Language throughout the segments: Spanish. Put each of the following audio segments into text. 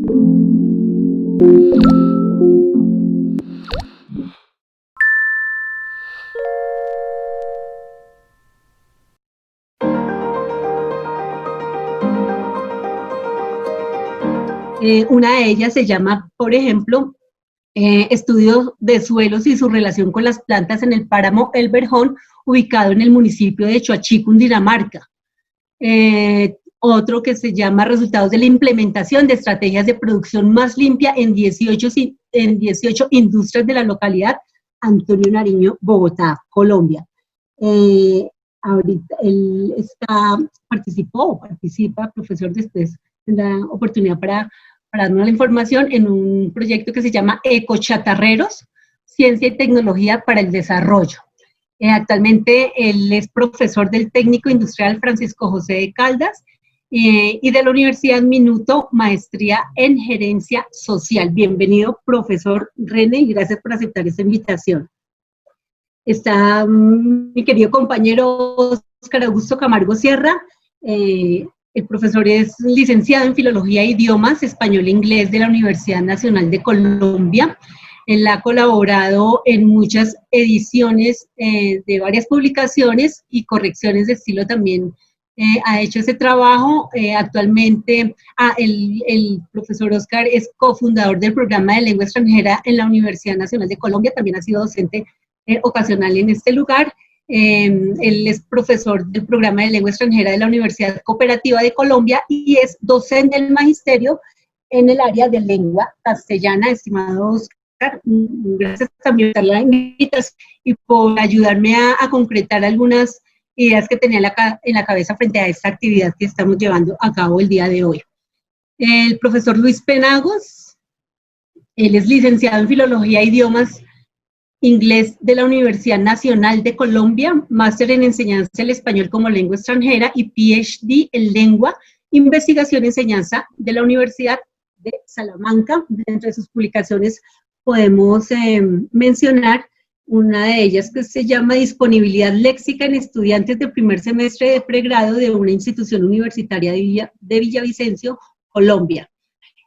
Una de ellas se llama, por ejemplo, estudio de suelos y su relación con las plantas en el páramo El Verjón, ubicado en el municipio de Choachí, Cundinamarca. Otro que se llama resultados de la implementación de estrategias de producción más limpia en 18 industrias de la localidad Antonio Nariño, Bogotá, Colombia. Ahorita él participa, profesor, después tendrá oportunidad para darnos la información en un proyecto que se llama Ecochatarreros, Ciencia y Tecnología para el Desarrollo. Actualmente él es profesor del Técnico Industrial Francisco José de Caldas y de la Universidad Minuto, maestría en Gerencia Social. Bienvenido, profesor René, y gracias por aceptar esta invitación. Está mi querido compañero Óscar Augusto Camargo Sierra. El profesor es licenciado en Filología e Idiomas, Español e Inglés de la Universidad Nacional de Colombia. Él ha colaborado en muchas ediciones de varias publicaciones y correcciones de estilo también. Ha hecho ese trabajo. Actualmente, el profesor Óscar es cofundador del programa de lengua extranjera en la Universidad Nacional de Colombia. También ha sido docente ocasional en este lugar. Él es profesor del programa de lengua extranjera de la Universidad Cooperativa de Colombia y es docente del magisterio en el área de lengua castellana. Estimado Óscar, gracias también por la invitación y por ayudarme a concretar algunas ideas que tenía en la cabeza frente a esta actividad que estamos llevando a cabo el día de hoy. El profesor Luis Penagos, él es licenciado en Filología e Idiomas Inglés de la Universidad Nacional de Colombia, máster en Enseñanza del Español como Lengua Extranjera y PhD en Lengua, Investigación y Enseñanza de la Universidad de Salamanca. Entre sus publicaciones podemos mencionar una de ellas que se llama Disponibilidad léxica en estudiantes de primer semestre de pregrado de una institución universitaria de Villavicencio, Colombia.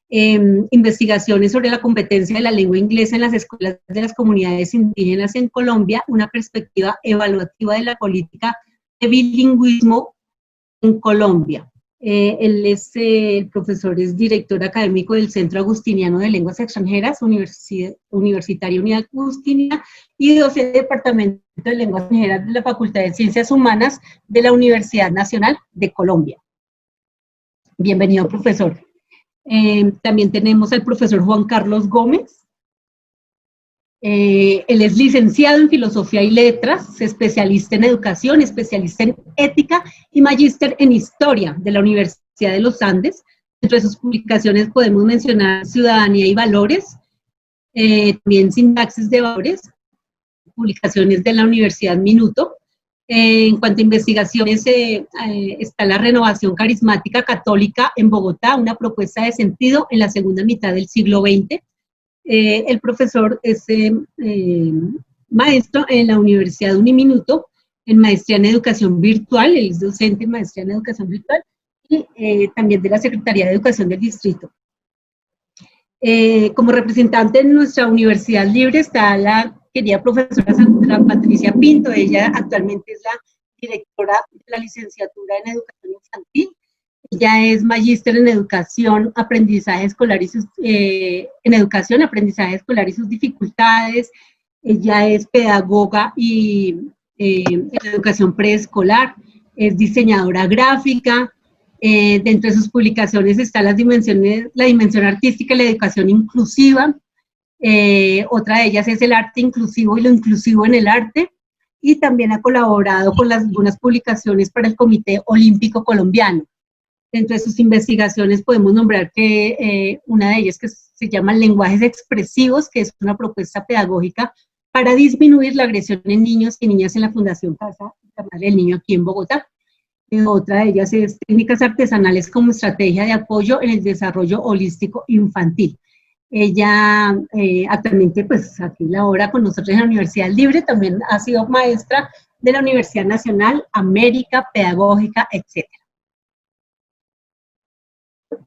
Investigaciones sobre la competencia de la lengua inglesa en las escuelas de las comunidades indígenas en Colombia, una perspectiva evaluativa de la política de bilingüismo en Colombia. Él es el profesor, es director académico del Centro Agustiniano de Lenguas Extranjeras, Universitaria Unidad Agustina, y docente del Departamento de Lenguas Extranjeras de la Facultad de Ciencias Humanas de la Universidad Nacional de Colombia. Bienvenido, profesor. También tenemos al profesor Juan Carlos Gómez. Él es licenciado en Filosofía y Letras, especialista en Educación, especialista en Ética y magíster en Historia de la Universidad de los Andes. Entre sus publicaciones podemos mencionar Ciudadanía y Valores, también Sintaxis de Valores, publicaciones de la Universidad Minuto. En cuanto a investigaciones, está la renovación carismática católica en Bogotá, una propuesta de sentido en la segunda mitad del siglo XX. El profesor es maestro en la Universidad Uniminuto, en maestría en educación virtual, él es docente en maestría en educación virtual, y también de la Secretaría de Educación del Distrito. Como representante de nuestra Universidad Libre está la querida profesora Sandra Patricia Pinto. Ella actualmente es la directora de la licenciatura en Educación Infantil. Ella es magíster en Educación, Aprendizaje Escolar y sus dificultades. Ella es pedagoga y en educación preescolar, es diseñadora gráfica. Dentro de sus publicaciones está la dimensión artística y la educación inclusiva. Otra de ellas es el arte inclusivo y lo inclusivo en el arte, y también ha colaborado con algunas publicaciones para el Comité Olímpico Colombiano. Dentro de sus investigaciones podemos nombrar que una de ellas que se llama Lenguajes Expresivos, que es una propuesta pedagógica para disminuir la agresión en niños y niñas en la Fundación Casa del Niño aquí en Bogotá. Otra de ellas es Técnicas Artesanales como Estrategia de Apoyo en el Desarrollo Holístico Infantil. Ella actualmente, pues aquí labora con nosotros en la Universidad Libre, también ha sido maestra de la Universidad Nacional, América, Pedagógica, etc.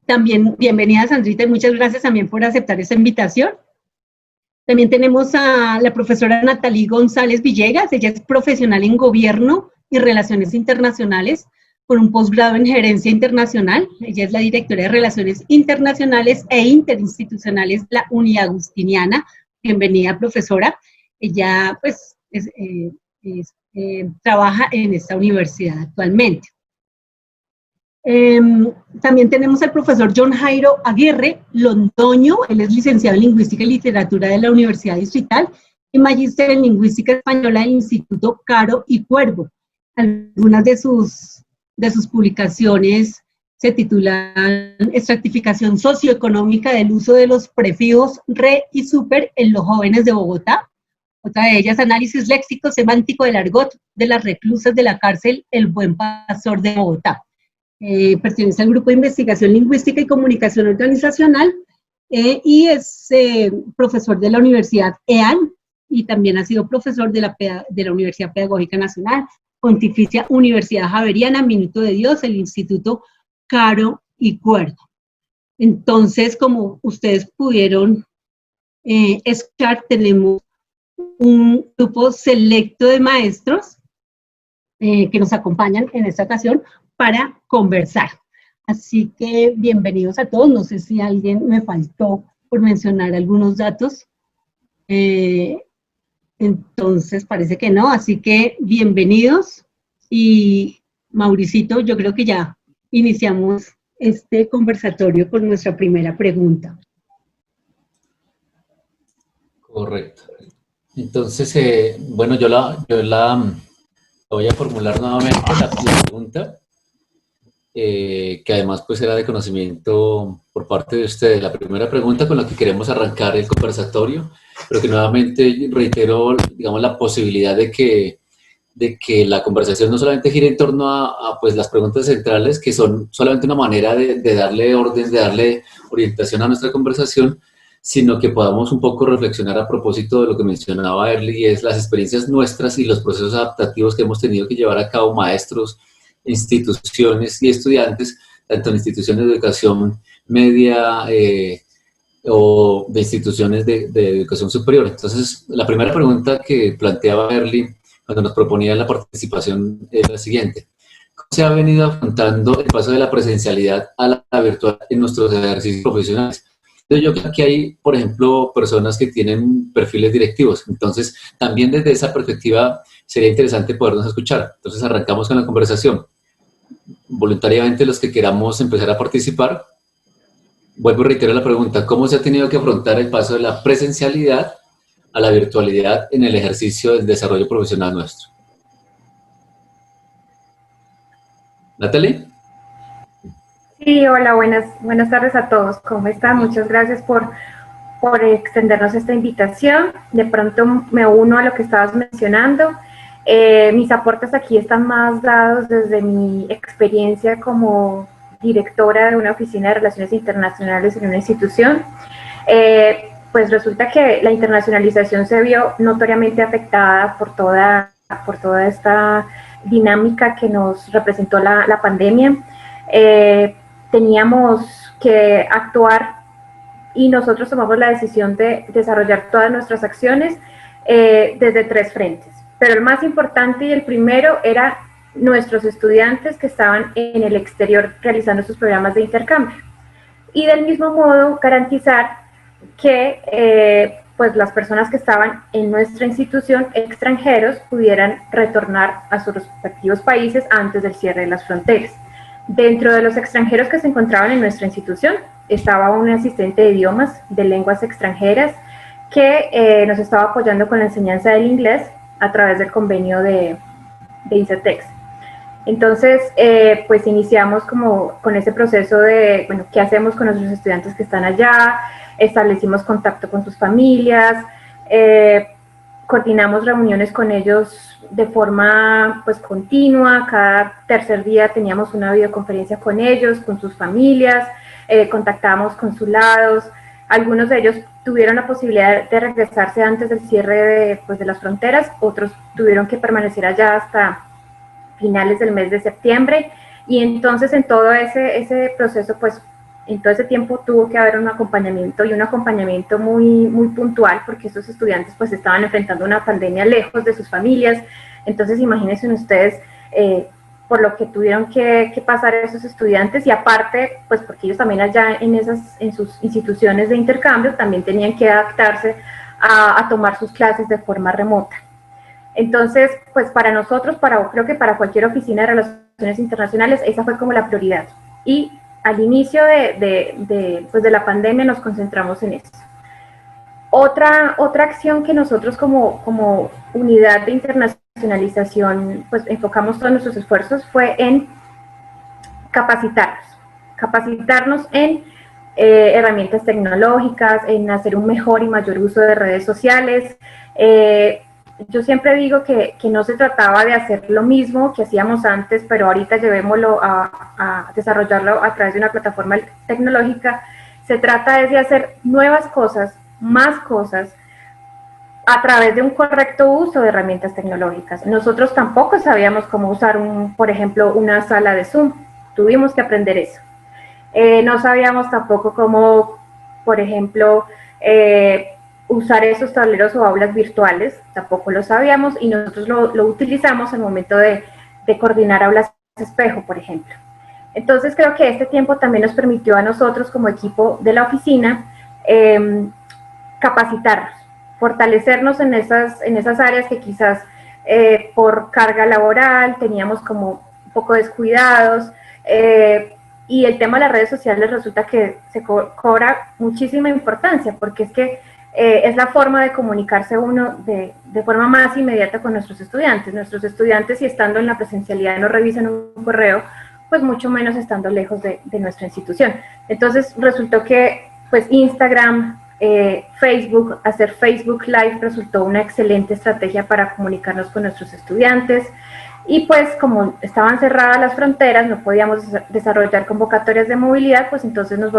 También, bienvenida Sandrita, y muchas gracias también por aceptar esta invitación. También tenemos a la profesora Natalie González Villegas, ella es profesional en Gobierno y Relaciones Internacionales, con un posgrado en Gerencia Internacional. Ella es la directora de Relaciones Internacionales e Interinstitucionales de la Uniagustiniana. Bienvenida, profesora. Ella, pues, trabaja en esta universidad actualmente. También tenemos al profesor John Jairo Aguirre Londoño, él es licenciado en Lingüística y Literatura de la Universidad Distrital y magíster en Lingüística Española del Instituto Caro y Cuervo. Algunas de sus publicaciones se titulan Estratificación socioeconómica del uso de los prefijos re y super en los jóvenes de Bogotá. Otra de ellas, Análisis léxico semántico del argot de las reclusas de la cárcel El Buen Pastor de Bogotá. Pertenece al Grupo de Investigación Lingüística y Comunicación Organizacional y es profesor de la Universidad EAN y también ha sido profesor de la Universidad Pedagógica Nacional, Pontificia Universidad Javeriana, Minuto de Dios, el Instituto Caro y Cuervo. Entonces, como ustedes pudieron escuchar, tenemos un grupo selecto de maestros que nos acompañan en esta ocasión para conversar. Así que bienvenidos a todos. No sé si alguien me faltó por mencionar algunos datos. Entonces parece que no, así que bienvenidos. Y Mauricito, yo creo que ya iniciamos este conversatorio con nuestra primera pregunta. Correcto. Entonces, bueno, yo la voy a formular nuevamente la pregunta, que además pues era de conocimiento por parte de ustedes. La primera pregunta con la que queremos arrancar el conversatorio, pero que nuevamente reitero, digamos, la posibilidad de que la conversación no solamente gire en torno a pues las preguntas centrales, que son solamente una manera de darle orden, de darle orientación a nuestra conversación, sino que podamos un poco reflexionar a propósito de lo que mencionaba Early, y es las experiencias nuestras y los procesos adaptativos que hemos tenido que llevar a cabo maestros, instituciones y estudiantes, tanto en instituciones de educación media o de instituciones de educación superior. Entonces, la primera pregunta que planteaba Early cuando nos proponía la participación es la siguiente: ¿cómo se ha venido afrontando el paso de la presencialidad a la virtual en nuestros ejercicios profesionales? Yo creo que aquí hay, por ejemplo, personas que tienen perfiles directivos, entonces también desde esa perspectiva sería interesante podernos escuchar. Entonces arrancamos con la conversación. Voluntariamente los que queramos empezar a participar, vuelvo a reiterar la pregunta: ¿cómo se ha tenido que afrontar el paso de la presencialidad a la virtualidad en el ejercicio del desarrollo profesional nuestro? ¿Natalie? Sí, hola, buenas tardes a todos. ¿Cómo están? Muchas gracias por extendernos esta invitación. De pronto me uno a lo que estabas mencionando. Mis aportes aquí están más dados desde mi experiencia como directora de una oficina de relaciones internacionales en una institución. Pues resulta que la internacionalización se vio notoriamente afectada por toda esta dinámica que nos representó la pandemia. Teníamos que actuar y nosotros tomamos la decisión de desarrollar todas nuestras acciones desde 3 frentes. Pero el más importante y el primero era nuestros estudiantes que estaban en el exterior realizando sus programas de intercambio. Y del mismo modo garantizar que pues las personas que estaban en nuestra institución, extranjeros, pudieran retornar a sus respectivos países antes del cierre de las fronteras. Dentro de los extranjeros que se encontraban en nuestra institución estaba un asistente de idiomas, de lenguas extranjeras, que nos estaba apoyando con la enseñanza del inglés a través del convenio de ICETEX. Entonces, pues iniciamos como con ese proceso de, bueno, ¿qué hacemos con nuestros estudiantes que están allá? Establecimos contacto con sus familias, coordinamos reuniones con ellos de forma pues continua. Cada tercer día teníamos una videoconferencia con ellos, con sus familias, contactábamos consulados. Algunos de ellos tuvieron la posibilidad de regresarse antes del cierre de las fronteras, otros tuvieron que permanecer allá hasta finales del mes de septiembre, y entonces en todo ese proceso pues en todo ese tiempo tuvo que haber un acompañamiento y un acompañamiento muy puntual, porque esos estudiantes pues estaban enfrentando una pandemia lejos de sus familias. Entonces imagínense ustedes por lo que tuvieron que pasar esos estudiantes, y aparte pues porque ellos también allá en sus instituciones de intercambio también tenían que adaptarse a tomar sus clases de forma remota. Entonces pues para nosotros, creo que para cualquier oficina de relaciones internacionales, esa fue como la prioridad, y al inicio pues de la pandemia nos concentramos en eso. Otra acción que nosotros como unidad de internacionalización pues enfocamos todos nuestros esfuerzos fue en capacitarnos en herramientas tecnológicas, en hacer un mejor y mayor uso de redes sociales. Yo siempre digo que no se trataba de hacer lo mismo que hacíamos antes, pero ahorita llevémoslo a desarrollarlo a través de una plataforma tecnológica. Se trata de hacer nuevas cosas, más cosas, a través de un correcto uso de herramientas tecnológicas. Nosotros tampoco sabíamos cómo usar, por ejemplo, una sala de Zoom. Tuvimos que aprender eso. No sabíamos tampoco cómo, por ejemplo, usar esos tableros o aulas virtuales, tampoco lo sabíamos, y nosotros lo utilizamos al momento de coordinar aulas espejo, por ejemplo. Entonces creo que este tiempo también nos permitió a nosotros como equipo de la oficina capacitarnos, fortalecernos en esas áreas que quizás por carga laboral teníamos como un poco descuidados, y el tema de las redes sociales resulta que se cobra muchísima importancia, porque es que es la forma de comunicarse uno de forma más inmediata con nuestros estudiantes. Nuestros estudiantes, si estando en la presencialidad no revisan un correo, pues mucho menos estando lejos de nuestra institución. Entonces resultó que pues Instagram, Facebook, hacer Facebook Live resultó una excelente estrategia para comunicarnos con nuestros estudiantes. Y pues como estaban cerradas las fronteras, no podíamos desarrollar convocatorias de movilidad, pues entonces nos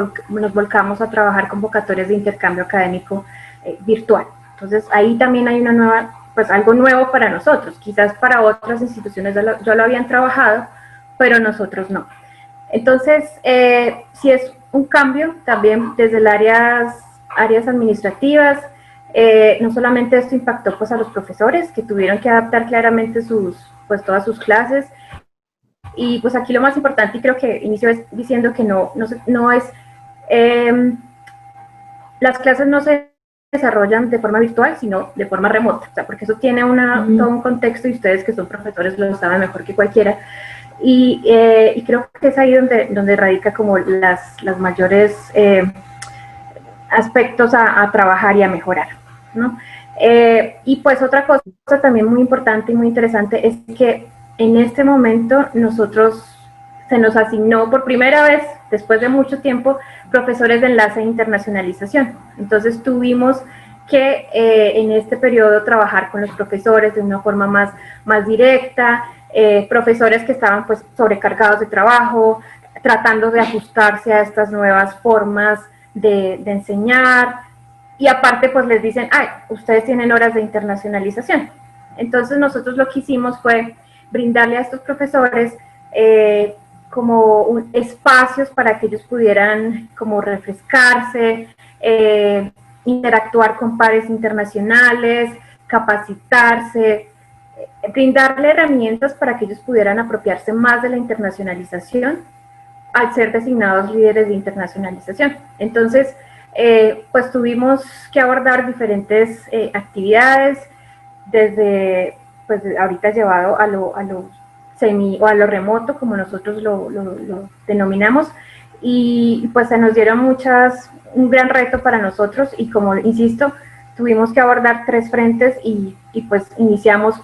volcamos a trabajar convocatorias de intercambio académico virtual. Entonces ahí también hay algo nuevo para nosotros. Quizás para otras instituciones ya lo habían trabajado, pero nosotros no. Entonces sí es un cambio también desde las áreas administrativas. No solamente esto impactó pues a los profesores, que tuvieron que adaptar claramente todas sus clases, y pues aquí lo más importante, y creo que inicio diciendo que las clases no se desarrollan de forma virtual, sino de forma remota, o sea, porque eso tiene todo un contexto, y ustedes que son profesores lo saben mejor que cualquiera, y creo que es ahí donde radica como las mayores aspectos a trabajar y a mejorar, ¿no? Y pues otra cosa también muy importante y muy interesante es que en este momento se nos asignó por primera vez, después de mucho tiempo, profesores de enlace e internacionalización. Entonces tuvimos que en este periodo trabajar con los profesores de una forma más directa, profesores que estaban pues sobrecargados de trabajo, tratando de ajustarse a estas nuevas formas de enseñar. Y aparte pues les dicen, ustedes tienen horas de internacionalización. Entonces nosotros lo que hicimos fue brindarle a estos profesores como espacios para que ellos pudieran como refrescarse, interactuar con pares internacionales, capacitarse, brindarle herramientas para que ellos pudieran apropiarse más de la internacionalización al ser designados líderes de internacionalización. Entonces, pues tuvimos que abordar diferentes actividades, desde pues ahorita llevado a lo a lo remoto, como nosotros lo denominamos, y pues se nos dieron un gran reto para nosotros, y como insisto, tuvimos que abordar 3 frentes, y pues iniciamos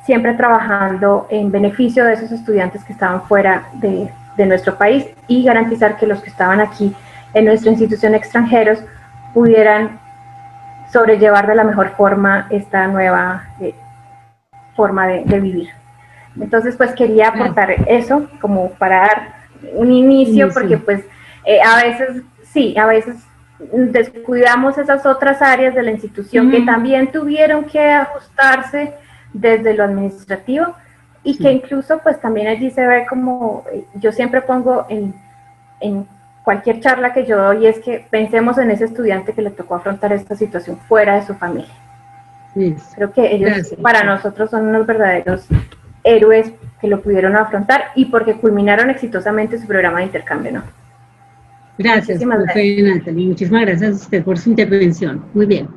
siempre trabajando en beneficio de esos estudiantes que estaban fuera de nuestro país, y garantizar que los que estaban aquí en nuestra institución extranjeros pudieran sobrellevar de la mejor forma esta nueva forma de vivir. Entonces, pues quería aportar eso como para dar un inicio, porque pues a veces descuidamos esas otras áreas de la institución que también tuvieron que ajustarse desde lo administrativo, y que incluso pues también allí se ve como, yo siempre pongo en cualquier charla que yo doy es que pensemos en ese estudiante que le tocó afrontar esta situación fuera de su familia. Creo que ellos para nosotros son unos verdaderos héroes que lo pudieron afrontar y porque culminaron exitosamente su programa de intercambio, ¿no? Gracias, profe Natalie. Muchísimas gracias a usted por su intervención. Muy bien.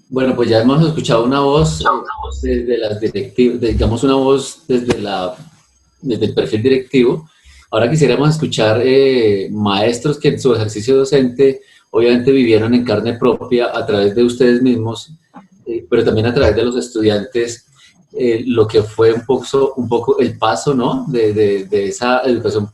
Bueno, pues ya hemos escuchado una voz desde las directivas, digamos una voz desde el perfil directivo. Ahora quisiéramos escuchar maestros que en su ejercicio docente obviamente vivieron en carne propia a través de ustedes mismos, pero también a través de los estudiantes, lo que fue un poco el paso, ¿no? de esa educación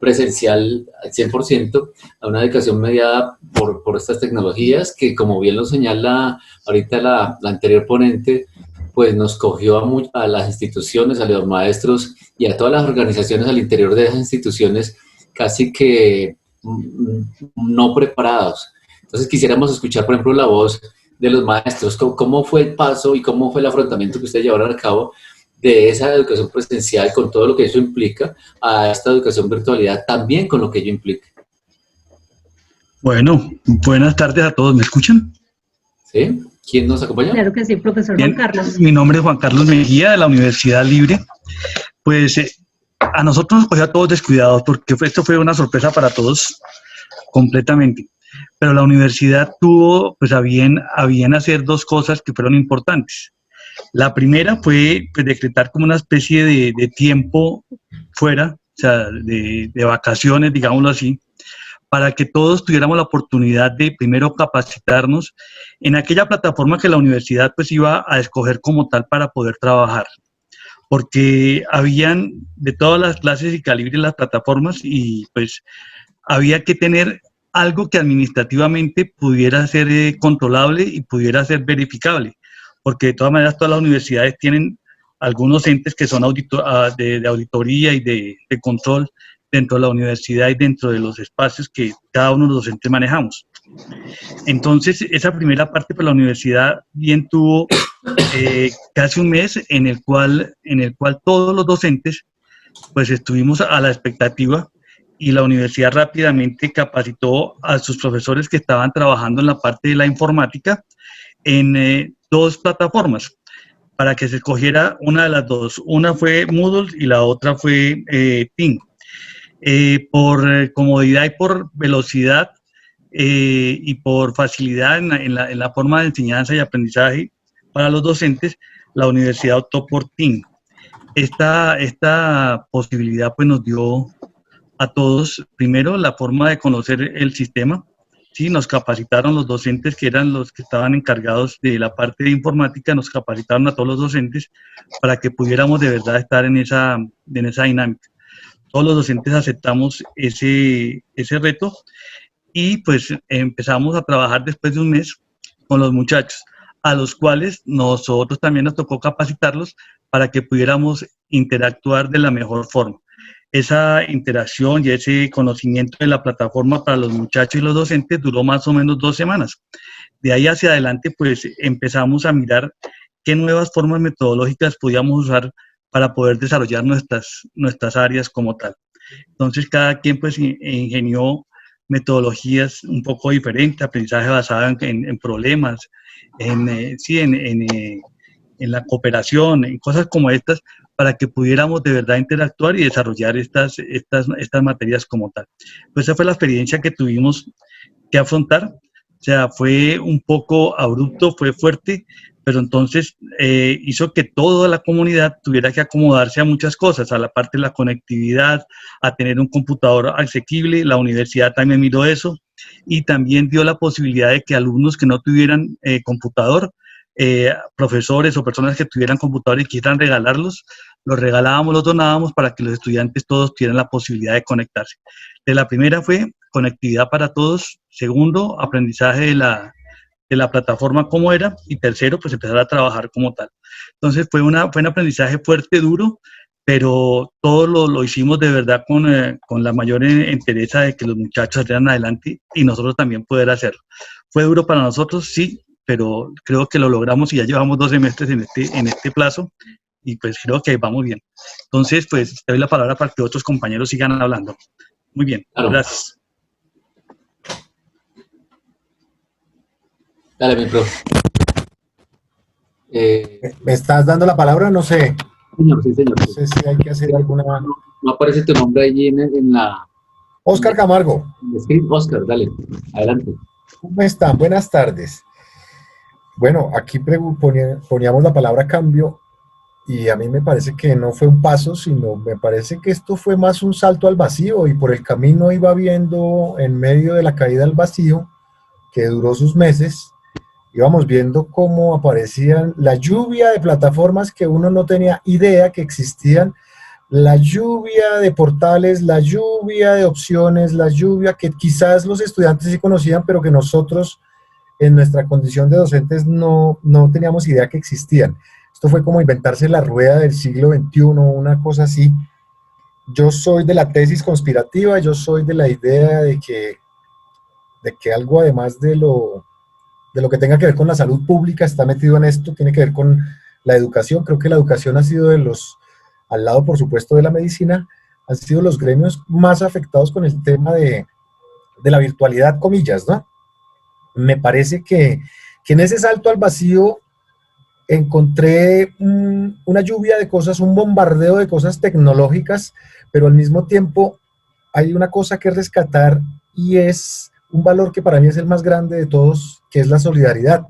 presencial al 100% a una educación mediada por estas tecnologías que, como bien lo señala ahorita la anterior ponente, pues nos cogió a las instituciones, a los maestros y a todas las organizaciones al interior de esas instituciones casi que no preparados. Entonces quisiéramos escuchar, por ejemplo, la voz de los maestros. ¿Cómo fue el paso y cómo fue el afrontamiento que ustedes llevaron a cabo de esa educación presencial con todo lo que eso implica a esta educación virtualidad también con lo que ello implica? Bueno, buenas tardes a todos. ¿Me escuchan? ¿Sí? ¿Quién nos acompaña? Claro que sí, profesor Juan Carlos. Mi nombre es Juan Carlos Mejía, de la Universidad Libre. Pues a nosotros nos cogió a todos descuidados porque esto fue una sorpresa para todos completamente. Pero la universidad tuvo pues a bien hacer dos cosas que fueron importantes. La primera fue pues, decretar como una especie de tiempo fuera, o sea, de vacaciones, digámoslo así, para que todos tuviéramos la oportunidad de primero capacitarnos en aquella plataforma que la universidad pues iba a escoger como tal para poder trabajar. Porque habían de todas las clases y calibres las plataformas y pues había que tener algo que administrativamente pudiera ser controlable y pudiera ser verificable. Porque de todas maneras todas las universidades tienen algunos entes que son de auditoría y de control dentro de la universidad y dentro de los espacios que cada uno de los docentes manejamos. Entonces, esa primera parte para la universidad bien tuvo casi un mes en el cual todos los docentes pues estuvimos a la expectativa y la universidad rápidamente capacitó a sus profesores que estaban trabajando en la parte de la informática en dos plataformas para que se escogiera una de las dos. Una fue Moodle y la otra fue Team. Por comodidad y por velocidad y por facilidad en la forma de enseñanza y aprendizaje para los docentes, la universidad optó por Team. Esta posibilidad pues nos dio a todos, primero, la forma de conocer el sistema. Sí, nos capacitaron los docentes que eran los que estaban encargados de la parte de informática, nos capacitaron a todos los docentes para que pudiéramos de verdad estar en esa dinámica. Todos los docentes aceptamos ese reto y pues empezamos a trabajar después de un mes con los muchachos, a los cuales nosotros también nos tocó capacitarlos para que pudiéramos interactuar de la mejor forma. Esa interacción y ese conocimiento de la plataforma para los muchachos y los docentes duró más o menos 2 semanas. De ahí hacia adelante, pues empezamos a mirar qué nuevas formas metodológicas podíamos usar para poder desarrollar nuestras áreas como tal. Entonces, cada quien pues ingenió metodologías un poco diferentes, aprendizaje basado en problemas, en la cooperación, en cosas como estas, para que pudiéramos de verdad interactuar y desarrollar estas materias como tal. Pues esa fue la experiencia que tuvimos que afrontar. O sea, fue un poco abrupto, fue fuerte, pero entonces hizo que toda la comunidad tuviera que acomodarse a muchas cosas, a la parte de la conectividad, a tener un computador asequible. La universidad también miró eso y también dio la posibilidad de que alumnos que no tuvieran computador, profesores o personas que tuvieran computador y quisieran regalarlos, los regalábamos, los donábamos para que los estudiantes todos tuvieran la posibilidad de conectarse. De la primera fue conectividad para todos, segundo, aprendizaje de la plataforma como era, y tercero, pues empezar a trabajar como tal. Entonces fue un aprendizaje fuerte, duro, pero todo lo hicimos de verdad con la mayor entereza de que los muchachos salieran adelante y nosotros también poder hacerlo. Fue duro para nosotros, sí, pero creo que lo logramos y ya llevamos 2 semestres en este plazo y pues creo que vamos bien. Entonces, pues te doy la palabra para que otros compañeros sigan hablando. Muy bien, Claro. gracias. Dale, mi profe. ¿Me estás dando la palabra? No sé. Señor, sí, señor. No sé si hay que hacer alguna... No aparece tu nombre allí en la... Oscar Camargo, en el script. Oscar, dale, adelante. ¿cómo están? Buenas tardes. Bueno, aquí poníamos la palabra cambio y a mí me parece que no fue un paso, sino me parece que esto fue más un salto al vacío y por el camino iba viendo en medio de la caída al vacío, que duró sus meses, íbamos viendo cómo aparecían la lluvia de plataformas que uno no tenía idea que existían, la lluvia de portales, la lluvia de opciones, la lluvia que quizás los estudiantes sí conocían, pero que nosotros en nuestra condición de docentes no teníamos idea que existían. Esto fue como inventarse la rueda del siglo XXI, una cosa así. Yo soy de la tesis conspirativa, yo soy de la idea de que algo además de lo que tenga que ver con la salud pública está metido en esto, tiene que ver con la educación. Creo que la educación ha sido al lado por supuesto de la medicina, han sido los gremios más afectados con el tema de la virtualidad, comillas, ¿no? Me parece que en ese salto al vacío encontré una lluvia de cosas, un bombardeo de cosas tecnológicas, pero al mismo tiempo hay una cosa que rescatar y es un valor que para mí es el más grande de todos, que es la solidaridad.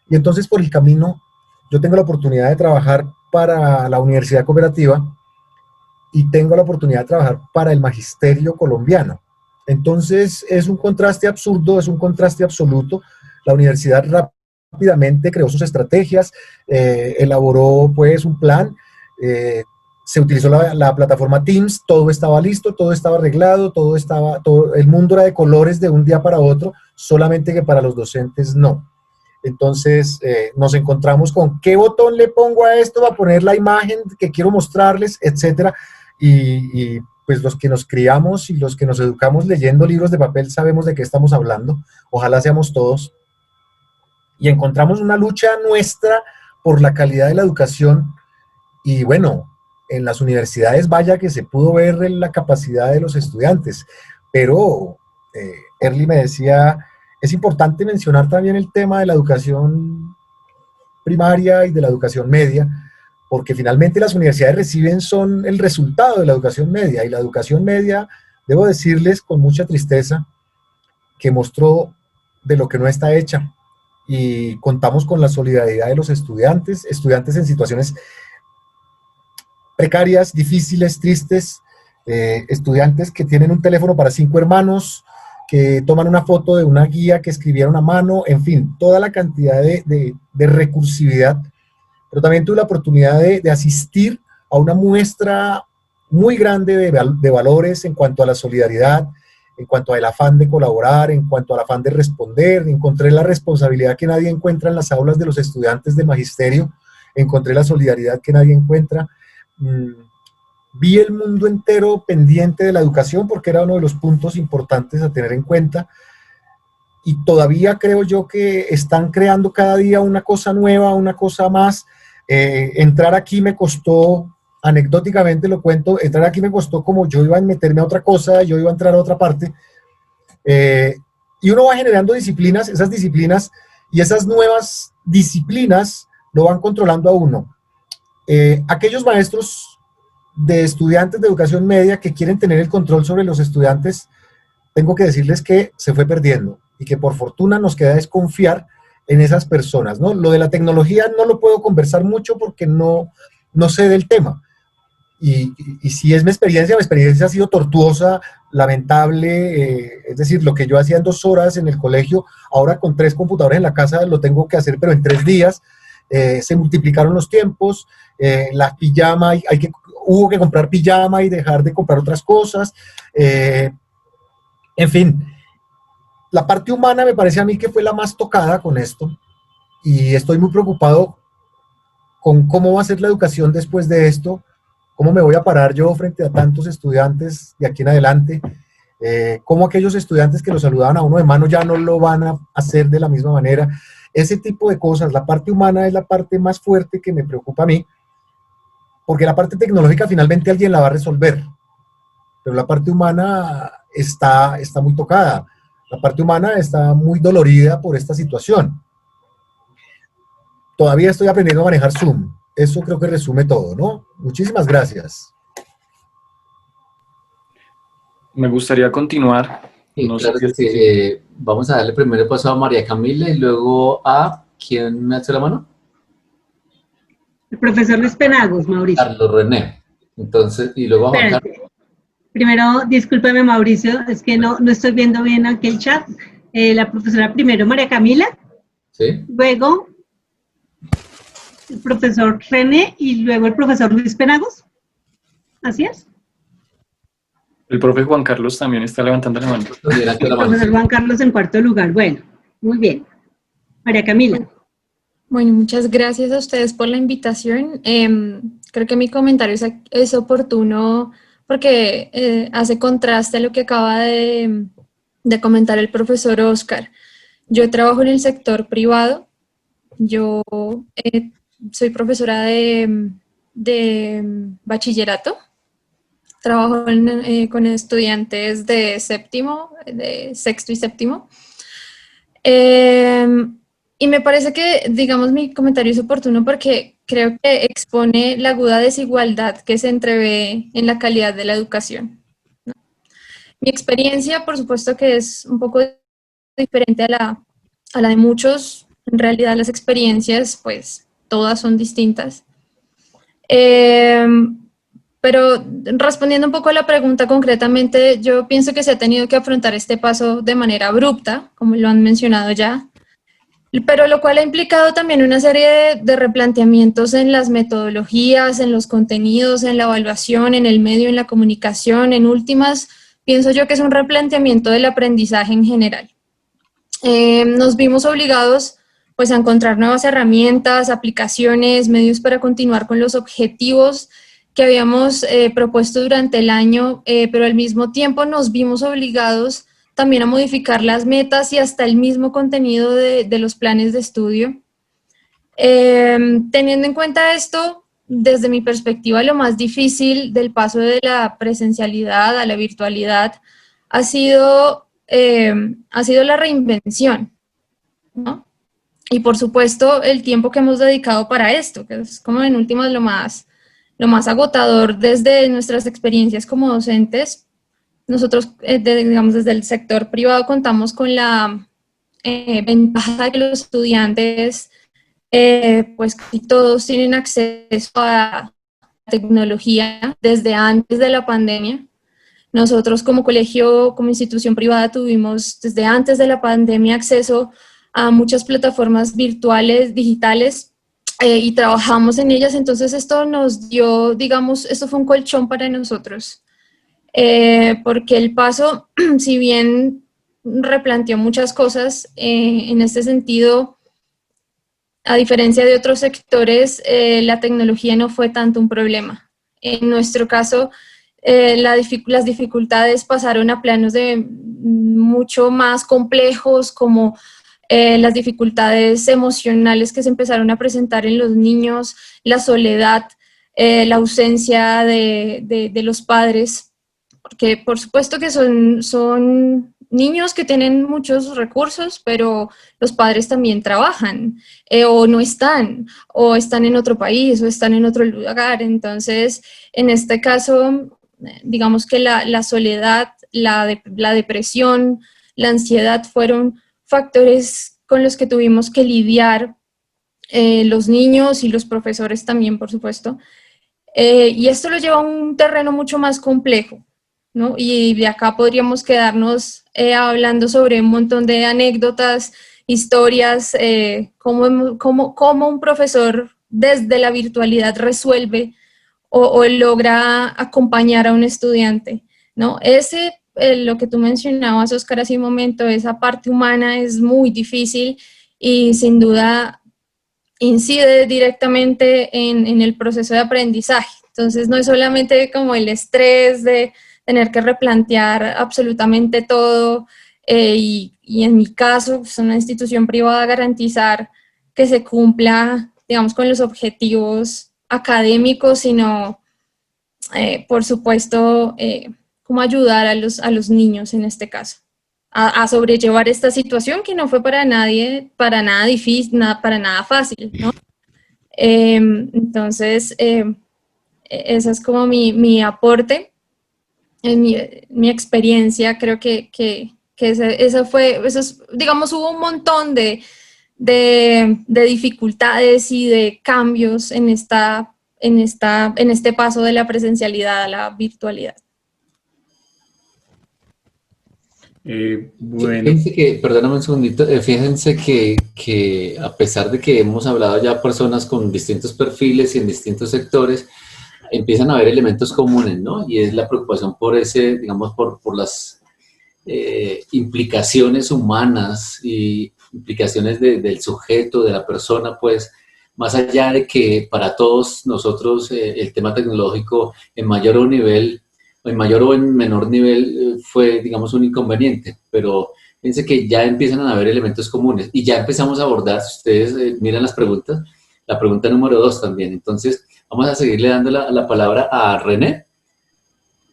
Y entonces por el camino yo tengo la oportunidad de trabajar para la Universidad Cooperativa y tengo la oportunidad de trabajar para el magisterio colombiano. Entonces es un contraste absurdo, es un contraste absoluto. La universidad rápidamente creó sus estrategias, elaboró pues un plan, se utilizó la plataforma Teams, todo estaba listo, todo estaba arreglado, el mundo era de colores de un día para otro, solamente que para los docentes no. Entonces nos encontramos con qué botón le pongo a esto para poner la imagen que quiero mostrarles, etcétera. Y pues los que nos criamos y los que nos educamos leyendo libros de papel sabemos de qué estamos hablando, ojalá seamos todos, y encontramos una lucha nuestra por la calidad de la educación, y bueno, en las universidades vaya que se pudo ver la capacidad de los estudiantes, pero Erly me decía, es importante mencionar también el tema de la educación primaria y de la educación media, porque finalmente las universidades son el resultado de la educación media, y la educación media, debo decirles con mucha tristeza, que mostró de lo que no está hecha, y contamos con la solidaridad de los estudiantes en situaciones precarias, difíciles, tristes, estudiantes que tienen un teléfono para 5 hermanos, que toman una foto de una guía que escribieron a mano, en fin, toda la cantidad de recursividad. Pero también tuve la oportunidad de asistir a una muestra muy grande de valores en cuanto a la solidaridad, en cuanto al afán de colaborar, en cuanto al afán de responder. Encontré la responsabilidad que nadie encuentra en las aulas de los estudiantes de magisterio, encontré la solidaridad que nadie encuentra. Vi el mundo entero pendiente de la educación porque era uno de los puntos importantes a tener en cuenta. Y todavía creo yo que están creando cada día una cosa nueva, una cosa más. Entrar aquí me costó, anecdóticamente lo cuento, entrar aquí me costó como yo iba a meterme a otra cosa, yo iba a entrar a otra parte. Y uno va generando disciplinas, esas disciplinas y esas nuevas disciplinas lo van controlando a uno. Aquellos maestros de estudiantes de educación media que quieren tener el control sobre los estudiantes, tengo que decirles que se fue perdiendo y que por fortuna nos queda desconfiar en esas personas, ¿no? Lo de la tecnología no lo puedo conversar mucho porque no sé del tema. Y si es mi experiencia ha sido tortuosa, lamentable, es decir, lo que yo hacía en 2 horas en el colegio, ahora con 3 computadores en la casa lo tengo que hacer, pero en 3 días. Se multiplicaron los tiempos, la pijama, hubo que comprar pijama y dejar de comprar otras cosas, en fin. La parte humana me parece a mí que fue la más tocada con esto, y estoy muy preocupado con cómo va a ser la educación después de esto, cómo me voy a parar yo frente a tantos estudiantes de aquí en adelante, cómo aquellos estudiantes que lo saludaban a uno de mano ya no lo van a hacer de la misma manera. Ese tipo de cosas, la parte humana es la parte más fuerte que me preocupa a mí, porque la parte tecnológica finalmente alguien la va a resolver, pero la parte humana está muy tocada. La parte humana está muy dolorida por esta situación. Todavía estoy aprendiendo a manejar Zoom. Eso creo que resume todo, ¿no? Muchísimas gracias. Me gustaría continuar. Y No claro sé si que vamos a darle primero paso a María Camila y luego a... ¿Quién me hace la mano? El profesor Luis Penagos, Mauricio. Carlos René. Entonces, y luego a Juan Carlos. Espérate. Primero, discúlpeme, Mauricio, es que no estoy viendo bien aquí el chat. La profesora primero, María Camila, ¿Sí? luego el profesor René y luego el profesor Luis Penagos. ¿Así es? el profe Juan Carlos también está levantando la mano. También aquí El la mano, profesor sí. Juan Carlos en cuarto lugar. Bueno, muy bien. María Camila. Bueno, muchas gracias a ustedes por la invitación. Creo que mi comentario es oportuno porque hace contraste a lo que acaba de comentar el profesor Oscar. Yo trabajo en el sector privado. Yo soy profesora de bachillerato. Trabajo con estudiantes de sexto y séptimo. Y me parece que, digamos, mi comentario es oportuno porque creo que expone la aguda desigualdad que se entrevé en la calidad de la educación, ¿no? Mi experiencia, por supuesto, que es un poco diferente a la de muchos. En realidad, las experiencias, pues, todas son distintas. Pero respondiendo un poco a la pregunta concretamente, yo pienso que se ha tenido que afrontar este paso de manera abrupta, como lo han mencionado ya, pero lo cual ha implicado también una serie de replanteamientos en las metodologías, en los contenidos, en la evaluación, en el medio, en la comunicación. En últimas, pienso yo que es un replanteamiento del aprendizaje en general. Nos vimos obligados pues, a encontrar nuevas herramientas, aplicaciones, medios para continuar con los objetivos que habíamos propuesto durante el año, pero al mismo tiempo nos vimos obligados también a modificar las metas y hasta el mismo contenido de los planes de estudio. Teniendo en cuenta esto, desde mi perspectiva, lo más difícil del paso de la presencialidad a la virtualidad ha sido la reinvención, ¿no? Y por supuesto, el tiempo que hemos dedicado para esto, que es como en últimas lo más agotador desde nuestras experiencias como docentes. Nosotros, digamos, desde el sector privado contamos con la ventaja de que los estudiantes, pues casi todos tienen acceso a tecnología desde antes de la pandemia. Nosotros como colegio, como institución privada, tuvimos desde antes de la pandemia acceso a muchas plataformas virtuales, digitales, y trabajamos en ellas. Entonces esto nos dio, digamos, esto fue un colchón para nosotros. Porque el paso, si bien replanteó muchas cosas, en este sentido, a diferencia de otros sectores, la tecnología no fue tanto un problema. En nuestro caso, las dificultades pasaron a planos mucho más complejos, como las dificultades emocionales que se empezaron a presentar en los niños, la soledad, la ausencia de los padres. Porque por supuesto que son niños que tienen muchos recursos, pero los padres también trabajan, o no están, o están en otro país, o están en otro lugar. Entonces, en este caso, digamos que la soledad, la depresión, la ansiedad fueron factores con los que tuvimos que lidiar los niños y los profesores también, por supuesto. Y esto lo lleva a un terreno mucho más complejo, ¿no? Y de acá podríamos quedarnos hablando sobre un montón de anécdotas, historias, cómo un profesor desde la virtualidad resuelve o logra acompañar a un estudiante, ¿no? Lo que tú mencionabas, Oscar, hace un momento, esa parte humana es muy difícil y sin duda incide directamente en el proceso de aprendizaje. Entonces no es solamente como el estrés de tener que replantear absolutamente todo, y en mi caso, es una institución privada, garantizar que se cumpla, digamos, con los objetivos académicos, sino, por supuesto, cómo ayudar a los niños en este caso a sobrellevar esta situación que no fue para nadie, para nada difícil, para nada fácil, ¿no? Entonces, ese es como mi aporte, mi experiencia. Creo que eso fue, digamos, hubo un montón de dificultades y de cambios en este paso de la presencialidad a la virtualidad. Bueno. Fíjense que, perdóname un segundito, fíjense que a pesar de que hemos hablado ya personas con distintos perfiles y en distintos sectores, empiezan a haber elementos comunes, ¿no? Y es la preocupación por ese, digamos, por las implicaciones humanas y implicaciones del sujeto, de la persona, pues, más allá de que para todos nosotros el tema tecnológico en mayor o en menor nivel fue, digamos, un inconveniente, pero fíjense que ya empiezan a haber elementos comunes y ya empezamos a abordar, si ustedes miran las preguntas, la pregunta número 2 también. Entonces, vamos a seguirle dando la palabra a René.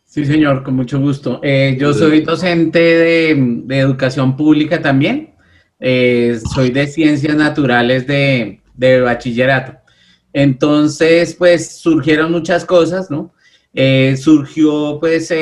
Sí, señor, con mucho gusto. Yo soy docente de educación pública también. Soy de ciencias naturales de bachillerato. Entonces, pues, surgieron muchas cosas, ¿no? Surgió, pues,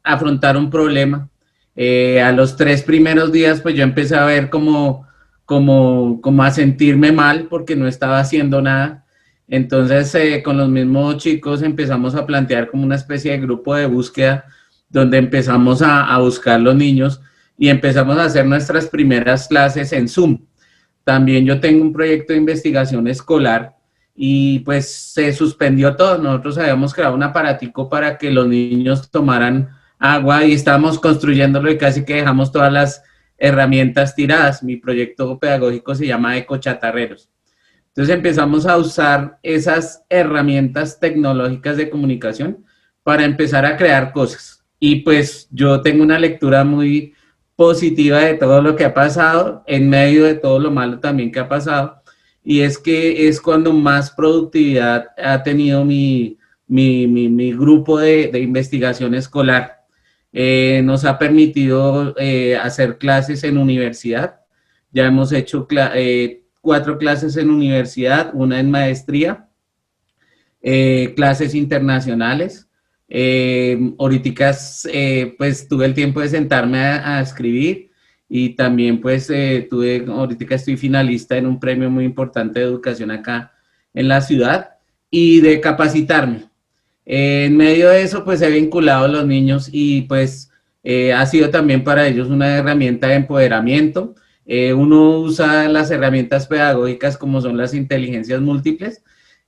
afrontar un problema. A los 3 primeros días, pues, yo empecé a ver como a sentirme mal porque no estaba haciendo nada. Entonces, con los mismos chicos empezamos a plantear como una especie de grupo de búsqueda donde empezamos a buscar los niños y empezamos a hacer nuestras primeras clases en Zoom. También yo tengo un proyecto de investigación escolar y pues se suspendió todo. Nosotros habíamos creado un aparatico para que los niños tomaran agua y estábamos construyéndolo y casi que dejamos todas las herramientas tiradas. Mi proyecto pedagógico se llama Ecochatarreros. Entonces empezamos a usar esas herramientas tecnológicas de comunicación para empezar a crear cosas. Y pues yo tengo una lectura muy positiva de todo lo que ha pasado, en medio de todo lo malo también que ha pasado. Y es que es cuando más productividad ha tenido mi grupo de investigación escolar. Nos ha permitido hacer clases en universidad. Ya hemos hecho 4 clases en universidad, una en maestría, clases internacionales. Ahorita pues tuve el tiempo de sentarme a escribir y también pues ahorita estoy finalista en un premio muy importante de educación acá en la ciudad y de capacitarme. En medio de eso pues he vinculado a los niños y pues ha sido también para ellos una herramienta de empoderamiento. Uno usa las herramientas pedagógicas como son las inteligencias múltiples.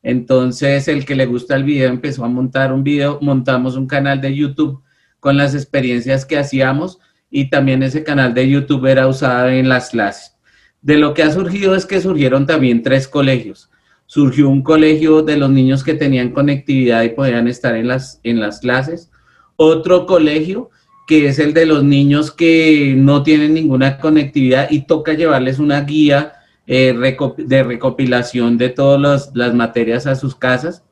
Entonces, el que le gusta el video empezó a montar un video, montamos un canal de YouTube con las experiencias que hacíamos y también ese canal de YouTube era usado en las clases. De lo que ha surgido es que surgieron también 3 colegios. Surgió un colegio de los niños que tenían conectividad y podían estar en las clases. Otro colegio que es el de los niños que no tienen ninguna conectividad y toca llevarles una guía de recopilación de todas las materias a sus casas.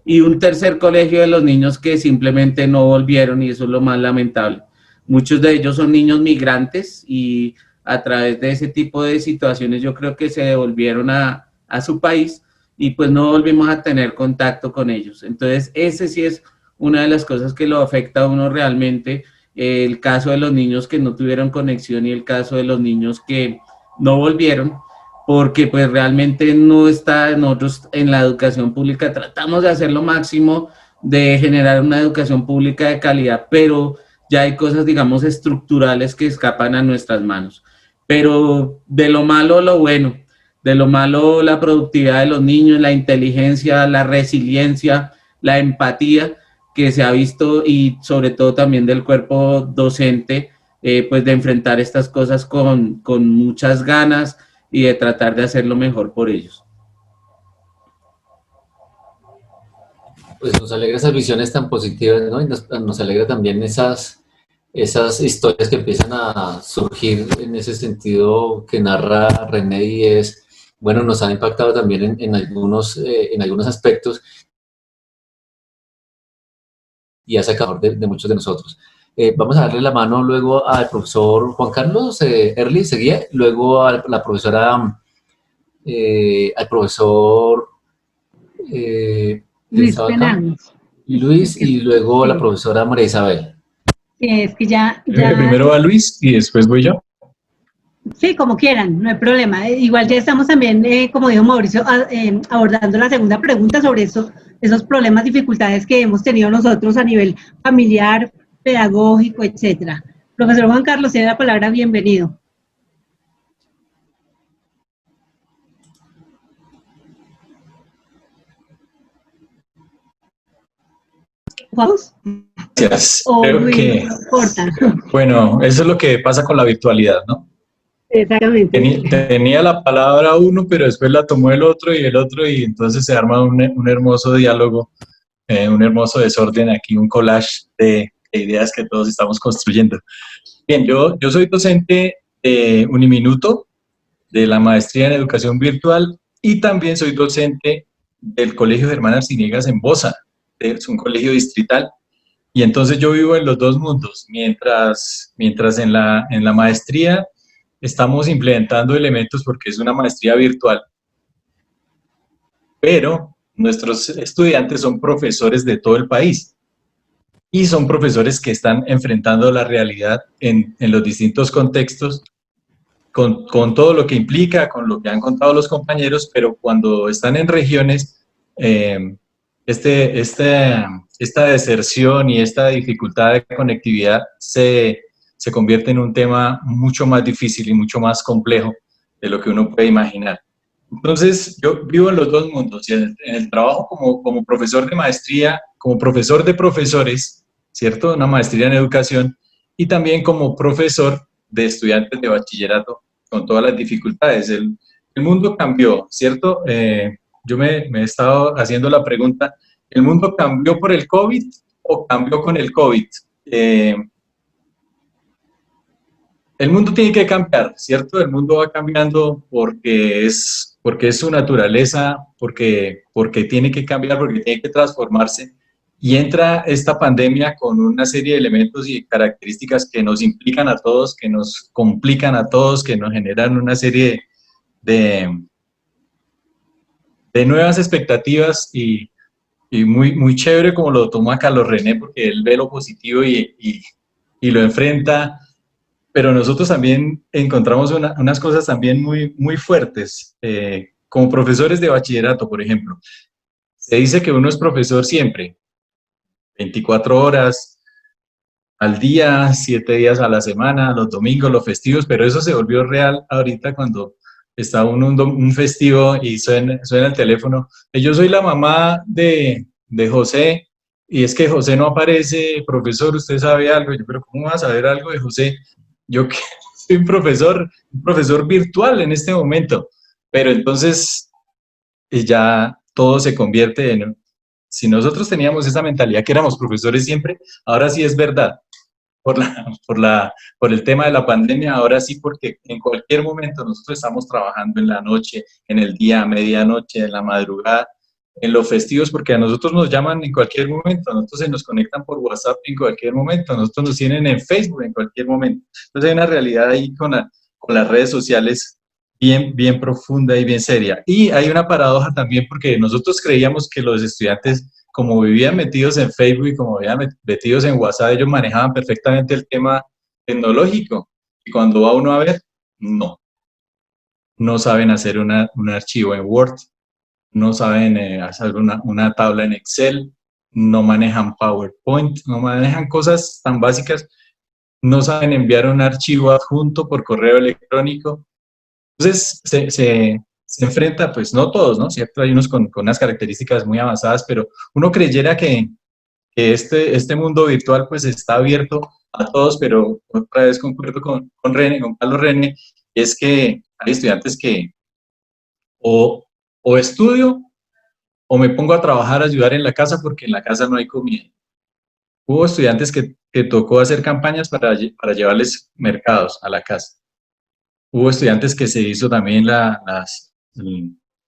Y un tercer colegio de los niños que simplemente no volvieron y eso es lo más lamentable. Muchos de ellos son niños migrantes y a través de ese tipo de situaciones yo creo que se devolvieron a su país y pues no volvimos a tener contacto con ellos. Entonces ese sí es una de las cosas que lo afecta a uno realmente, el caso de los niños que no tuvieron conexión y el caso de los niños que no volvieron, porque pues realmente no está, nosotros en la educación pública tratamos de hacer lo máximo de generar una educación pública de calidad, pero ya hay cosas, digamos, estructurales que escapan a nuestras manos. Pero de lo malo, lo bueno, de lo malo, la productividad de los niños, la inteligencia, la resiliencia, la empatía que se ha visto y sobre todo también del cuerpo docente, pues de enfrentar estas cosas con muchas ganas y de tratar de hacerlo mejor por ellos. Pues nos alegra esas visiones tan positivas, ¿no? Y nos alegra también esas historias que empiezan a surgir en ese sentido que narra René y es, bueno, nos han impactado también en algunos aspectos. y hace acabador de muchos de nosotros. Vamos a darle la mano luego al profesor Juan Carlos Early, seguía, luego a la profesora, al profesor Luis Penagos. Luis, y luego la profesora María Isabel. Es que ya... Primero va Luis y después voy yo. Sí, como quieran, no hay problema. Igual ya estamos también, como dijo Mauricio, abordando la segunda pregunta sobre esos problemas, dificultades que hemos tenido nosotros a nivel familiar, pedagógico, etcétera. Profesor Juan Carlos, tiene la palabra, bienvenido. ¿Vamos? Gracias. Creo que, bueno, eso es lo que pasa con la virtualidad, ¿no? Exactamente. Tenía la palabra uno, pero después la tomó el otro, y entonces se arma un hermoso diálogo, un hermoso desorden aquí, un collage de ideas que todos estamos construyendo. Bien, yo soy docente Uniminuto, de la maestría en educación virtual, y también soy docente del Colegio Germán Arciniegas en Bosa, es un colegio distrital, y entonces yo vivo en los dos mundos, mientras en la maestría estamos implementando elementos porque es una maestría virtual, pero nuestros estudiantes son profesores de todo el país, y son profesores que están enfrentando la realidad en los distintos contextos, con todo lo que implica, con lo que han contado los compañeros, pero cuando están en regiones, esta deserción y esta dificultad de conectividad se convierte en un tema mucho más difícil y mucho más complejo de lo que uno puede imaginar. Entonces, yo vivo en los dos mundos, en el trabajo como profesor de maestría, como profesor de profesores, ¿cierto? Una maestría en educación, y también como profesor de estudiantes de bachillerato con todas las dificultades. El mundo cambió, ¿cierto? Yo me he estado haciendo la pregunta, ¿el mundo cambió por el COVID o cambió con el COVID? El mundo tiene que cambiar, ¿cierto? El mundo va cambiando porque es su naturaleza, porque tiene que cambiar, porque tiene que transformarse. Y entra esta pandemia con una serie de elementos y características que nos implican a todos, que nos complican a todos, que nos generan una serie de nuevas expectativas, y muy chévere como lo toma Carlos René, porque él ve lo positivo y lo enfrenta, pero nosotros también encontramos unas cosas también muy fuertes, como profesores de bachillerato, por ejemplo. Se dice que uno es profesor siempre, 24 horas al día, 7 días a la semana, los domingos, los festivos, pero eso se volvió real ahorita cuando está un festivo y suena el teléfono. Yo soy la mamá de José, y es que José no aparece, profesor, ¿usted sabe algo? Yo, pero ¿cómo va a saber algo de José? Yo que soy un profesor virtual en este momento, pero entonces ya todo se convierte en... Si nosotros teníamos esa mentalidad que éramos profesores siempre, ahora sí es verdad. Por el tema de la pandemia, ahora sí, porque en cualquier momento nosotros estamos trabajando en la noche, en el día, a medianoche, en la madrugada, en los festivos, porque a nosotros nos llaman en cualquier momento, a nosotros se nos conectan por WhatsApp en cualquier momento, a nosotros nos tienen en Facebook en cualquier momento. Entonces hay una realidad ahí con las redes sociales bien profunda y bien seria. Y hay una paradoja también, porque nosotros creíamos que los estudiantes, como vivían metidos en Facebook y como vivían metidos en WhatsApp, ellos manejaban perfectamente el tema tecnológico. Y cuando va uno a ver, no saben hacer un archivo en Word, no saben hacer una tabla en Excel, no manejan PowerPoint, no manejan cosas tan básicas, no saben enviar un archivo adjunto por correo electrónico. Entonces se enfrenta, pues no todos, ¿no? Cierto, hay unos con unas características muy avanzadas, pero uno creyera que este mundo virtual pues está abierto a todos, pero otra vez concuerdo con Carlos René, es que hay estudiantes que o estudio o me pongo a trabajar, a ayudar en la casa porque en la casa no hay comida. Hubo estudiantes que tocó hacer campañas para llevarles mercados a la casa. Hubo estudiantes que se hizo también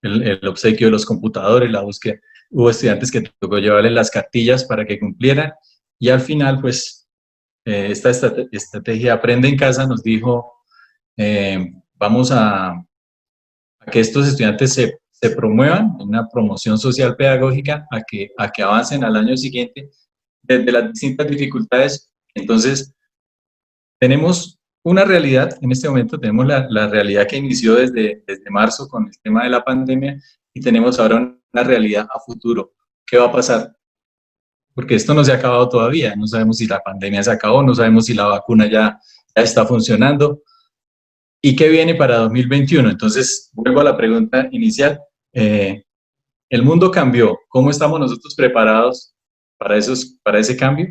el obsequio de los computadores, la búsqueda. Hubo estudiantes que tocó llevarles las cartillas para que cumplieran, y al final, pues, esta estrategia Aprende en Casa nos dijo, vamos a que estos estudiantes se promuevan en una promoción social pedagógica, a que avancen al año siguiente desde las distintas dificultades. Entonces, tenemos una realidad, en este momento tenemos la realidad que inició desde marzo con el tema de la pandemia, y tenemos ahora una realidad a futuro. ¿Qué va a pasar? Porque esto no se ha acabado todavía, no sabemos si la pandemia se acabó, no sabemos si la vacuna ya está funcionando. ¿Y qué viene para 2021? Entonces, vuelvo a la pregunta inicial. El mundo cambió. ¿Cómo estamos nosotros preparados para ese cambio?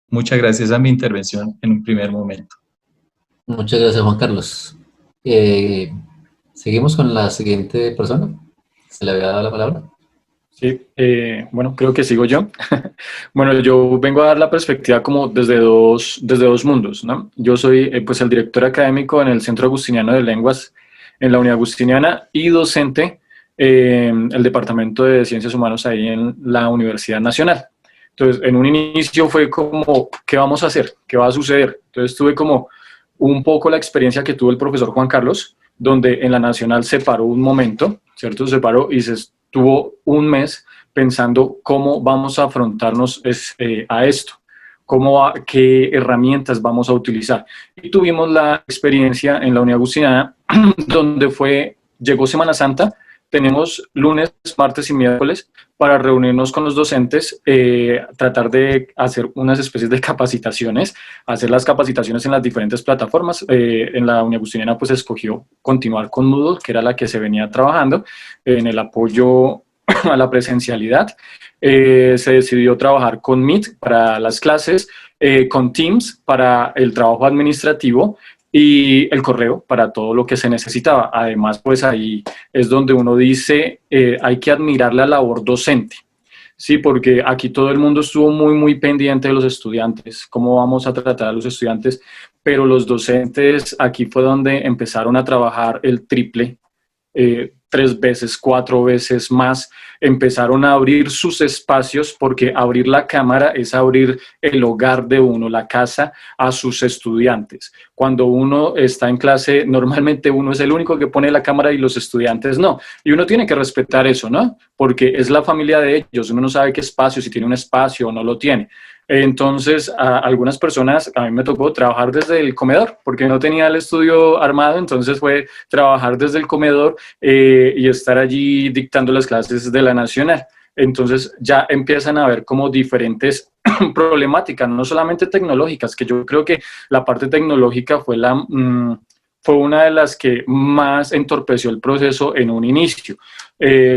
Muchas gracias a mi intervención en un primer momento. Muchas gracias, Juan Carlos. Seguimos con la siguiente persona. ¿Se le había dado la palabra? Sí, bueno, creo que sigo yo. Bueno, yo vengo a dar la perspectiva como desde dos mundos, ¿no? Yo soy pues el director académico en el Centro Agustiniano de Lenguas en la Unidad Agustiniana y docente en el Departamento de Ciencias Humanas ahí en la Universidad Nacional. Entonces, en un inicio fue como, ¿qué vamos a hacer? ¿Qué va a suceder? Entonces tuve como un poco la experiencia que tuvo el profesor Juan Carlos, donde en la Nacional se paró un momento, ¿cierto? Se paró y se estuvo un mes pensando cómo vamos a afrontarnos a esto, qué herramientas vamos a utilizar. Y tuvimos la experiencia en la Unidad Agustiniana, donde llegó Semana Santa, tenemos lunes, martes y miércoles para reunirnos con los docentes, tratar de hacer unas especies de capacitaciones, hacer las capacitaciones en las diferentes plataformas. En la Unidad Agustiniana pues escogió continuar con Moodle, que era la que se venía trabajando en el apoyo a la presencialidad. Se decidió trabajar con Meet para las clases, con Teams para el trabajo administrativo, y el correo para todo lo que se necesitaba. Además, pues ahí es donde uno dice, hay que admirar la labor docente, ¿sí? Porque aquí todo el mundo estuvo muy pendiente de los estudiantes, cómo vamos a tratar a los estudiantes, pero los docentes aquí fue donde empezaron a trabajar el triple, 3 veces, 4 veces más, empezaron a abrir sus espacios, porque abrir la cámara es abrir el hogar de uno, la casa, a sus estudiantes. Cuando uno está en clase, normalmente uno es el único que pone la cámara y los estudiantes no. Y uno tiene que respetar eso, ¿no? Porque es la familia de ellos, uno no sabe qué espacio, si tiene un espacio o no lo tiene. Entonces, a algunas personas, a mí me tocó trabajar desde el comedor, porque no tenía el estudio armado, entonces fue trabajar desde el comedor y estar allí dictando las clases de la Nacional. Entonces ya empiezan a haber como diferentes problemáticas, no solamente tecnológicas, que yo creo que la parte tecnológica fue una de las que más entorpeció el proceso en un inicio.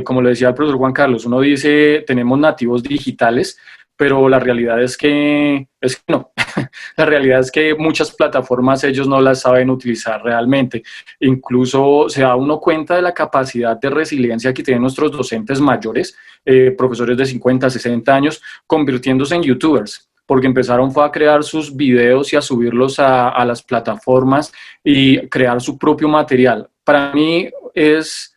Como le decía el profesor Juan Carlos, uno dice, tenemos nativos digitales, pero la realidad es que no. La realidad es que muchas plataformas ellos no las saben utilizar realmente. Incluso se da uno cuenta de la capacidad de resiliencia que tienen nuestros docentes mayores, profesores de 50, 60 años, convirtiéndose en youtubers, porque empezaron a crear sus videos y a subirlos a las plataformas y crear su propio material. Para mí es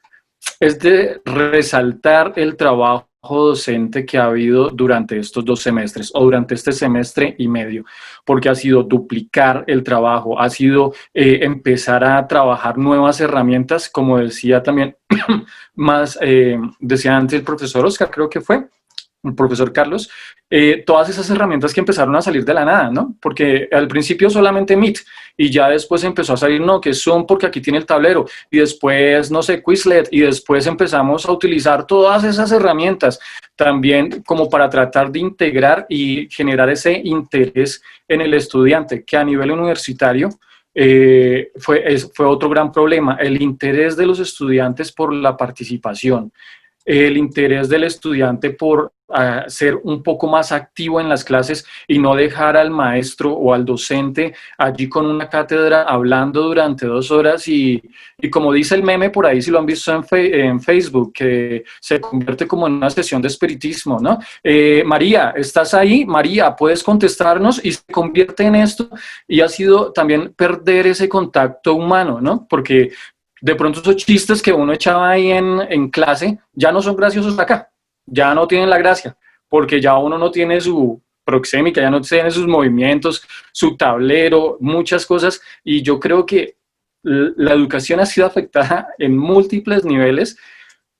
de resaltar el trabajo docente que ha habido durante estos 2 semestres o durante este semestre y medio, porque ha sido duplicar el trabajo, ha sido empezar a trabajar nuevas herramientas, como decía también decía antes el profesor Oscar, creo que fue, el profesor Carlos, todas esas herramientas que empezaron a salir de la nada, ¿no? Porque al principio solamente Meet, y ya después empezó a salir, no, que Zoom porque aquí tiene el tablero, y después, no sé, Quizlet, y después empezamos a utilizar todas esas herramientas también como para tratar de integrar y generar ese interés en el estudiante, que a nivel universitario fue otro gran problema, el interés de los estudiantes por la participación, el interés del estudiante por ser un poco más activo en las clases y no dejar al maestro o al docente allí con una cátedra hablando durante 2 horas y como dice el meme por ahí, si lo han visto en Facebook, que se convierte como en una sesión de espiritismo, ¿no? María, ¿estás ahí? María, ¿puedes contestarnos? Y se convierte en esto, y ha sido también perder ese contacto humano, ¿no? Porque de pronto esos chistes que uno echaba ahí en clase ya no son graciosos acá, ya no tienen la gracia, porque ya uno no tiene su proxémica, ya no tiene sus movimientos, su tablero, muchas cosas, y yo creo que la educación ha sido afectada en múltiples niveles,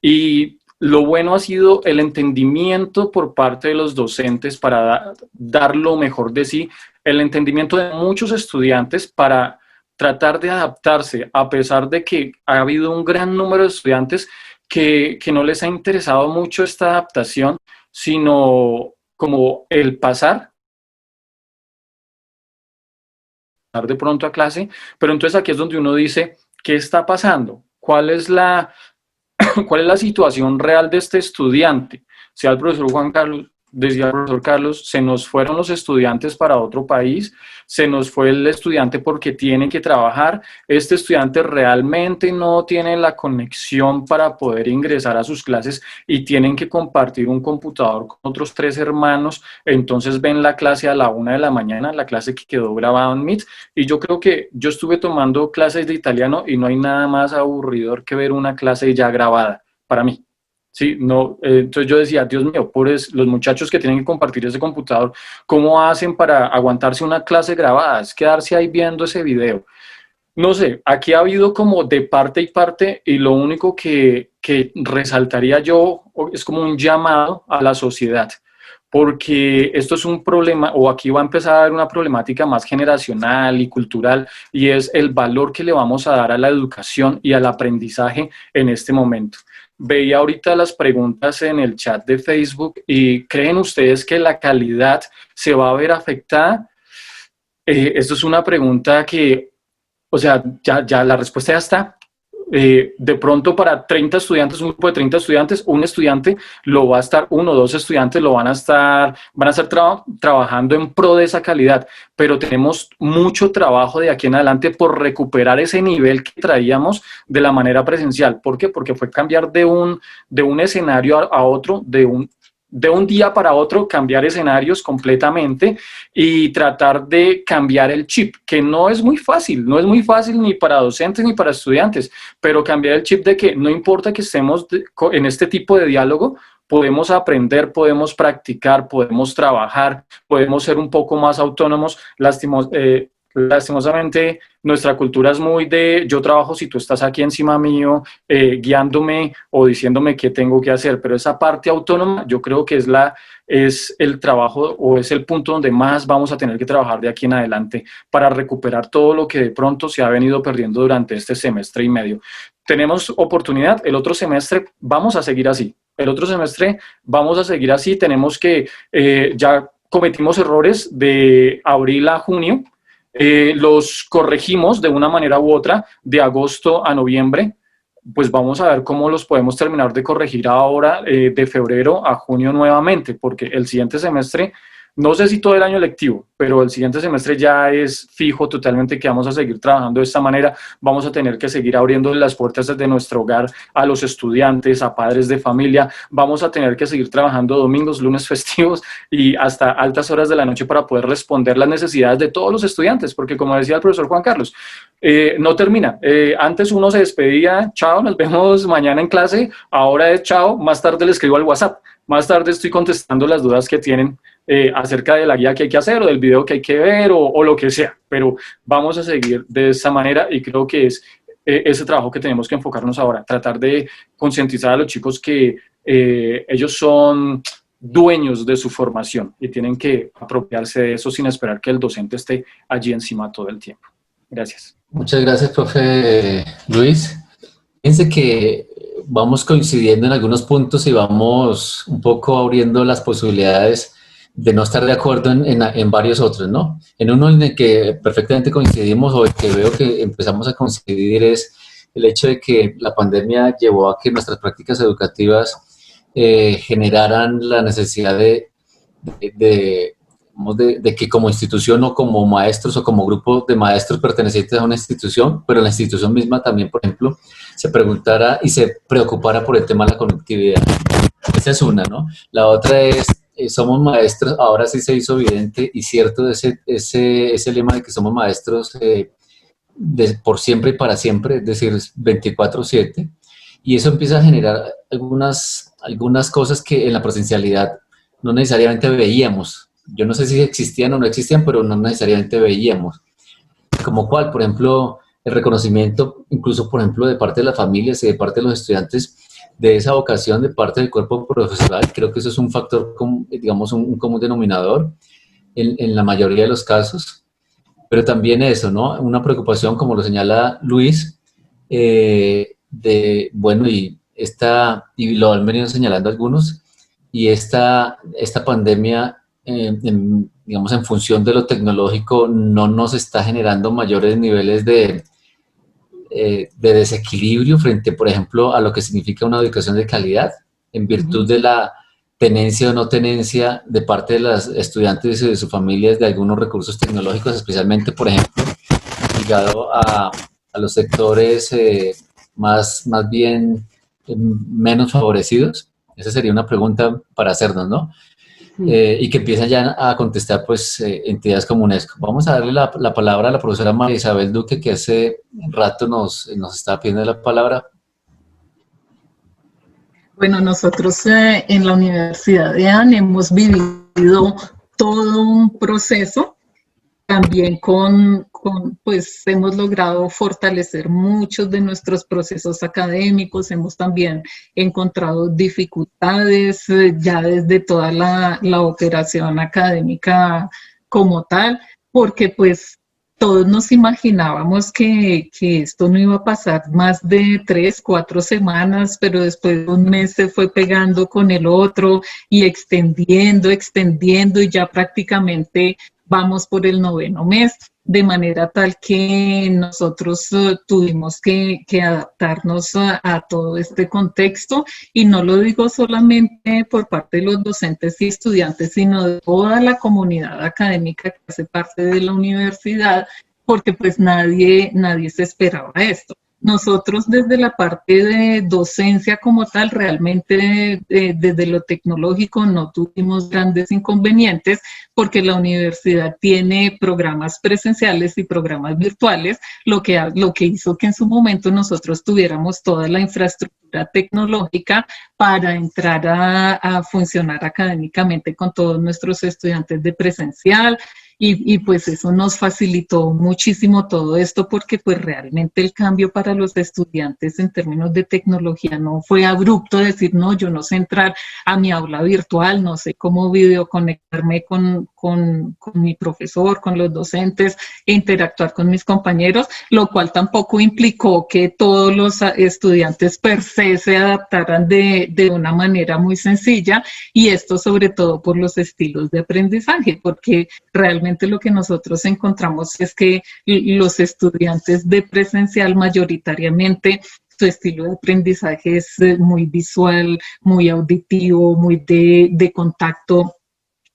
y lo bueno ha sido el entendimiento por parte de los docentes para dar lo mejor de sí, el entendimiento de muchos estudiantes para tratar de adaptarse, a pesar de que ha habido un gran número de estudiantes que no les ha interesado mucho esta adaptación, sino como el pasar de pronto a clase, pero entonces aquí es donde uno dice, ¿qué está pasando? ¿Cuál es la situación real de este estudiante? Sea el profesor Juan Carlos, decía el profesor Carlos, se nos fueron los estudiantes para otro país, se nos fue el estudiante porque tiene que trabajar, este estudiante realmente no tiene la conexión para poder ingresar a sus clases y tienen que compartir un computador con otros 3 hermanos, entonces ven la clase a la 1 de la mañana, la clase que quedó grabada en Meet, y yo creo que yo estuve tomando clases de italiano y no hay nada más aburridor que ver una clase ya grabada, para mí. Sí, no, entonces yo decía, Dios mío, pobres los muchachos que tienen que compartir ese computador, ¿cómo hacen para aguantarse una clase grabada? Es quedarse ahí viendo ese video. No sé, aquí ha habido como de parte y parte, y lo único que resaltaría yo es como un llamado a la sociedad, porque esto es un problema, o aquí va a empezar a haber una problemática más generacional y cultural, y es el valor que le vamos a dar a la educación y al aprendizaje en este momento. Veía ahorita las preguntas en el chat de Facebook y ¿creen ustedes que la calidad se va a ver afectada? Esto es una pregunta que, o sea, ya la respuesta ya está. De pronto para 30 estudiantes, un grupo de 30 estudiantes, un estudiante lo va a estar, 1 o 2 estudiantes lo van a estar trabajando en pro de esa calidad, pero tenemos mucho trabajo de aquí en adelante por recuperar ese nivel que traíamos de la manera presencial. ¿Por qué? Porque fue cambiar de un escenario a otro, de un día para otro, cambiar escenarios completamente y tratar de cambiar el chip, que no es muy fácil ni para docentes ni para estudiantes, pero cambiar el chip de que no importa que estemos en este tipo de diálogo, podemos aprender, podemos practicar, podemos trabajar, podemos ser un poco más autónomos. Lastimosamente, nuestra cultura es muy de yo trabajo si tú estás aquí encima mío, guiándome o diciéndome qué tengo que hacer, pero esa parte autónoma yo creo que es el trabajo o es el punto donde más vamos a tener que trabajar de aquí en adelante para recuperar todo lo que de pronto se ha venido perdiendo durante este semestre y medio. Tenemos oportunidad, el otro semestre vamos a seguir así, tenemos que, ya cometimos errores de abril a junio, los corregimos de una manera u otra, de agosto a noviembre, pues vamos a ver cómo los podemos terminar de corregir ahora, de febrero a junio nuevamente, porque el siguiente semestre, no sé si todo el año lectivo, pero el siguiente semestre ya es fijo totalmente que vamos a seguir trabajando de esta manera, vamos a tener que seguir abriendo las puertas desde nuestro hogar a los estudiantes, a padres de familia, vamos a tener que seguir trabajando domingos, lunes festivos y hasta altas horas de la noche para poder responder las necesidades de todos los estudiantes, porque como decía el profesor Juan Carlos, no termina. Antes uno se despedía, chao, nos vemos mañana en clase, ahora es chao, más tarde le escribo al WhatsApp, más tarde estoy contestando las dudas que tienen acerca de la guía que hay que hacer o del video que hay que ver o lo que sea, pero vamos a seguir de esa manera y creo que es ese trabajo que tenemos que enfocarnos ahora, tratar de concientizar a los chicos que ellos son dueños de su formación y tienen que apropiarse de eso sin esperar que el docente esté allí encima todo el tiempo. Gracias. Muchas gracias, profe Luis. Fíjense que vamos coincidiendo en algunos puntos y vamos un poco abriendo las posibilidades de no estar de acuerdo en varios otros, ¿no? En uno en el que perfectamente coincidimos o el que veo que empezamos a coincidir es el hecho de que la pandemia llevó a que nuestras prácticas educativas generaran la necesidad de que como institución o como maestros o como grupo de maestros pertenecientes a una institución, pero la institución misma también, por ejemplo, se preguntara y se preocupara por el tema de la conectividad. Esa es una, ¿no? La otra es, somos maestros, ahora sí se hizo evidente y cierto ese lema de que somos maestros por siempre y para siempre, es decir, 24/7, y eso empieza a generar algunas cosas que en la presencialidad no necesariamente veíamos yo no sé si existían o no existían, pero no necesariamente veíamos. Como cuál, por ejemplo, el reconocimiento, incluso, por ejemplo, de parte de las familias y de parte de los estudiantes, de esa vocación de parte del cuerpo profesional. Creo que eso es un factor, digamos, un común denominador en la mayoría de los casos. Pero también eso, ¿no? Una preocupación, como lo señala Luis, bueno, y lo han venido señalando algunos, y esta pandemia, digamos, en función de lo tecnológico, no nos está generando mayores niveles de desequilibrio frente, por ejemplo, a lo que significa una educación de calidad, en virtud de la tenencia o no tenencia de parte de los estudiantes y de sus familias de algunos recursos tecnológicos, especialmente, por ejemplo, ligado a los sectores más bien menos favorecidos. Esa sería una pregunta para hacernos, ¿no? Y que empiezan ya a contestar, pues, entidades como UNESCO. Vamos a darle la palabra a la profesora María Isabel Duque, que hace un rato nos estaba pidiendo la palabra. Bueno, nosotros en la Universidad de AN hemos vivido todo un proceso, también pues hemos logrado fortalecer muchos de nuestros procesos académicos, hemos también encontrado dificultades ya desde toda la operación académica como tal, porque pues todos nos imaginábamos que esto no iba a pasar más de 3, 4 semanas, pero después de un mes se fue pegando con el otro y extendiendo, y ya prácticamente vamos por el 9º mes, de manera tal que nosotros tuvimos que adaptarnos a todo este contexto, y no lo digo solamente por parte de los docentes y estudiantes, sino de toda la comunidad académica que hace parte de la universidad, porque pues nadie se esperaba esto. Nosotros desde la parte de docencia como tal, realmente desde lo tecnológico no tuvimos grandes inconvenientes, porque la universidad tiene programas presenciales y programas virtuales, lo que hizo que en su momento nosotros tuviéramos toda la infraestructura tecnológica para entrar a funcionar académicamente con todos nuestros estudiantes de presencial. Y pues eso nos facilitó muchísimo todo esto, porque pues realmente el cambio para los estudiantes en términos de tecnología no fue abrupto, decir, no, yo no sé entrar a mi aula virtual, no sé cómo videoconectarme con mi profesor, con los docentes e interactuar con mis compañeros, lo cual tampoco implicó que todos los estudiantes per se adaptaran de una manera muy sencilla, y esto sobre todo por los estilos de aprendizaje, porque realmente lo que nosotros encontramos es que los estudiantes de presencial mayoritariamente su estilo de aprendizaje es muy visual, muy auditivo, muy de contacto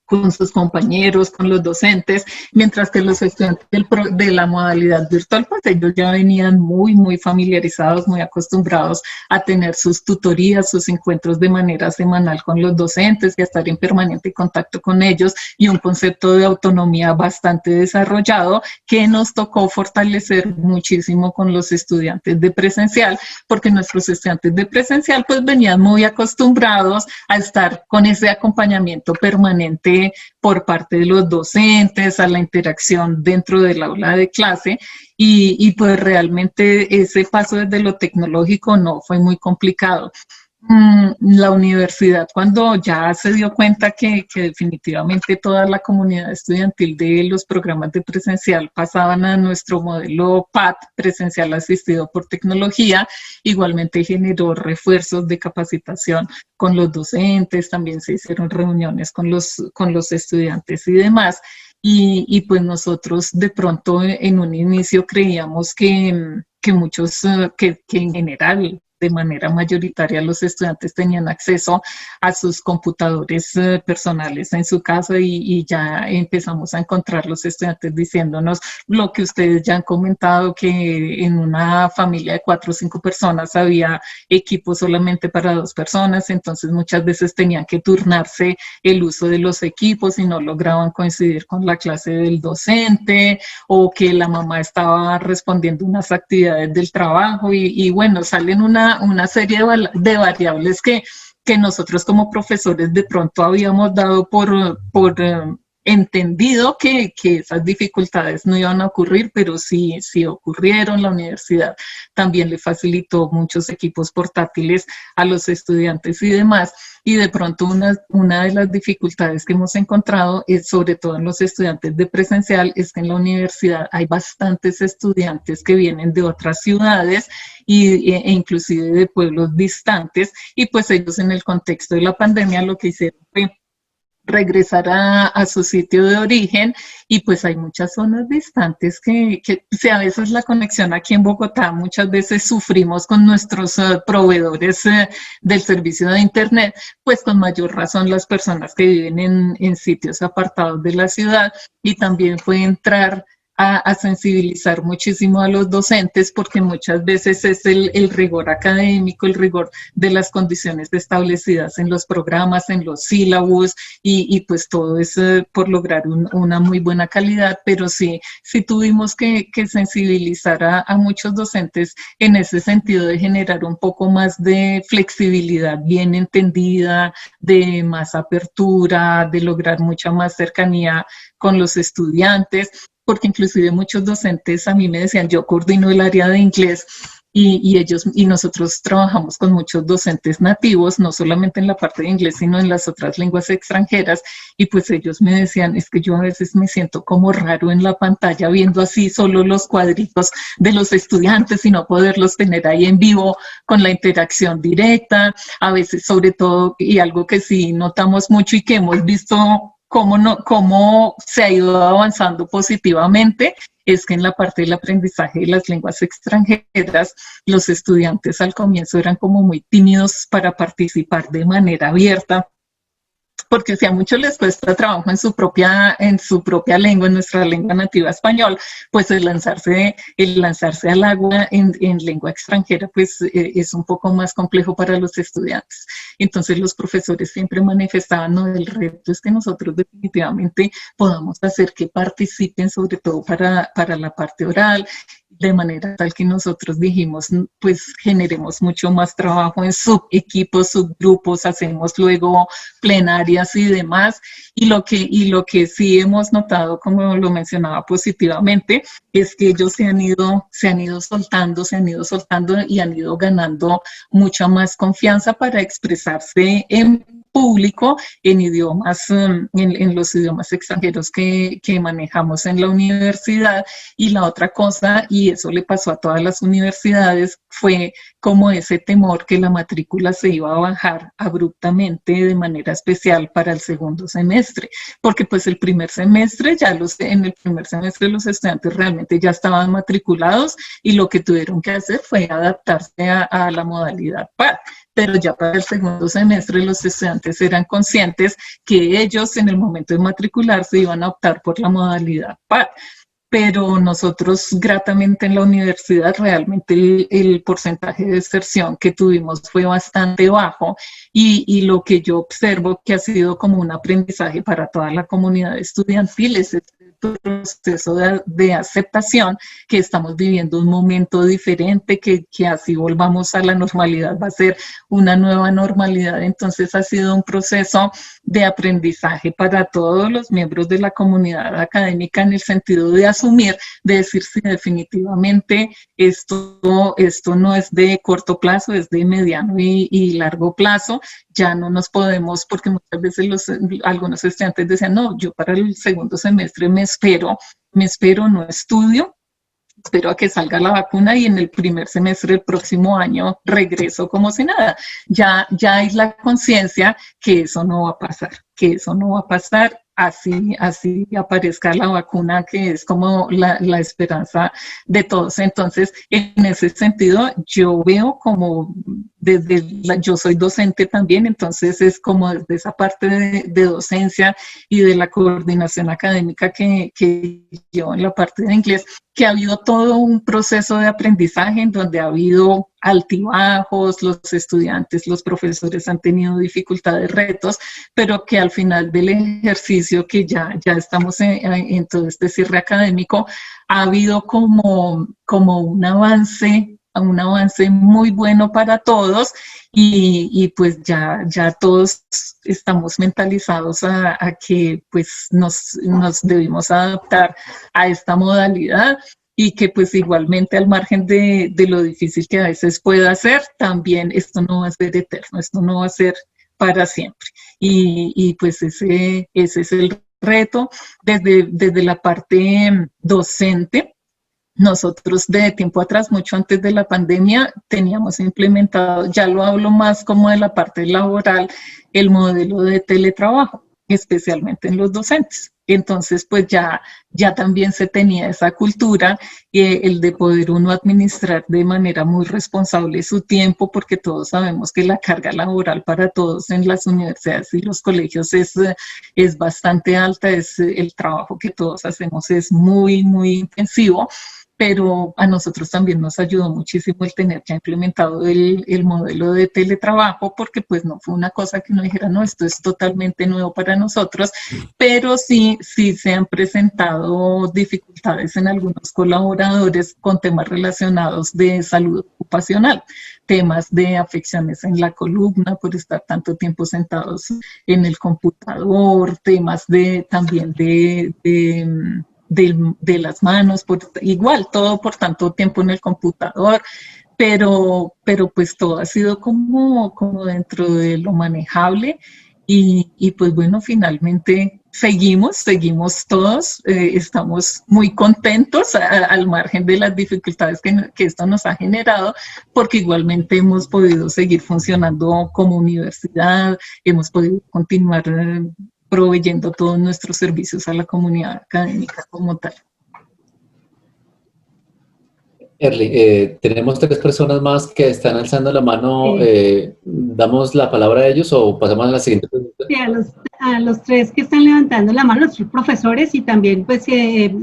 con sus compañeros, con los docentes, mientras que los estudiantes de la modalidad virtual, pues ellos ya venían muy familiarizados, muy acostumbrados a tener sus tutorías, sus encuentros de manera semanal con los docentes y a estar en permanente contacto con ellos, y un concepto de autonomía bastante desarrollado que nos tocó fortalecer muchísimo con los estudiantes de presencial, porque nuestros estudiantes de presencial pues venían muy acostumbrados a estar con ese acompañamiento permanente por parte de los docentes, a la interacción dentro del aula de clase, y pues realmente ese paso desde lo tecnológico no fue muy complicado. La universidad, cuando ya se dio cuenta que definitivamente toda la comunidad estudiantil de los programas de presencial pasaban a nuestro modelo PAT, presencial asistido por tecnología, igualmente generó refuerzos de capacitación con los docentes, también se hicieron reuniones con los estudiantes y demás. Y pues nosotros de pronto en un inicio creíamos que muchos, que en general, de manera mayoritaria, los estudiantes tenían acceso a sus computadores personales en su casa, y ya empezamos a encontrar los estudiantes diciéndonos lo que ustedes ya han comentado, que en una familia de 4 o 5 personas había equipos solamente para 2 personas, entonces muchas veces tenían que turnarse el uso de los equipos y no lograban coincidir con la clase del docente, o que la mamá estaba respondiendo unas actividades del trabajo, y bueno, salen una serie de variables que nosotros como profesores de pronto habíamos dado por entendido que esas dificultades no iban a ocurrir, pero sí ocurrieron. La universidad también le facilitó muchos equipos portátiles a los estudiantes y demás. Y de pronto una de las dificultades que hemos encontrado, sobre todo en los estudiantes de presencial, es que en la universidad hay bastantes estudiantes que vienen de otras ciudades e inclusive de pueblos distantes, y pues ellos en el contexto de la pandemia lo que hicieron fue regresar a su sitio de origen, y pues hay muchas zonas distantes que si a veces la conexión aquí en Bogotá, muchas veces sufrimos con nuestros proveedores del servicio de internet, pues con mayor razón las personas que viven en sitios apartados de la ciudad. Y también fue entrar a sensibilizar muchísimo a los docentes, porque muchas veces es el rigor académico, el rigor de las condiciones establecidas en los programas, en los sílabos, y pues todo es por lograr una muy buena calidad, pero sí tuvimos que sensibilizar a muchos docentes en ese sentido de generar un poco más de flexibilidad bien entendida, de más apertura, de lograr mucha más cercanía con los estudiantes, porque inclusive muchos docentes a mí me decían, yo coordino el área de inglés, y nosotros trabajamos con muchos docentes nativos, no solamente en la parte de inglés, sino en las otras lenguas extranjeras, y pues ellos me decían, es que yo a veces me siento como raro en la pantalla viendo así solo los cuadritos de los estudiantes y no poderlos tener ahí en vivo con la interacción directa. A veces, sobre todo, y algo que sí notamos mucho y que hemos visto cómo se ha ido avanzando positivamente, es que en la parte del aprendizaje de las lenguas extranjeras, los estudiantes al comienzo eran como muy tímidos para participar de manera abierta, porque si a muchos les cuesta trabajo en su propia lengua, en nuestra lengua nativa español, pues el lanzarse al agua en lengua extranjera, pues es un poco más complejo para los estudiantes. Entonces los profesores siempre manifestaban, no, el reto es que nosotros definitivamente podamos hacer que participen, sobre todo para la parte oral, de manera tal que nosotros dijimos, pues generemos mucho más trabajo en subequipos, subgrupos, hacemos luego plenarias y demás, y lo que sí hemos notado, como lo mencionaba positivamente, es que ellos se han ido soltando y han ido ganando mucha más confianza para expresarse en público en idiomas, en los idiomas extranjeros que manejamos en la universidad. Y la otra cosa, y eso le pasó a todas las universidades, fue como ese temor que la matrícula se iba a bajar abruptamente de manera especial para el segundo semestre, porque pues el primer semestre, en el primer semestre los estudiantes realmente ya estaban matriculados y lo que tuvieron que hacer fue adaptarse a la modalidad PAD. Pero ya para el segundo semestre los estudiantes eran conscientes que ellos en el momento de matricularse iban a optar por la modalidad PAD. Pero nosotros gratamente en la universidad realmente el porcentaje de deserción que tuvimos fue bastante bajo, y lo que yo observo que ha sido como un aprendizaje para toda la comunidad estudiantil es este proceso de aceptación, que estamos viviendo un momento diferente, que así volvamos a la normalidad va a ser una nueva normalidad. Entonces ha sido un proceso de aprendizaje para todos los miembros de la comunidad académica, en el sentido de asumir, de decir si definitivamente esto no es de corto plazo, es de mediano y largo plazo. Ya no nos podemos, porque muchas veces algunos estudiantes decían, no, yo para el segundo semestre me espero, no estudio, espero a que salga la vacuna y en el primer semestre del próximo año regreso como si nada. Ya hay la conciencia que eso no va a pasar, así aparezca la vacuna, que es como la esperanza de todos. Entonces, en ese sentido, yo veo como yo soy docente también, entonces es como desde esa parte de docencia y de la coordinación académica que llevo en la parte de inglés, que ha habido todo un proceso de aprendizaje en donde ha habido altibajos, los estudiantes, los profesores han tenido dificultades, retos, pero que al final del ejercicio, que ya estamos en todo este cierre académico, ha habido como un avance un avance muy bueno para todos y pues ya todos estamos mentalizados a que pues nos debemos adaptar a esta modalidad y que pues igualmente al margen de lo difícil que a veces pueda ser, también esto no va a ser eterno, esto no va a ser para siempre. Y pues ese es el reto desde la parte docente. Nosotros de tiempo atrás, mucho antes de la pandemia, teníamos implementado, ya lo hablo más como de la parte laboral, el modelo de teletrabajo, especialmente en los docentes. Entonces, pues ya también se tenía esa cultura, el de poder uno administrar de manera muy responsable su tiempo, porque todos sabemos que la carga laboral para todos en las universidades y los colegios es bastante alta, el trabajo que todos hacemos es muy, muy intensivo. Pero a nosotros también nos ayudó muchísimo el tener ya implementado el modelo de teletrabajo, porque pues no fue una cosa que uno dijera, no, esto es totalmente nuevo para nosotros, pero sí se han presentado dificultades en algunos colaboradores con temas relacionados de salud ocupacional, temas de afecciones en la columna por estar tanto tiempo sentados en el computador, temas también de las manos, igual todo por tanto tiempo en el computador, pero pues todo ha sido como dentro de lo manejable y pues bueno, finalmente seguimos todos, estamos muy contentos al margen de las dificultades que esto nos ha generado, porque igualmente hemos podido seguir funcionando como universidad, hemos podido continuar proveyendo todos nuestros servicios a la comunidad académica como tal. Erly, tenemos 3 personas más que están alzando la mano. ¿Damos la palabra a ellos o pasamos a la siguiente pregunta? Sí, a los 3 que están levantando la mano, los profesores, y también pues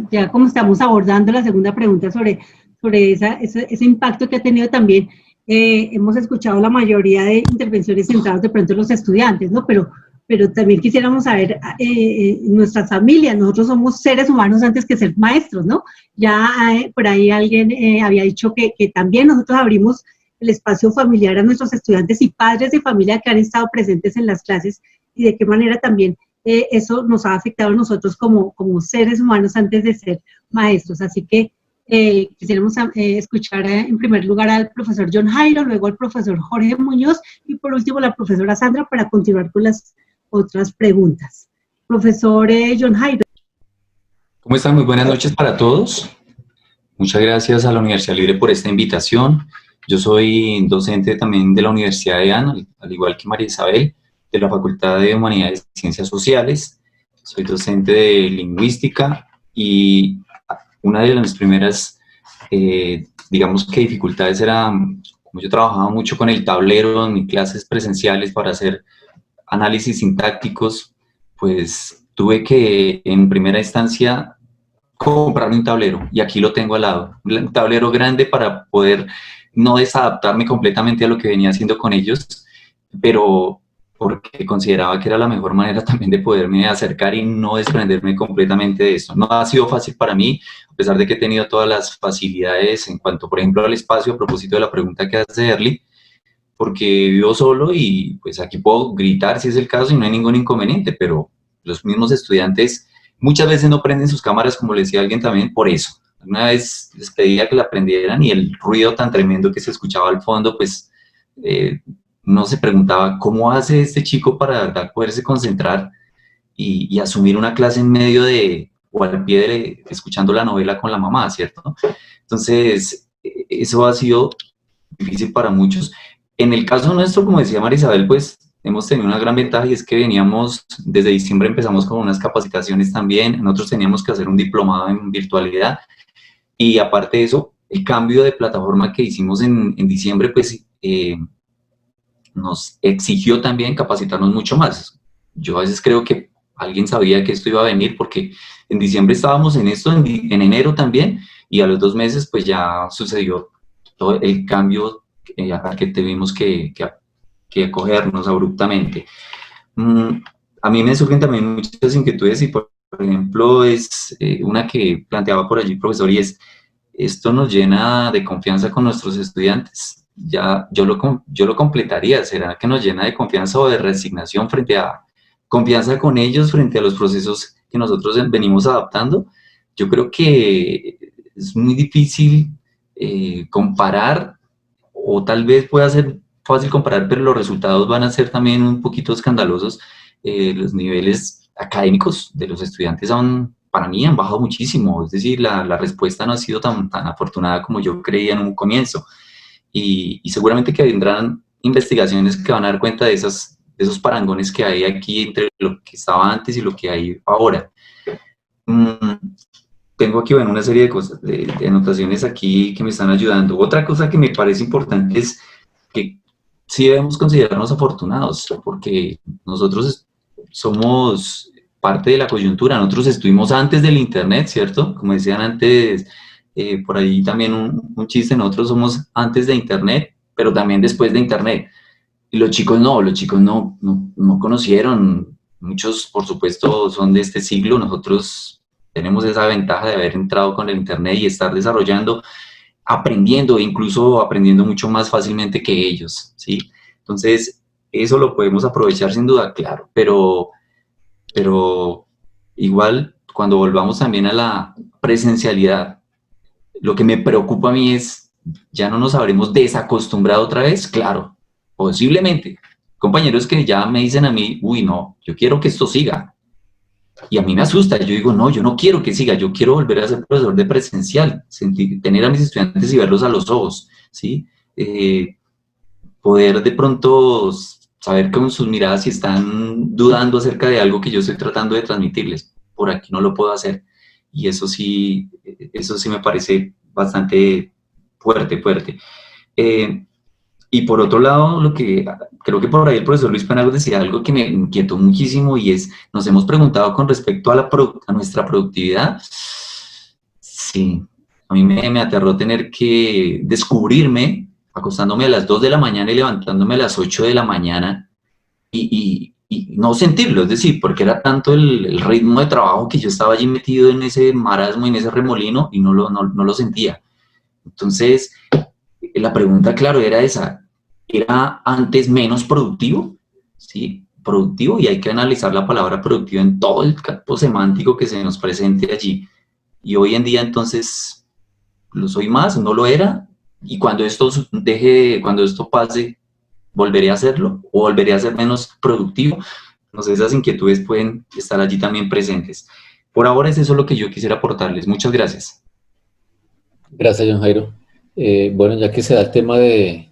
ya como estamos abordando la segunda pregunta sobre ese impacto que ha tenido también, hemos escuchado la mayoría de intervenciones centradas de pronto en los estudiantes, ¿no? Pero también quisiéramos saber, nuestras familias, nosotros somos seres humanos antes que ser maestros, ¿no? Ya por ahí alguien había dicho que también nosotros abrimos el espacio familiar a nuestros estudiantes y padres de familia que han estado presentes en las clases, y de qué manera también eso nos ha afectado a nosotros como seres humanos antes de ser maestros. Así que quisiéramos escuchar en primer lugar al profesor John Jairo, luego al profesor Jorge Muñoz y por último la profesora Sandra para continuar con las otras preguntas. Profesor John Jairo. ¿Cómo están? Muy buenas noches para todos. Muchas gracias a la Universidad Libre por esta invitación. Yo soy docente también de la Universidad de AN, al igual que María Isabel, de la Facultad de Humanidades y Ciencias Sociales. Soy docente de Lingüística y una de las primeras, digamos que dificultades era, como yo trabajaba mucho con el tablero en mis clases presenciales para hacer análisis sintácticos, pues tuve que en primera instancia comprarme un tablero, y aquí lo tengo al lado, un tablero grande para poder no desadaptarme completamente a lo que venía haciendo con ellos, pero porque consideraba que era la mejor manera también de poderme acercar y no desprenderme completamente de esto. No ha sido fácil para mí, a pesar de que he tenido todas las facilidades en cuanto, por ejemplo, al espacio, a propósito de la pregunta que hace Erly, porque vivo solo y pues aquí puedo gritar si es el caso y no hay ningún inconveniente, pero los mismos estudiantes muchas veces no prenden sus cámaras, como le decía alguien también, por eso. Una vez les pedía que la prendieran y el ruido tan tremendo que se escuchaba al fondo, pues no se preguntaba cómo hace este chico para verdad poderse concentrar y asumir una clase en medio o al pie de escuchando la novela con la mamá, ¿cierto? Entonces, eso ha sido difícil para muchos. En el caso nuestro, como decía María Isabel, pues hemos tenido una gran ventaja y es que veníamos, desde diciembre empezamos con unas capacitaciones también, nosotros teníamos que hacer un diplomado en virtualidad y aparte de eso, el cambio de plataforma que hicimos en diciembre, pues nos exigió también capacitarnos mucho más. Yo a veces creo que alguien sabía que esto iba a venir porque en diciembre estábamos en esto, en enero también, y a los 2 meses pues ya sucedió todo el cambio al que tuvimos que acogernos abruptamente. A mí me surgen también muchas inquietudes y por ejemplo es una que planteaba por allí el profesor y es esto nos llena de confianza con nuestros estudiantes. Ya yo lo completaría, ¿será que nos llena de confianza o de resignación frente a confianza con ellos frente a los procesos que nosotros venimos adaptando? Yo creo que es muy difícil comparar, o tal vez pueda ser fácil comparar, pero los resultados van a ser también un poquito escandalosos. Los niveles académicos de los estudiantes para mí han bajado muchísimo, es decir, la respuesta no ha sido tan afortunada como yo creía en un comienzo, y seguramente que vendrán investigaciones que van a dar cuenta de esos parangones que hay aquí entre lo que estaba antes y lo que hay ahora. Tengo aquí, bueno, una serie de cosas, de anotaciones aquí que me están ayudando. Otra cosa que me parece importante es que sí debemos considerarnos afortunados, porque nosotros somos parte de la coyuntura. Nosotros estuvimos antes del Internet, ¿cierto? Como decían antes, por ahí también un chiste, nosotros somos antes de Internet, pero también después de Internet. Y los chicos no conocieron. Muchos, por supuesto, son de este siglo. Nosotros tenemos esa ventaja de haber entrado con el Internet y estar desarrollando, aprendiendo, incluso aprendiendo mucho más fácilmente que ellos, ¿sí? Entonces, eso lo podemos aprovechar sin duda, claro, pero igual, cuando volvamos también a la presencialidad, lo que me preocupa a mí es, ¿ya no nos habremos desacostumbrado otra vez? Claro, posiblemente. Compañeros que ya me dicen a mí, uy, no, yo quiero que esto siga. Y a mí me asusta, yo digo, no, yo no quiero que siga, yo quiero volver a ser profesor de presencial, tener a mis estudiantes y verlos a los ojos, ¿sí? Poder de pronto saber con sus miradas si están dudando acerca de algo que yo estoy tratando de transmitirles. Por aquí no lo puedo hacer. Y eso sí me parece bastante fuerte. Y por otro lado, lo que creo que por ahí el profesor Luis Penagos decía algo que me inquietó muchísimo, y es, nos hemos preguntado con respecto a nuestra productividad. Sí, a mí me aterró tener que descubrirme acostándome a las 2 de la mañana y levantándome a las 8 de la mañana y no sentirlo, es decir, porque era tanto el ritmo de trabajo que yo estaba allí metido en ese marasmo, en ese remolino, y no lo sentía. Entonces, la pregunta, claro, era esa: ¿era antes menos productivo? Sí, productivo, y hay que analizar la palabra productivo en todo el campo semántico que se nos presente allí. Y hoy en día, entonces, ¿lo soy más? ¿No lo era? Y cuando esto pase, ¿volveré a hacerlo? ¿O volveré a ser menos productivo? No sé, esas inquietudes pueden estar allí también presentes. Por ahora es eso lo que yo quisiera aportarles. Muchas gracias. Gracias, John Jairo. Bueno, ya que se da el tema y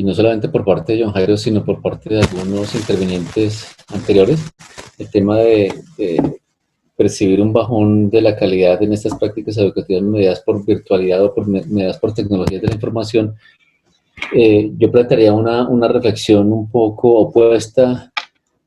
no solamente por parte de John Jairo, sino por parte de algunos intervinientes anteriores, el tema de percibir un bajón de la calidad en estas prácticas educativas mediadas por virtualidad o mediadas por tecnologías de la información, yo plantearía una reflexión un poco opuesta,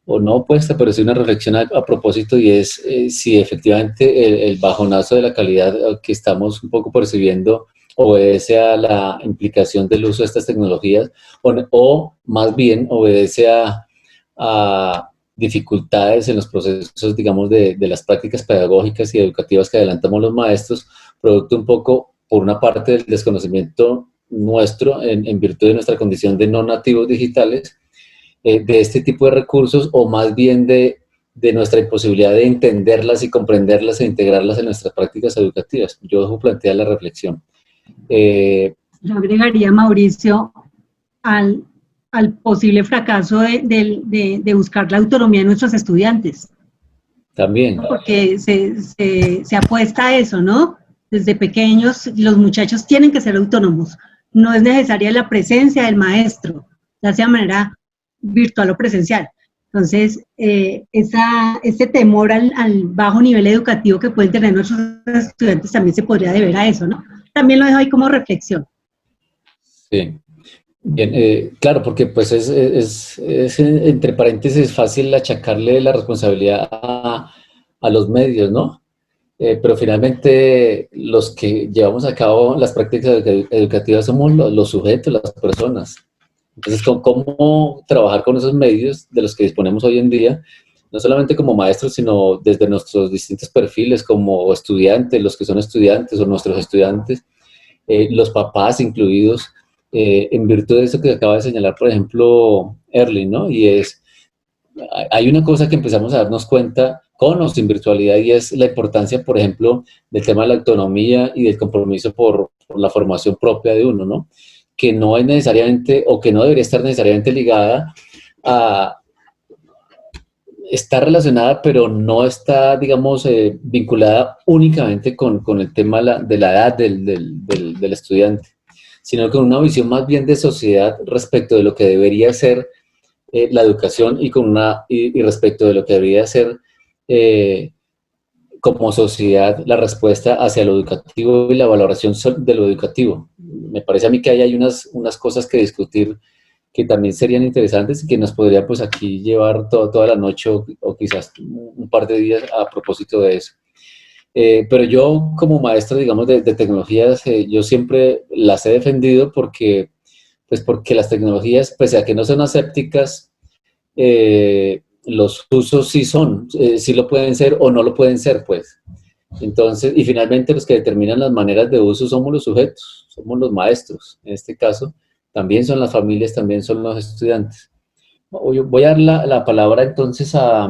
o no opuesta, pero sí una reflexión a propósito, y es si efectivamente el bajonazo de la calidad que estamos un poco percibiendo obedece a la implicación del uso de estas tecnologías o más bien obedece a dificultades en los procesos, digamos, de las prácticas pedagógicas y educativas que adelantamos los maestros, producto un poco, por una parte, del desconocimiento nuestro en virtud de nuestra condición de no nativos digitales, de este tipo de recursos, o más bien de nuestra imposibilidad de entenderlas y comprenderlas e integrarlas en nuestras prácticas educativas. Yo dejo plantear la reflexión. Yo agregaría, Mauricio, al posible fracaso de buscar la autonomía de nuestros estudiantes. También. Porque se apuesta a eso, ¿no? Desde pequeños los muchachos tienen que ser autónomos. No es necesaria la presencia del maestro, ya sea de manera virtual o presencial. Entonces, ese temor al bajo nivel educativo que pueden tener nuestros estudiantes también se podría deber a eso, ¿no? También lo dejo ahí como reflexión. Sí. Bien, claro, porque pues es entre paréntesis fácil achacarle la responsabilidad a los medios, ¿no? Pero finalmente los que llevamos a cabo las prácticas educativas somos los sujetos, las personas. Entonces, ¿cómo trabajar con esos medios de los que disponemos hoy en día no solamente como maestros, sino desde nuestros distintos perfiles como estudiantes, los que son estudiantes o nuestros estudiantes, los papás incluidos, en virtud de eso que acaba de señalar, por ejemplo, Erling, ¿no? Y hay una cosa que empezamos a darnos cuenta con o sin virtualidad, y es la importancia, por ejemplo, del tema de la autonomía y del compromiso por la formación propia de uno, ¿no? Que no es necesariamente, o que no debería estar necesariamente ligada a... Está relacionada, pero no está, digamos, vinculada únicamente con el tema de la edad del estudiante, sino con una visión más bien de sociedad respecto de lo que debería ser la educación y respecto de lo que debería ser como sociedad la respuesta hacia lo educativo y la valoración de lo educativo. Me parece a mí que ahí hay unas cosas que discutir que también serían interesantes y que nos podría pues aquí llevar toda la noche o quizás un par de días a propósito de eso. Pero yo como maestro, digamos, de tecnologías, yo siempre las he defendido porque las tecnologías, pese a que no son asépticas, los usos sí son, sí lo pueden ser o no lo pueden ser, pues. Entonces, y finalmente los que determinan las maneras de uso somos los sujetos, somos los maestros, en este caso. También son las familias, también son los estudiantes. Voy a dar la palabra entonces a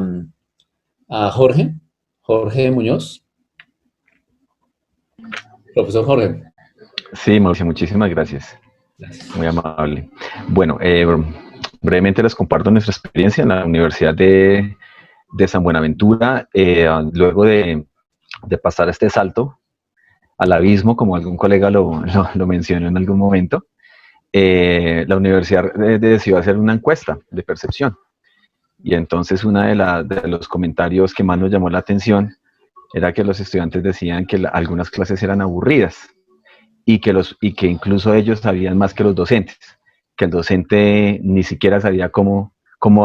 Jorge Muñoz. Profesor Jorge. Sí, Mauricio, muchísimas gracias. Muy amable. Bueno, brevemente les comparto nuestra experiencia en la Universidad de San Buenaventura. Luego de pasar este salto al abismo, como algún colega lo mencionó en algún momento, la universidad decidió hacer una encuesta de percepción. Y entonces uno de los comentarios que más nos llamó la atención era que los estudiantes decían que algunas clases eran aburridas y que incluso ellos sabían más que los docentes, que el docente ni siquiera sabía cómo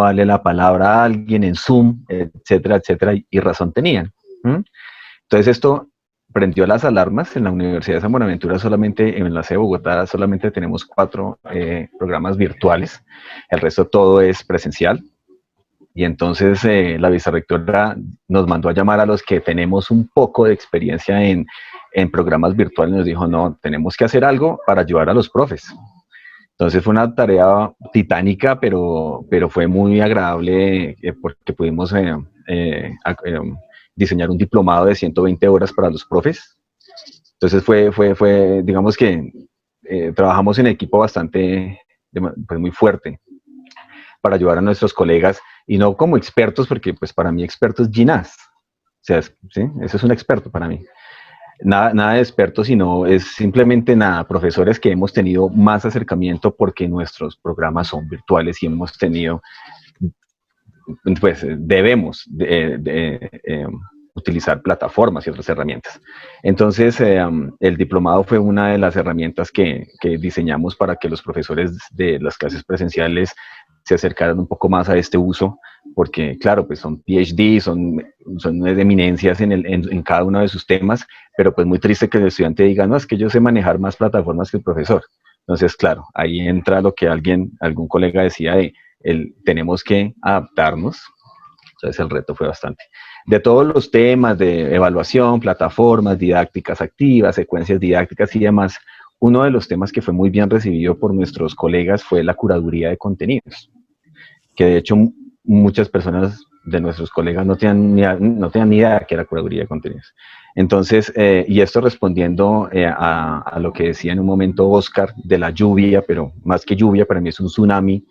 darle la palabra a alguien en Zoom, etcétera, etcétera, y razón tenían. Entonces esto prendió las alarmas. En la Universidad de San Buenaventura, solamente en la sede de Bogotá, solamente tenemos 4 programas virtuales, el resto todo es presencial. Y entonces la vicerrectora nos mandó a llamar a los que tenemos un poco de experiencia en programas virtuales, nos dijo, no, tenemos que hacer algo para ayudar a los profes. Entonces fue una tarea titánica, pero fue muy agradable porque pudimos diseñar un diplomado de 120 horas para los profes. Entonces fue digamos que trabajamos en equipo bastante, pues muy fuerte para ayudar a nuestros colegas, y no como expertos, porque pues para mí experto es Ginás. O sea, ¿sí? Ese es un experto para mí. Nada de expertos, sino es simplemente profesores que hemos tenido más acercamiento porque nuestros programas son virtuales y hemos tenido, pues debemos utilizar plataformas y otras herramientas. Entonces, el diplomado fue una de las herramientas que diseñamos para que los profesores de las clases presenciales se acercaran un poco más a este uso, porque claro, pues son PhD, son eminencias en cada uno de sus temas, pero pues muy triste que el estudiante diga, no, es que yo sé manejar más plataformas que el profesor. Entonces, claro, ahí entra lo que algún colega decía tenemos que adaptarnos. Entonces el reto fue bastante. De todos los temas de evaluación, plataformas, didácticas activas, secuencias didácticas y demás, uno de los temas que fue muy bien recibido por nuestros colegas fue la curaduría de contenidos, que de hecho muchas personas de nuestros colegas no tenían ni idea de qué era curaduría de contenidos. Entonces, y esto respondiendo a lo que decía en un momento Oscar de la lluvia, pero más que lluvia, para mí es un tsunami.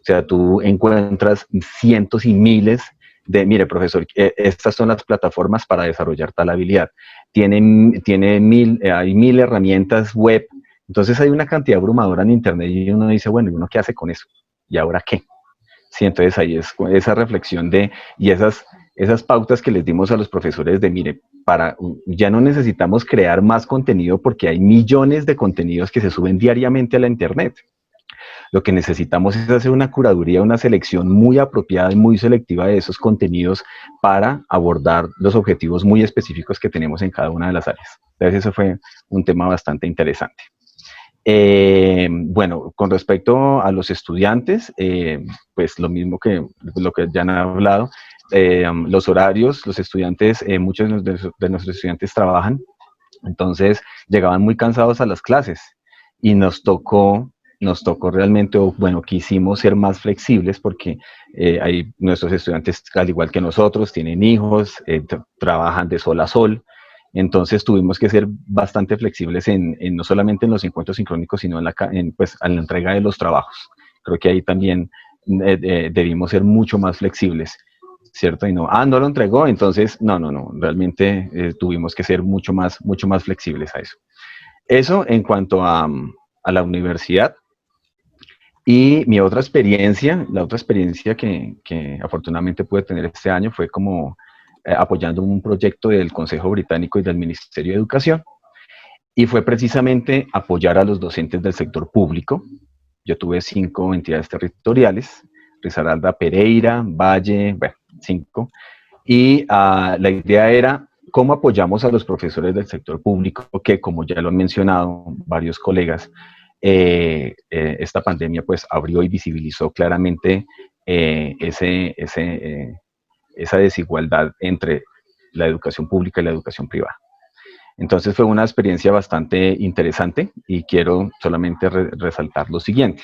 O sea, tú encuentras cientos y miles mire, profesor, estas son las plataformas para desarrollar tal habilidad. Hay 1000 herramientas web. Entonces hay una cantidad abrumadora en Internet y uno dice, bueno, ¿y uno qué hace con eso? ¿Y ahora qué? Sí, entonces ahí es esa reflexión y esas pautas que les dimos a los profesores de, mire, ya no necesitamos crear más contenido porque hay millones de contenidos que se suben diariamente a la Internet. Lo que necesitamos es hacer una curaduría, una selección muy apropiada y muy selectiva de esos contenidos para abordar los objetivos muy específicos que tenemos en cada una de las áreas. Entonces eso fue un tema bastante interesante. bueno, con respecto a los estudiantes, pues lo mismo que lo que ya han hablado, los horarios, los estudiantes, muchos de nuestros estudiantes trabajan, entonces llegaban muy cansados a las clases y nos tocó realmente, bueno, quisimos ser más flexibles porque nuestros estudiantes, al igual que nosotros, tienen hijos, trabajan de sol a sol. Entonces tuvimos que ser bastante flexibles no solamente en los encuentros sincrónicos, sino pues, en la entrega de los trabajos. Creo que ahí también debimos ser mucho más flexibles, ¿cierto? Y no lo entregó, entonces no, realmente tuvimos que ser mucho más flexibles a eso. Eso en cuanto a la universidad. Y mi otra experiencia, la otra experiencia que afortunadamente pude tener este año fue como apoyando un proyecto del Consejo Británico y del Ministerio de Educación, y fue precisamente apoyar a los docentes del sector público. Yo tuve 5 entidades territoriales, Risaralda, Pereira, Valle, bueno, 5, y la idea era cómo apoyamos a los profesores del sector público, que como ya lo han mencionado varios colegas, esta pandemia pues abrió y visibilizó claramente esa desigualdad entre la educación pública y la educación privada. Entonces fue una experiencia bastante interesante y quiero solamente resaltar lo siguiente.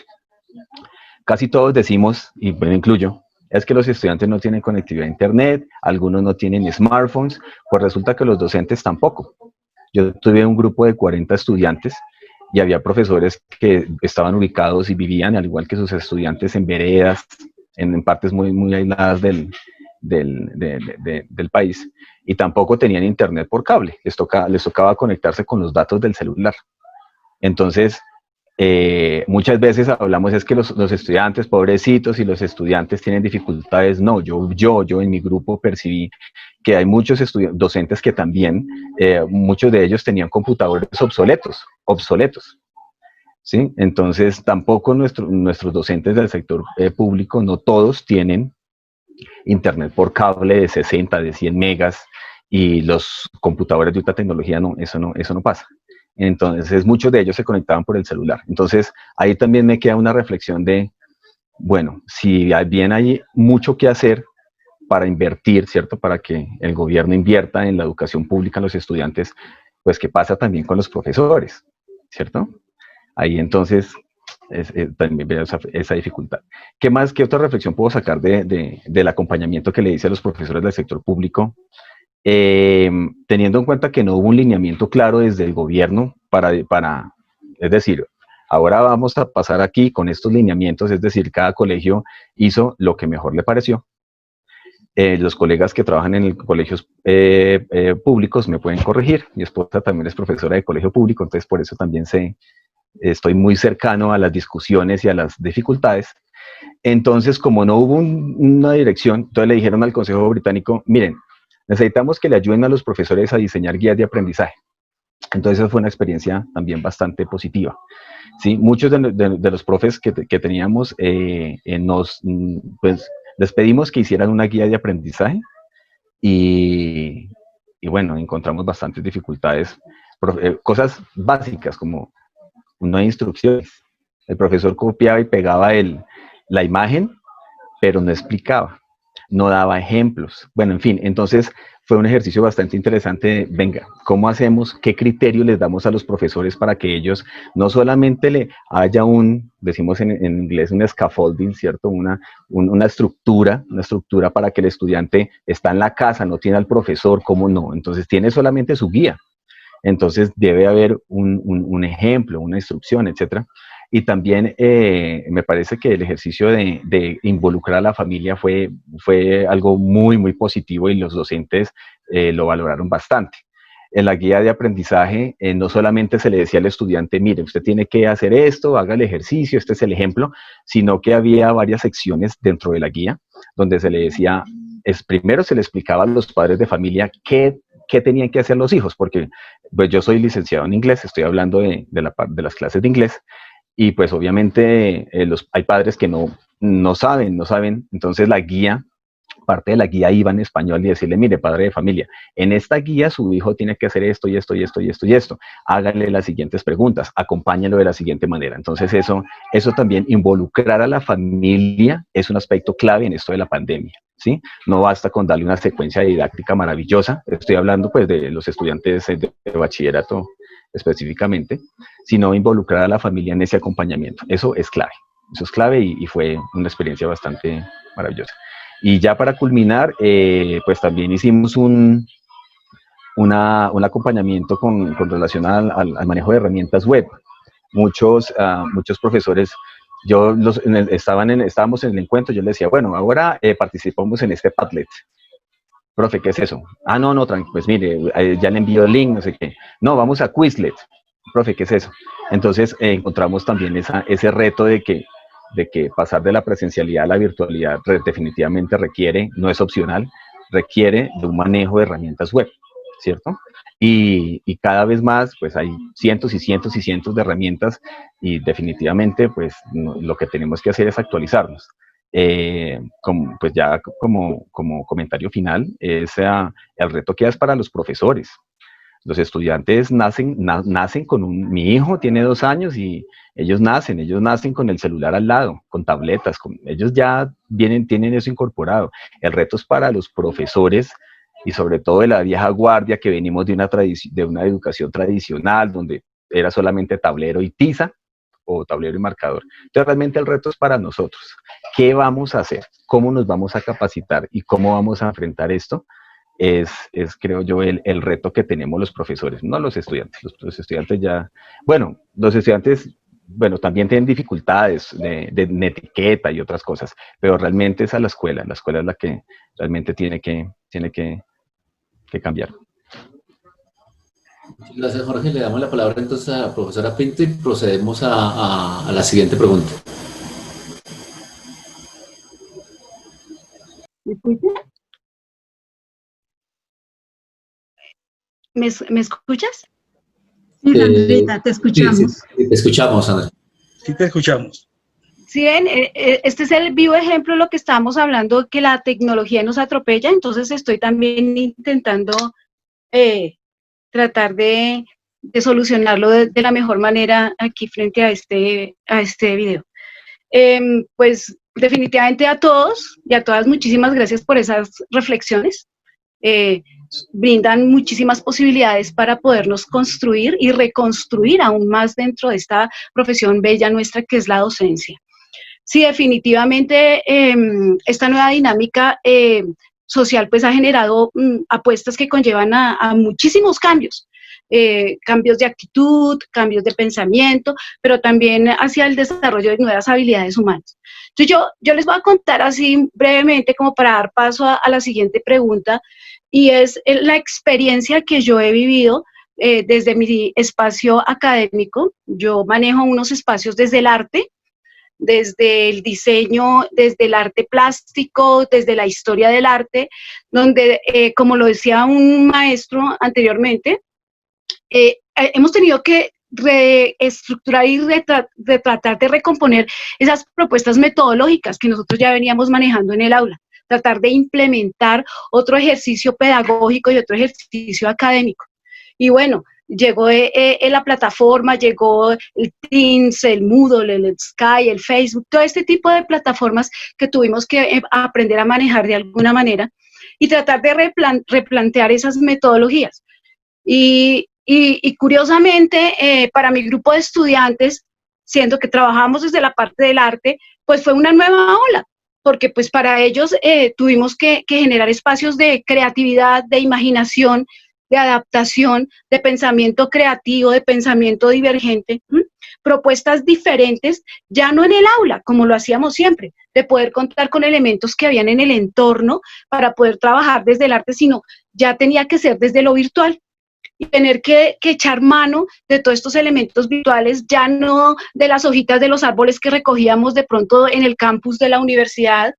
Casi todos decimos, y me incluyo, es que los estudiantes no tienen conectividad a internet, algunos no tienen smartphones, pues resulta que los docentes tampoco. Yo tuve un grupo de 40 estudiantes y había profesores que estaban ubicados y vivían, al igual que sus estudiantes, en veredas, en partes muy, muy aisladas del país, y tampoco tenían internet por cable, les tocaba conectarse con los datos del celular. Entonces, muchas veces hablamos es que los estudiantes, pobrecitos, y los estudiantes tienen dificultades. No, yo en mi grupo percibí que hay muchos docentes que también, muchos de ellos tenían computadores obsoletos, ¿sí? Entonces, tampoco nuestros docentes del sector público, no todos tienen internet por cable de 60, de 100 megas, y los computadores de alta tecnología, no, eso no pasa. Entonces, muchos de ellos se conectaban por el celular. Entonces, ahí también me queda una reflexión de, bueno, si bien hay mucho que hacer para invertir, ¿cierto? Para que el gobierno invierta en la educación pública en los estudiantes, pues, ¿qué pasa también con los profesores? ¿Cierto? Ahí entonces también veo esa dificultad. ¿Qué otra reflexión puedo sacar del acompañamiento que le hice a los profesores del sector público? Teniendo en cuenta que no hubo un lineamiento claro desde el gobierno es decir, ahora vamos a pasar aquí con estos lineamientos, es decir, cada colegio hizo lo que mejor le pareció. Los colegas que trabajan en colegios públicos me pueden corregir. Mi esposa también es profesora de colegio público, entonces por eso también estoy muy cercano a las discusiones y a las dificultades. Entonces, como no hubo una dirección, entonces le dijeron al Consejo Británico, miren, necesitamos que le ayuden a los profesores a diseñar guías de aprendizaje. Entonces, esa fue una experiencia también bastante positiva. ¿Sí? Muchos de los profes que teníamos, pues, les pedimos que hicieran una guía de aprendizaje y bueno, encontramos bastantes dificultades, cosas básicas como no hay instrucciones. El profesor copiaba y pegaba la imagen, pero no explicaba, no daba ejemplos. Bueno, en fin, entonces fue un ejercicio bastante interesante de, venga, ¿cómo hacemos? ¿Qué criterio les damos a los profesores para que ellos no solamente le haya decimos en inglés, un scaffolding, ¿cierto? Una estructura para que el estudiante está en la casa, no tiene al profesor, ¿cómo no? Entonces tiene solamente su guía. Entonces debe haber un ejemplo, una instrucción, etcétera. Y también me parece que el ejercicio de involucrar a la familia fue algo muy, muy positivo y los docentes lo valoraron bastante. En la guía de aprendizaje no solamente se le decía al estudiante, mire, usted tiene que hacer esto, haga el ejercicio, este es el ejemplo, sino que había varias secciones dentro de la guía donde se le decía, primero se le explicaba a los padres de familia qué tenían que hacer los hijos, porque pues yo soy licenciado en inglés, estoy hablando de las clases de inglés, y pues obviamente hay padres que no saben, entonces la guía parte de la guía iba en español y decirle, mire, padre de familia, en esta guía su hijo tiene que hacer esto y esto y esto y esto y esto. Hágale las siguientes preguntas, acompáñalo de la siguiente manera. Entonces eso también, involucrar a la familia es un aspecto clave en esto de la pandemia, ¿sí? No basta con darle una secuencia didáctica maravillosa, estoy hablando pues de los estudiantes de bachillerato específicamente, sino involucrar a la familia en ese acompañamiento. Eso es clave y fue una experiencia bastante maravillosa. Y ya para culminar, pues también hicimos un acompañamiento con relación al manejo de herramientas web. Muchos profesores, estábamos en el encuentro, yo les decía, bueno, ahora participamos en este Padlet. Profe, ¿qué es eso? Ah, no, pues mire, ya le envío el link, no sé qué. No, vamos a Quizlet. Profe, ¿qué es eso? Entonces encontramos también ese reto de que pasar de la presencialidad a la virtualidad definitivamente no es opcional, requiere de un manejo de herramientas web, ¿cierto? Y cada vez más, pues hay cientos y cientos y cientos de herramientas y definitivamente, pues lo que tenemos que hacer es actualizarnos. Pues ya como comentario final, el reto que es para los profesores. Los estudiantes nacen mi hijo tiene 2 años y ellos nacen con el celular al lado, con tabletas, ellos ya tienen eso incorporado. El reto es para los profesores y sobre todo de la vieja guardia que venimos de una educación tradicional donde era solamente tablero y tiza o tablero y marcador. Entonces realmente el reto es para nosotros. ¿Qué vamos a hacer? ¿Cómo nos vamos a capacitar? ¿Y cómo vamos a enfrentar esto? Es creo yo, el reto que tenemos los profesores, no los estudiantes. Los estudiantes también tienen dificultades de etiqueta y otras cosas, pero realmente es a la escuela es la que realmente tiene que cambiar. Muchas gracias, Jorge. Le damos la palabra entonces a la profesora Pinto y procedemos a la siguiente pregunta. ¿Me escuchas? ¿Me escuchas? Sí, Sandrita, te escuchamos. Sí, te escuchamos, Sandra. Sí, te escuchamos. Sí, ven, este es el vivo ejemplo de lo que estábamos hablando, que la tecnología nos atropella, entonces estoy también intentando tratar de solucionarlo de la mejor manera aquí frente a este video. Pues definitivamente a todos y a todas, muchísimas gracias por esas reflexiones. Brindan muchísimas posibilidades para podernos construir y reconstruir aún más dentro de esta profesión bella nuestra que es la docencia. Sí, definitivamente esta nueva dinámica social pues ha generado apuestas que conllevan a muchísimos cambios. Cambios de actitud, cambios de pensamiento, pero también hacia el desarrollo de nuevas habilidades humanas. Entonces yo les voy a contar así brevemente como para dar paso a la siguiente pregunta, y es la experiencia que yo he vivido desde mi espacio académico. Yo manejo unos espacios desde el arte, desde el diseño, desde el arte plástico, desde la historia del arte, donde, como lo decía un maestro anteriormente, hemos tenido que reestructurar y tratar de recomponer esas propuestas metodológicas que nosotros ya veníamos manejando en el aula, tratar de implementar otro ejercicio pedagógico y otro ejercicio académico. Y bueno, llegó la plataforma, llegó el Teams, el Moodle, el Skype, el Facebook, todo este tipo de plataformas que tuvimos que aprender a manejar de alguna manera y tratar de replantear esas metodologías. Y curiosamente, para mi grupo de estudiantes, siendo que trabajamos desde la parte del arte, pues fue una nueva ola, porque pues para ellos tuvimos que generar espacios de creatividad, de imaginación, de adaptación, de pensamiento creativo, de pensamiento divergente, propuestas diferentes, ya no en el aula, como lo hacíamos siempre, de poder contar con elementos que habían en el entorno para poder trabajar desde el arte, sino ya tenía que ser desde lo virtual. Y tener que echar mano de todos estos elementos virtuales, ya no de las hojitas de los árboles que recogíamos de pronto en el campus de la universidad,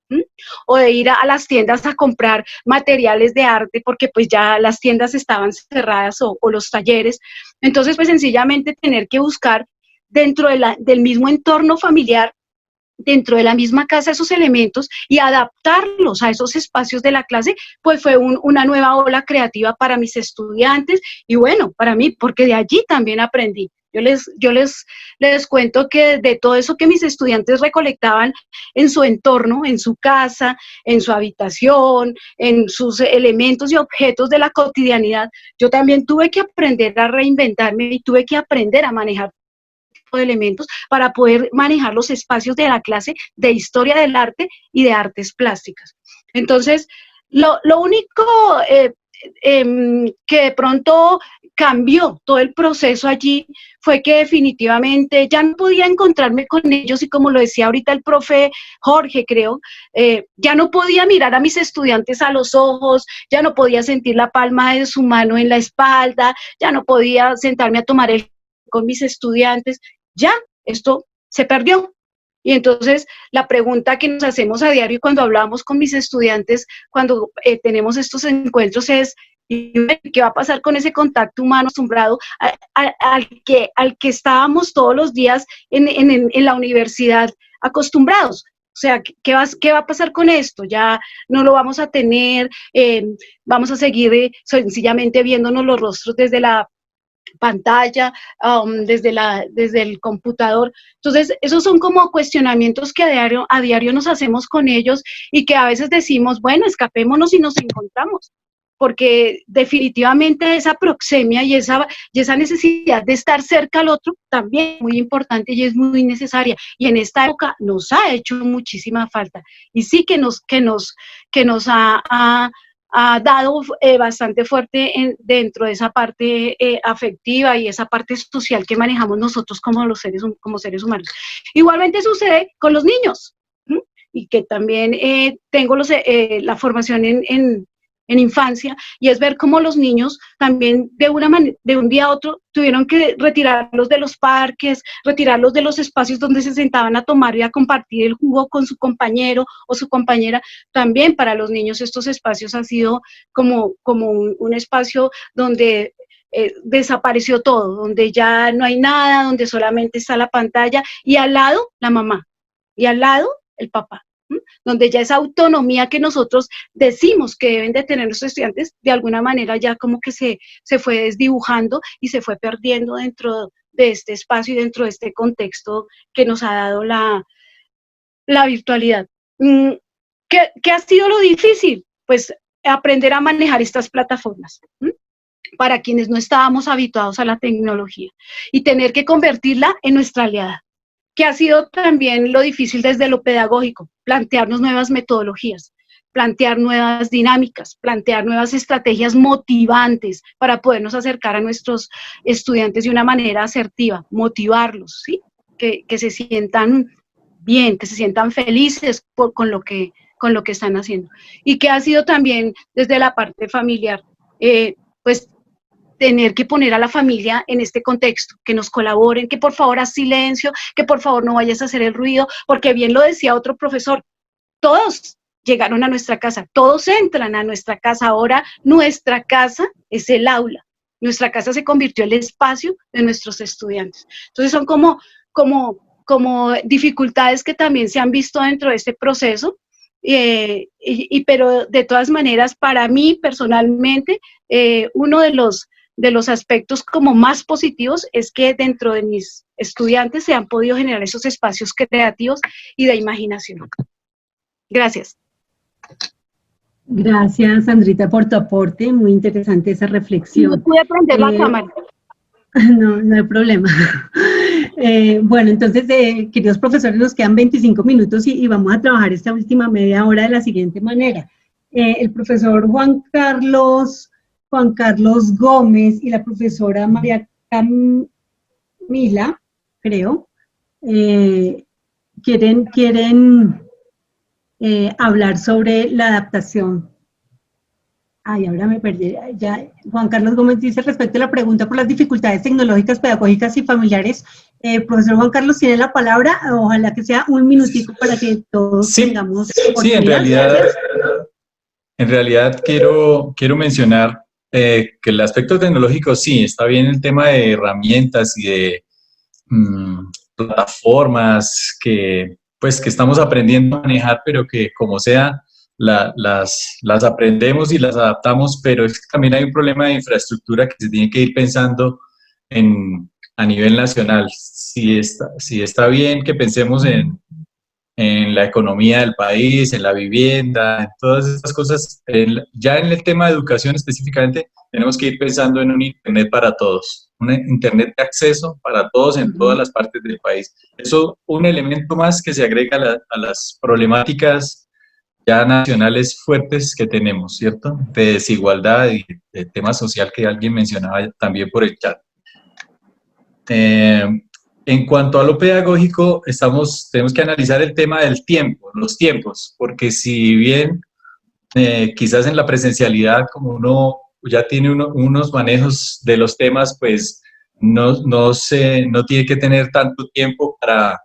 o de ir a las tiendas a comprar materiales de arte, porque pues ya las tiendas estaban cerradas o los talleres. Entonces, pues sencillamente tener que buscar dentro del mismo entorno familiar dentro de la misma casa esos elementos y adaptarlos a esos espacios de la clase, pues fue una nueva ola creativa para mis estudiantes y bueno, para mí, porque de allí también aprendí. Yo les cuento que de todo eso que mis estudiantes recolectaban en su entorno, en su casa, en su habitación, en sus elementos y objetos de la cotidianidad, yo también tuve que aprender a reinventarme y tuve que aprender a manejar de elementos para poder manejar los espacios de la clase de historia del arte y de artes plásticas. Entonces, lo único que de pronto cambió todo el proceso allí fue que definitivamente ya no podía encontrarme con ellos y como lo decía ahorita el profe Jorge, creo, ya no podía mirar a mis estudiantes a los ojos, ya no podía sentir la palma de su mano en la espalda, ya no podía sentarme a tomar el con mis estudiantes, ya esto se perdió. Y entonces la pregunta que nos hacemos a diario cuando hablamos con mis estudiantes, cuando tenemos estos encuentros es, ¿qué va a pasar con ese contacto humano acostumbrado al que estábamos todos los días en la universidad acostumbrados? O sea, ¿qué va a pasar con esto? Ya no lo vamos a tener, vamos a seguir sencillamente viéndonos los rostros desde la pantalla, desde el computador. Entonces, esos son como cuestionamientos que a diario nos hacemos con ellos y que a veces decimos, bueno, escapémonos y nos encontramos, porque definitivamente esa proxemia y esa necesidad de estar cerca al otro también es muy importante y es muy necesaria. Y en esta época nos ha hecho muchísima falta. Y sí que nos ha dado bastante fuerte dentro de esa parte afectiva y esa parte social que manejamos nosotros como seres humanos. Igualmente sucede con los niños, ¿sí? Y que también tengo la formación en infancia, y es ver cómo los niños también de un día a otro tuvieron que retirarlos de los parques, retirarlos de los espacios donde se sentaban a tomar y a compartir el jugo con su compañero o su compañera. También para los niños estos espacios han sido como un espacio donde desapareció todo, donde ya no hay nada, donde solamente está la pantalla y al lado la mamá y al lado el papá, donde ya esa autonomía que nosotros decimos que deben de tener los estudiantes, de alguna manera ya como que se fue desdibujando y se fue perdiendo dentro de este espacio y dentro de este contexto que nos ha dado la virtualidad. ¿Qué ha sido lo difícil? Pues aprender a manejar estas plataformas, para quienes no estábamos habituados a la tecnología y tener que convertirla en nuestra aliada. Que ha sido también lo difícil desde lo pedagógico, plantearnos nuevas metodologías, plantear nuevas dinámicas, plantear nuevas estrategias motivantes para podernos acercar a nuestros estudiantes de una manera asertiva, motivarlos, ¿sí? Que se sientan bien, que se sientan felices con lo que están haciendo. Y que ha sido también desde la parte familiar, pues tener que poner a la familia en este contexto, que nos colaboren, que por favor haz silencio, que por favor no vayas a hacer el ruido, porque bien lo decía otro profesor, todos llegaron a nuestra casa, todos entran a nuestra casa, ahora nuestra casa es el aula, nuestra casa se convirtió en el espacio de nuestros estudiantes. Entonces son como dificultades que también se han visto dentro de este proceso, pero de todas maneras, para mí personalmente, uno de los aspectos como más positivos es que dentro de mis estudiantes se han podido generar esos espacios creativos y de imaginación. Gracias. Gracias, Sandrita, por tu aporte. Muy interesante esa reflexión. No pude prender la cámara. No hay problema. Bueno, entonces, queridos profesores, nos quedan 25 minutos y vamos a trabajar esta última media hora de la siguiente manera. El profesor Juan Carlos Gómez y la profesora María Camila, creo, quieren hablar sobre la adaptación. Ay, ahora me perdí. Ya. Juan Carlos Gómez dice, respecto a la pregunta por las dificultades tecnológicas, pedagógicas y familiares, profesor Juan Carlos tiene la palabra, ojalá que sea un minutico para que todos tengamos oportunidad. Sí, en realidad quiero mencionar que el aspecto tecnológico sí, está bien el tema de herramientas y de plataformas que pues que estamos aprendiendo a manejar, pero que como sea, las aprendemos y las adaptamos, pero es que también hay un problema de infraestructura que se tiene que ir pensando a nivel nacional. Si está bien que pensemos en la economía del país, en la vivienda, en todas estas cosas, ya en el tema de educación específicamente, tenemos que ir pensando en un Internet para todos, un Internet de acceso para todos en todas las partes del país. Eso, un elemento más que se agrega a las problemáticas ya nacionales fuertes que tenemos, ¿cierto? De desigualdad y de tema social que alguien mencionaba también por el chat. En cuanto a lo pedagógico, tenemos que analizar el tema del tiempo, los tiempos, porque si bien quizás en la presencialidad, como uno ya tiene unos manejos de los temas, pues no tiene que tener tanto tiempo para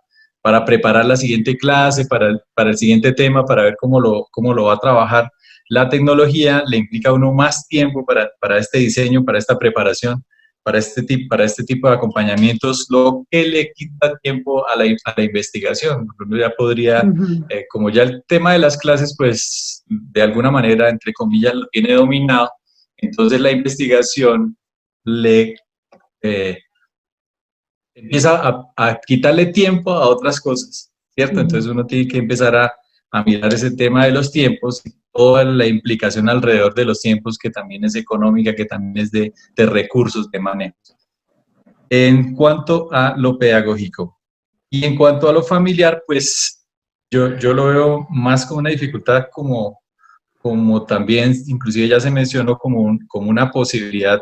preparar la siguiente clase, para el siguiente tema, para ver cómo lo va a trabajar. La tecnología le implica a uno más tiempo para este diseño, para esta preparación, para este tipo de acompañamientos, lo que le quita tiempo a la investigación. Uno ya podría, como ya el tema de las clases, pues de alguna manera, entre comillas, lo tiene dominado, entonces la investigación le empieza a quitarle tiempo a otras cosas, ¿cierto? Entonces uno tiene que empezar a mirar ese tema de los tiempos, toda la implicación alrededor de los tiempos, que también es económica, que también es de recursos, de manejo. En cuanto a lo pedagógico. Y en cuanto a lo familiar, pues yo lo veo más como una dificultad, como también, inclusive ya se mencionó, como una posibilidad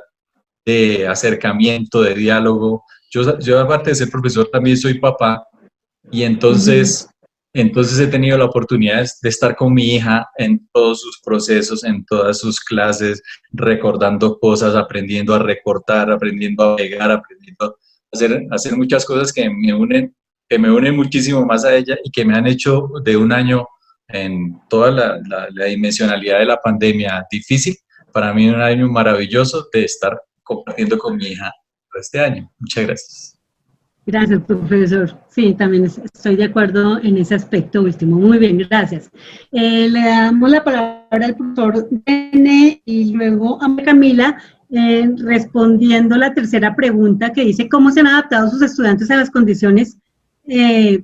de acercamiento, de diálogo. Yo aparte de ser profesor, también soy papá, y entonces he tenido la oportunidad de estar con mi hija en todos sus procesos, en todas sus clases, recordando cosas, aprendiendo a recortar, aprendiendo a pegar, aprendiendo a hacer muchas cosas que me unen muchísimo más a ella y que me han hecho de un año, en toda la dimensionalidad de la pandemia difícil, para mí un año maravilloso de estar compartiendo con mi hija este año. Muchas gracias. Gracias, profesor. Sí, también estoy de acuerdo en ese aspecto último. Muy bien, gracias. Le damos la palabra al profesor René y luego a Camila, respondiendo la tercera pregunta que dice ¿cómo se han adaptado sus estudiantes a las condiciones de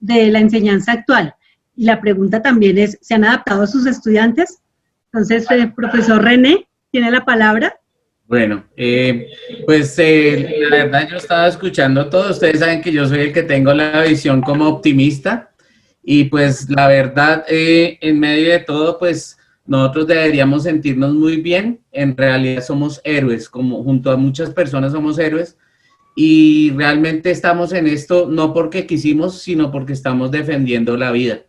la enseñanza actual? Y la pregunta también es, ¿se han adaptado a sus estudiantes? Entonces, profesor René, ¿tiene la palabra? Bueno, pues la verdad yo estaba escuchando todo. Ustedes saben que yo soy el que tengo la visión como optimista y pues la verdad en medio de todo pues nosotros deberíamos sentirnos muy bien. En realidad somos héroes, como junto a muchas personas somos héroes y realmente estamos en esto no porque quisimos, sino porque estamos defendiendo la vida.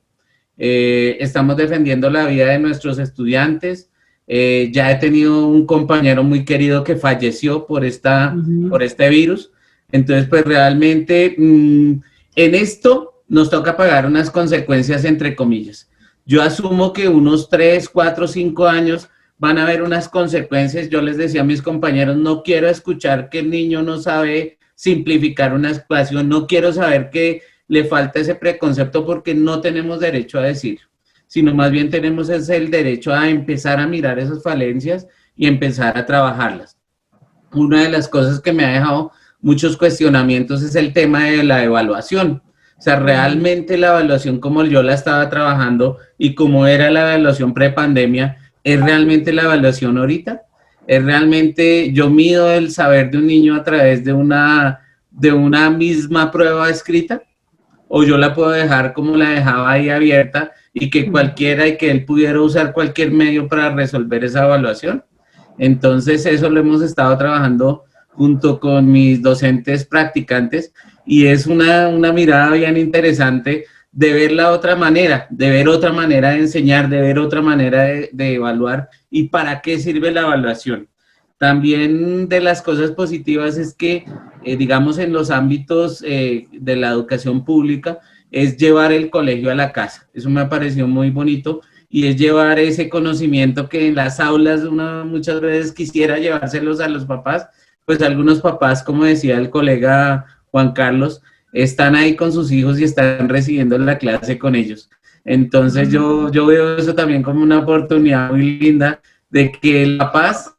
Estamos defendiendo la vida de nuestros estudiantes. Ya he tenido un compañero muy querido que falleció por este virus, entonces pues realmente en esto nos toca pagar unas consecuencias entre comillas. Yo asumo que unos 3, 4, 5 años van a haber unas consecuencias. Yo les decía a mis compañeros, no quiero escuchar que el niño no sabe simplificar una ecuación, no quiero saber que le falta ese preconcepto porque no tenemos derecho a decir, sino más bien tenemos el derecho a empezar a mirar esas falencias y empezar a trabajarlas. Una de las cosas que me ha dejado muchos cuestionamientos es el tema de la evaluación. O sea, realmente la evaluación como yo la estaba trabajando y como era la evaluación prepandemia, ¿es realmente la evaluación ahorita? ¿Es realmente, yo mido el saber de un niño a través de una misma prueba escrita? ¿O yo la puedo dejar como la dejaba ahí abierta y que cualquiera y que él pudiera usar cualquier medio para resolver esa evaluación? Entonces eso lo hemos estado trabajando junto con mis docentes practicantes y es una mirada bien interesante de ver la otra manera, de ver otra manera de enseñar, de ver otra manera de evaluar y para qué sirve la evaluación. También de las cosas positivas es que, digamos, en los ámbitos de la educación pública, es llevar el colegio a la casa. Eso me ha parecido muy bonito y es llevar ese conocimiento que en las aulas uno muchas veces quisiera llevárselos a los papás, pues algunos papás, como decía el colega Juan Carlos, están ahí con sus hijos y están recibiendo la clase con ellos. Entonces yo veo eso también como una oportunidad muy linda de que la paz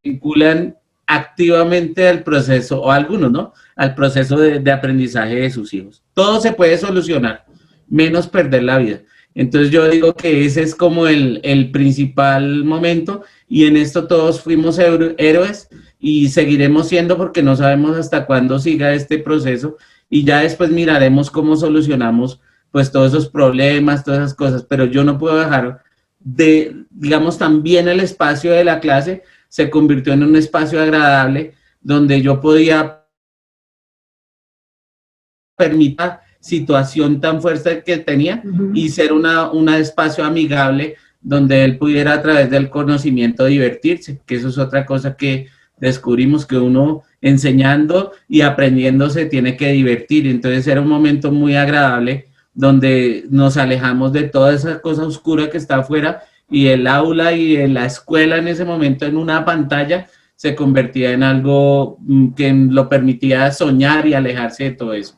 vinculan activamente al proceso, o algunos, ¿no? Al proceso de aprendizaje de sus hijos. Todo se puede solucionar, menos perder la vida. Entonces yo digo que ese es como el principal momento, y en esto todos fuimos héroes y seguiremos siendo, porque no sabemos hasta cuándo siga este proceso, y ya después miraremos cómo solucionamos pues todos esos problemas, todas esas cosas, pero yo no puedo dejar de, digamos, también el espacio de la clase se convirtió en un espacio agradable donde yo podía permitir situación tan fuerte que tenía y ser un espacio amigable donde él pudiera a través del conocimiento divertirse, que eso es otra cosa que descubrimos, que uno enseñando y aprendiendo se tiene que divertir. Entonces era un momento muy agradable donde nos alejamos de toda esa cosa oscura que está afuera, y el aula y la escuela en ese momento en una pantalla se convertía en algo que lo permitía soñar y alejarse de todo eso.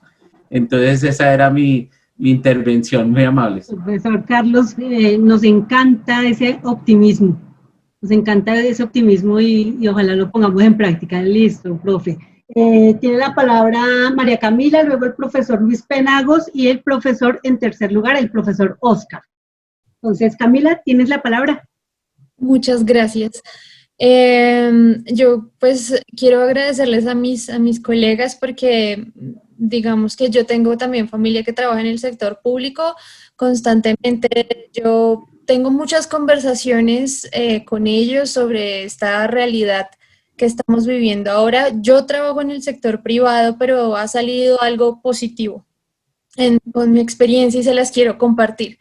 Entonces esa era mi intervención, muy amable. Profesor Carlos, nos encanta ese optimismo, y ojalá lo pongamos en práctica. Listo, profe. Tiene la palabra María Camila, luego el profesor Luis Penagos y el profesor, en tercer lugar, el profesor Oscar. Entonces, Camila, tienes la palabra. Muchas gracias. Yo pues quiero agradecerles a mis colegas, porque digamos que yo tengo también familia que trabaja en el sector público. Constantemente yo tengo muchas conversaciones con ellos sobre esta realidad que estamos viviendo ahora. Yo trabajo en el sector privado, pero ha salido algo positivo con mi experiencia y se las quiero compartir.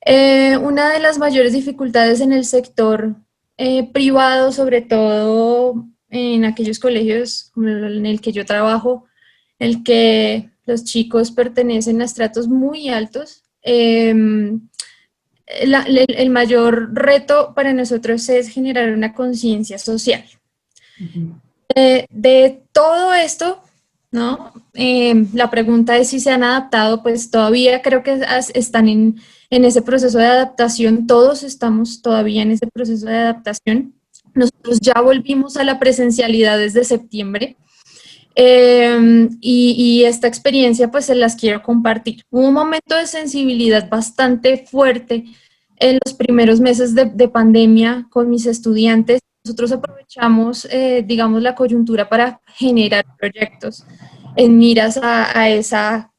Una de las mayores dificultades en el sector privado, sobre todo en aquellos colegios como en el que yo trabajo, en el que los chicos pertenecen a estratos muy altos, el mayor reto para nosotros es generar una conciencia social. De todo esto, ¿no? La pregunta es si se han adaptado. Pues todavía creo que están en ese proceso de adaptación. Todos estamos todavía en ese proceso de adaptación. Nosotros ya volvimos a la presencialidad desde septiembre, y esta experiencia pues se las quiero compartir. Hubo un momento de sensibilidad bastante fuerte en los primeros meses de pandemia con mis estudiantes. Nosotros aprovechamos, digamos, la coyuntura para generar proyectos en miras a esa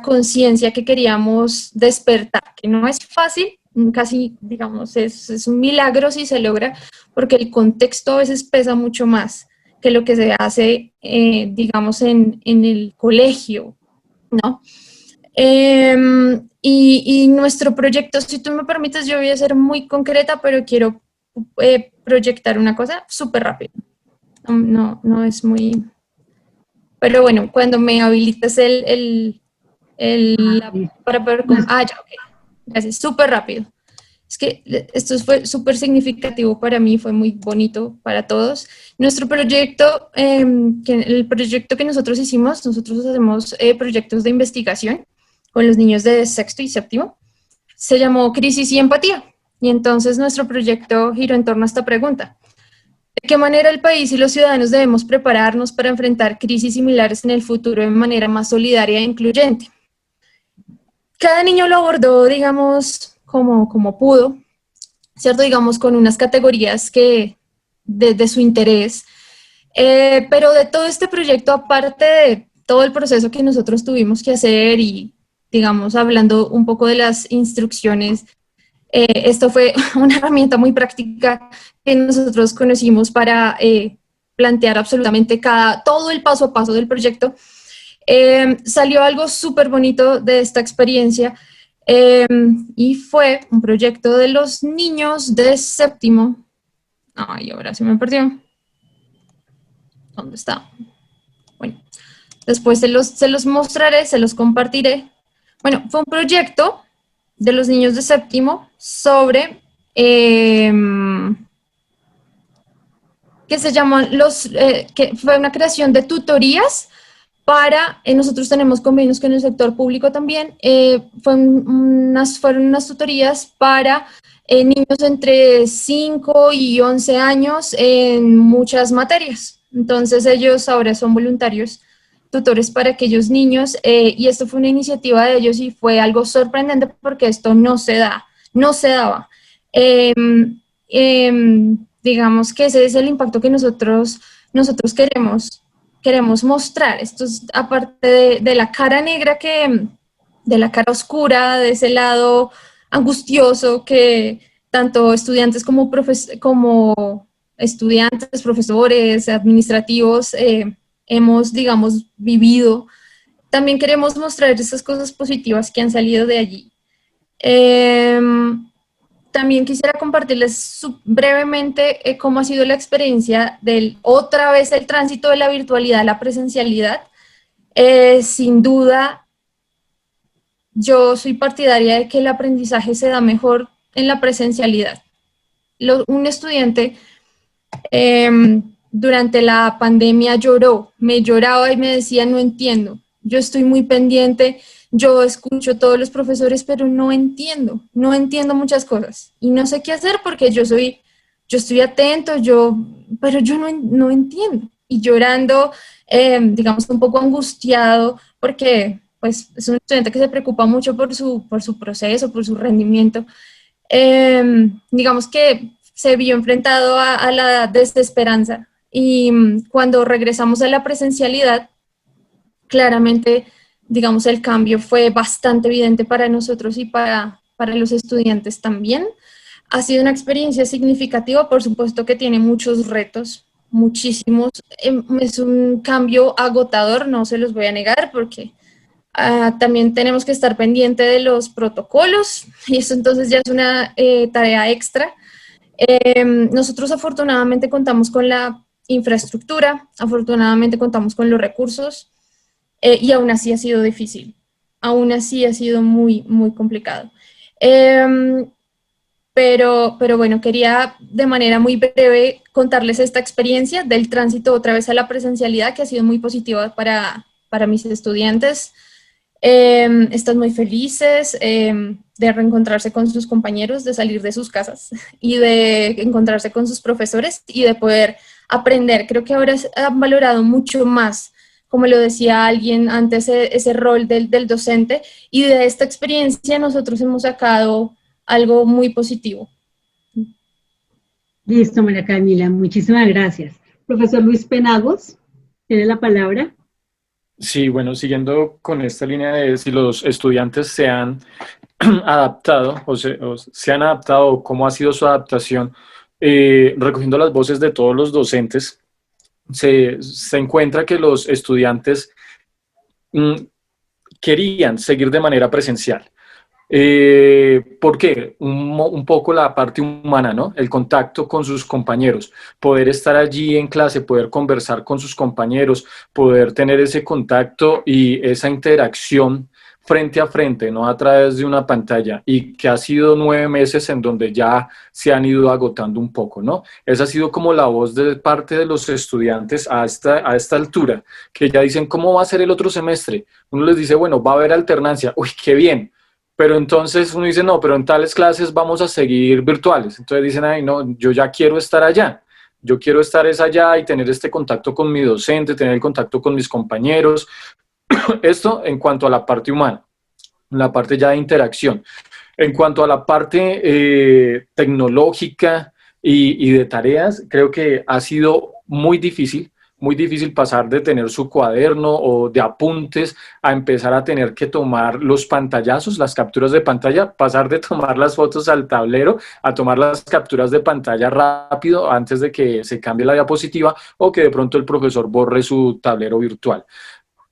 conciencia que queríamos despertar, que no es fácil, casi, digamos, es un milagro si se logra, porque el contexto a veces pesa mucho más que lo que se hace, digamos, en el colegio, ¿no? Y nuestro proyecto, si tú me permites, yo voy a ser muy concreta, pero quiero proyectar una cosa súper rápido. No es muy... Pero bueno, cuando me habilites para poder... ya, ok. Gracias, súper rápido. Es que esto fue súper significativo para mí, fue muy bonito para todos. Nuestro proyecto, el proyecto que nosotros hicimos, nosotros hacemos proyectos de investigación con los niños de sexto y séptimo, se llamó Crisis y Empatía. Y entonces nuestro proyecto giró en torno a esta pregunta: ¿de qué manera el país y los ciudadanos debemos prepararnos para enfrentar crisis similares en el futuro de manera más solidaria e incluyente? Cada niño lo abordó, digamos, como pudo, ¿cierto? Digamos, con unas categorías de su interés. Pero de todo este proyecto, aparte de todo el proceso que nosotros tuvimos que hacer y, digamos, hablando un poco de las instrucciones, esto fue una herramienta muy práctica que nosotros conocimos para plantear absolutamente todo el paso a paso del proyecto. Salió algo súper bonito de esta experiencia, y fue un proyecto de los niños de séptimo. Ay, ahora se me perdió. ¿Dónde está? Bueno, después se los mostraré, se los compartiré. Bueno, fue un proyecto de los niños de séptimo sobre, que se llamó que fue una creación de tutorías nosotros tenemos convenios con el sector público también, fueron unas tutorías para niños entre 5 y 11 años en muchas materias. Entonces ellos ahora son voluntarios tutores para aquellos niños, y esto fue una iniciativa de ellos y fue algo sorprendente porque esto no se daba. Digamos que ese es el impacto que nosotros queremos mostrar. Esto es aparte de la cara negra, de la cara oscura, de ese lado angustioso que tanto estudiantes como estudiantes, profesores, administrativos, hemos, digamos, vivido. También queremos mostrar esas cosas positivas que han salido de allí. También quisiera compartirles brevemente cómo ha sido la experiencia otra vez el tránsito de la virtualidad a la presencialidad. Sin duda, yo soy partidaria de que el aprendizaje se da mejor en la presencialidad. Un estudiante durante la pandemia me lloraba y me decía, no entiendo, yo estoy muy pendiente, yo escucho a todos los profesores, pero no entiendo muchas cosas y no sé qué hacer porque yo estoy atento, pero yo no entiendo. Y llorando, digamos, un poco angustiado porque pues, es un estudiante que se preocupa mucho por su proceso, por su rendimiento. Digamos que se vio enfrentado a la desesperanza y cuando regresamos a la presencialidad, claramente, digamos, el cambio fue bastante evidente para nosotros y para los estudiantes también. Ha sido una experiencia significativa, por supuesto que tiene muchos retos, muchísimos. Es un cambio agotador, no se los voy a negar, porque también tenemos que estar pendiente de los protocolos y eso entonces ya es una tarea extra. Nosotros afortunadamente contamos con la infraestructura, afortunadamente contamos con los recursos, y aún así ha sido difícil, aún así ha sido muy, muy complicado. Pero bueno, quería de manera muy breve contarles esta experiencia del tránsito otra vez a la presencialidad, que ha sido muy positiva para mis estudiantes. Están muy felices de reencontrarse con sus compañeros, de salir de sus casas y de encontrarse con sus profesores y de poder aprender. Creo que ahora han valorado mucho más, como lo decía alguien antes, ese rol del docente, y de esta experiencia nosotros hemos sacado algo muy positivo. Listo, María Camila, muchísimas gracias. Profesor Luis Penagos, tiene la palabra. Sí, bueno, siguiendo con esta línea de si los estudiantes se han adaptado o se han adaptado, cómo ha sido su adaptación, recogiendo las voces de todos los docentes, se encuentra que los estudiantes querían seguir de manera presencial. ¿Por qué? Un poco la parte humana, ¿no? El contacto con sus compañeros, poder estar allí en clase, poder conversar con sus compañeros, poder tener ese contacto y esa interacción frente a frente, no a través de una pantalla, y que ha sido 9 meses en donde ya se han ido agotando un poco, ¿no? Esa ha sido como la voz de parte de los estudiantes a esta altura, que ya dicen, ¿cómo va a ser el otro semestre? Uno les dice, bueno, va a haber alternancia, uy, qué bien. Pero entonces uno dice, no, pero en tales clases vamos a seguir virtuales. Entonces dicen, ay, no, yo ya quiero estar allá. Yo quiero estar allá y tener este contacto con mi docente, tener el contacto con mis compañeros. Esto en cuanto a la parte humana, la parte ya de interacción. En cuanto a la parte tecnológica y de tareas, creo que ha sido muy difícil pasar de tener su cuaderno o de apuntes a empezar a tener que tomar los pantallazos, las capturas de pantalla, pasar de tomar las fotos al tablero a tomar las capturas de pantalla rápido antes de que se cambie la diapositiva o que de pronto el profesor borre su tablero virtual.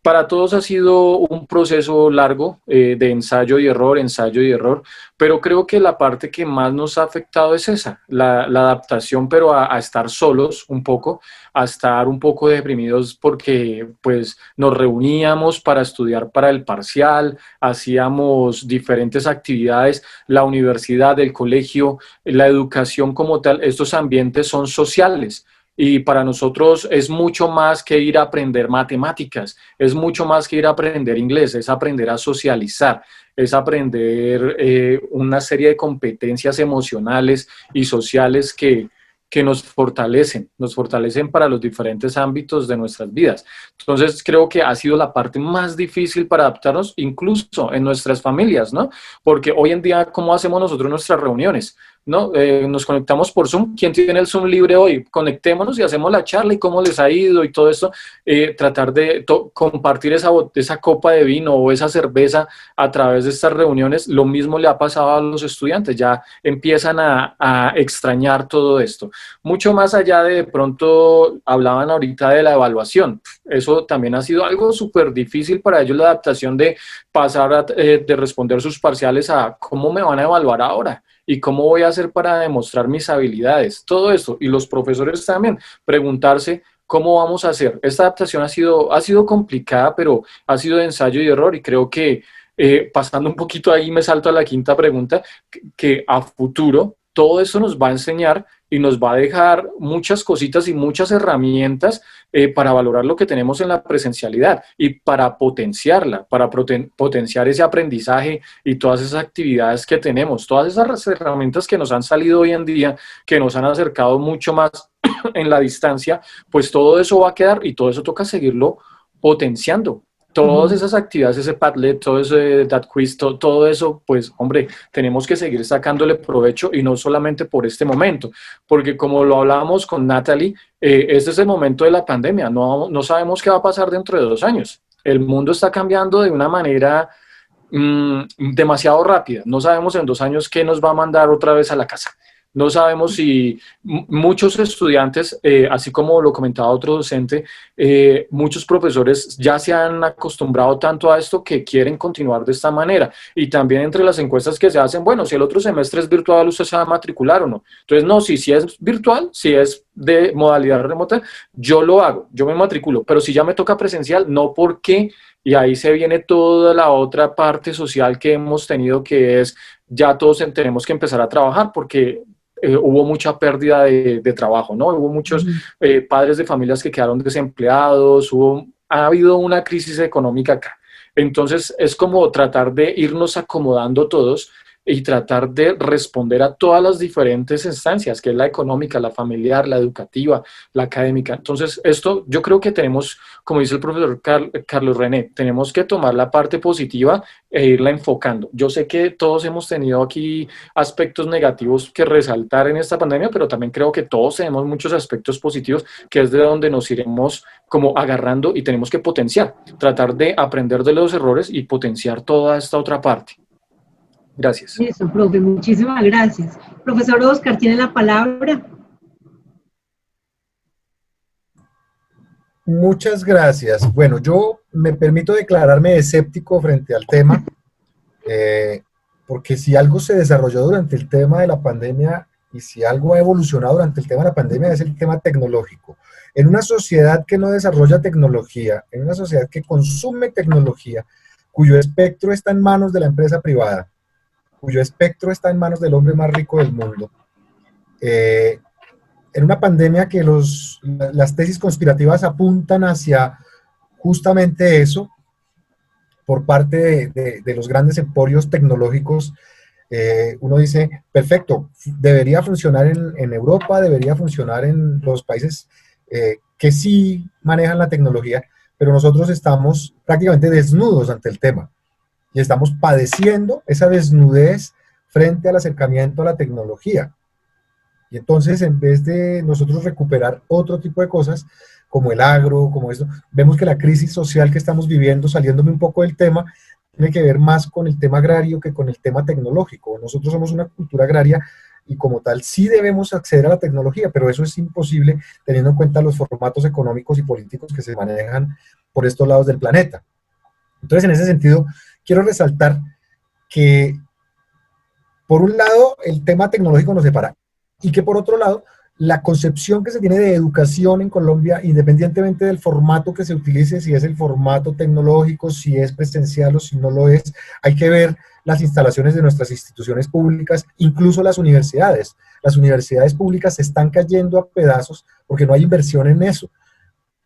Para todos ha sido un proceso largo de ensayo y error, pero creo que la parte que más nos ha afectado es esa, la adaptación, pero a estar solos un poco, a estar un poco deprimidos porque pues nos reuníamos para estudiar para el parcial, hacíamos diferentes actividades, la universidad, el colegio, la educación como tal, estos ambientes son sociales. Y para nosotros es mucho más que ir a aprender matemáticas, es mucho más que ir a aprender inglés, es aprender a socializar, es aprender una serie de competencias emocionales y sociales que nos fortalecen para los diferentes ámbitos de nuestras vidas. Entonces creo que ha sido la parte más difícil para adaptarnos, incluso en nuestras familias, ¿no? Porque hoy en día, ¿cómo hacemos nosotros nuestras reuniones? ¿No? Nos conectamos por Zoom. ¿Quién tiene el Zoom libre hoy? Conectémonos y hacemos la charla y cómo les ha ido y todo esto. Tratar de compartir esa copa de vino o esa cerveza a través de estas reuniones. Lo mismo le ha pasado a los estudiantes. Ya empiezan a extrañar todo esto. Mucho más allá de pronto, hablaban ahorita de la evaluación. Eso también ha sido algo súper difícil para ellos, la adaptación de pasar de responder sus parciales a cómo me van a evaluar ahora. ¿Y cómo voy a hacer para demostrar mis habilidades? Todo esto. Y los profesores también, preguntarse cómo vamos a hacer. Esta adaptación ha sido complicada, pero ha sido de ensayo y error. Y creo que, pasando un poquito ahí, me salto a la quinta pregunta, que a futuro todo eso nos va a enseñar y nos va a dejar muchas cositas y muchas herramientas para valorar lo que tenemos en la presencialidad y para potenciarla, para potenciar ese aprendizaje y todas esas actividades que tenemos, todas esas herramientas que nos han salido hoy en día, que nos han acercado mucho más en la distancia, pues todo eso va a quedar y todo eso toca seguirlo potenciando. Todas esas actividades, ese Padlet, todo ese DatQuiz, todo eso, pues, hombre, tenemos que seguir sacándole provecho y no solamente por este momento, porque como lo hablábamos con Natalie, este es el momento de la pandemia, no sabemos qué va a pasar dentro de 2 años. El mundo está cambiando de una manera demasiado rápida, no sabemos en 2 años qué nos va a mandar otra vez a la casa. No sabemos si muchos estudiantes, así como lo comentaba otro docente, muchos profesores ya se han acostumbrado tanto a esto que quieren continuar de esta manera. Y también entre las encuestas que se hacen, bueno, si el otro semestre es virtual, ¿usted se va a matricular o no? Entonces, no, si es virtual, si es de modalidad remota, yo lo hago, yo me matriculo. Pero si ya me toca presencial, no, porque... Y ahí se viene toda la otra parte social que hemos tenido, que es ya todos tenemos que empezar a trabajar porque hubo mucha pérdida de trabajo, ¿no? Hubo muchos padres de familias que quedaron desempleados, ha habido una crisis económica acá. Entonces es como tratar de irnos acomodando todos y tratar de responder a todas las diferentes instancias, que es la económica, la familiar, la educativa, la académica. Entonces, esto yo creo que tenemos, como dice el profesor Carlos René, tenemos que tomar la parte positiva e irla enfocando. Yo sé que todos hemos tenido aquí aspectos negativos que resaltar en esta pandemia, pero también creo que todos tenemos muchos aspectos positivos, que es de donde nos iremos como agarrando y tenemos que potenciar, tratar de aprender de los errores y potenciar toda esta otra parte. Gracias. Eso, profe, muchísimas gracias. Profesor Oscar, tiene la palabra. Muchas gracias. Bueno, yo me permito declararme escéptico frente al tema, porque si algo se desarrolló durante el tema de la pandemia y si algo ha evolucionado durante el tema de la pandemia es el tema tecnológico. En una sociedad que no desarrolla tecnología, en una sociedad que consume tecnología, cuyo espectro está en manos de la empresa privada, cuyo espectro está en manos del hombre más rico del mundo, en una pandemia que las tesis conspirativas apuntan hacia justamente eso, por parte de los grandes emporios tecnológicos, uno dice, perfecto, debería funcionar en Europa, debería funcionar en los países que sí manejan la tecnología, pero nosotros estamos prácticamente desnudos ante el tema. Y estamos padeciendo esa desnudez frente al acercamiento a la tecnología. Y entonces, en vez de nosotros recuperar otro tipo de cosas, como el agro, como esto, vemos que la crisis social que estamos viviendo, saliéndome un poco del tema, tiene que ver más con el tema agrario que con el tema tecnológico. Nosotros somos una cultura agraria y como tal sí debemos acceder a la tecnología, pero eso es imposible teniendo en cuenta los formatos económicos y políticos que se manejan por estos lados del planeta. Entonces, en ese sentido, quiero resaltar que, por un lado, el tema tecnológico nos separa, y que por otro lado, la concepción que se tiene de educación en Colombia, independientemente del formato que se utilice, si es el formato tecnológico, si es presencial o si no lo es, hay que ver las instalaciones de nuestras instituciones públicas, incluso las universidades. Las universidades públicas se están cayendo a pedazos porque no hay inversión en eso.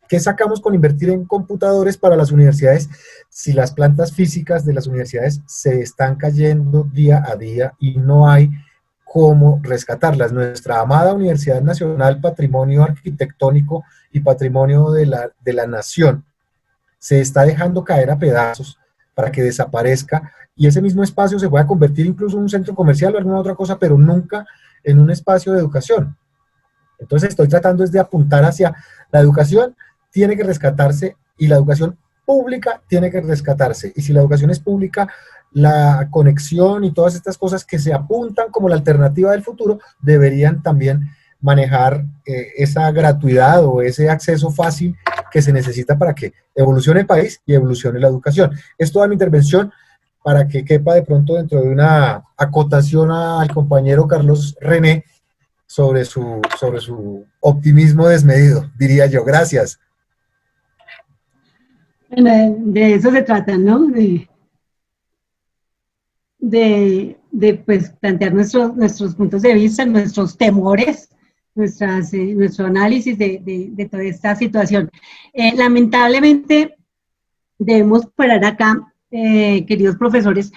¿Qué sacamos con invertir en computadores para las universidades si las plantas físicas de las universidades se están cayendo día a día y no hay cómo rescatarlas? Nuestra amada Universidad Nacional, patrimonio arquitectónico y patrimonio de la nación, se está dejando caer a pedazos para que desaparezca, y ese mismo espacio se pueda convertir incluso en un centro comercial o alguna otra cosa, pero nunca en un espacio de educación. Entonces estoy tratando de apuntar hacia la educación. Tiene que rescatarse, y la educación pública tiene que rescatarse. Y si la educación es pública, la conexión y todas estas cosas que se apuntan como la alternativa del futuro deberían también manejar esa gratuidad o ese acceso fácil que se necesita para que evolucione el país y evolucione la educación. Es toda mi intervención para que quepa de pronto dentro de una acotación al compañero Carlos René sobre su optimismo desmedido, diría yo. Gracias. Bueno, de eso se trata, ¿no? De pues, plantear nuestros puntos de vista, nuestros temores, nuestro análisis de toda esta situación. Lamentablemente, debemos parar acá, queridos profesores,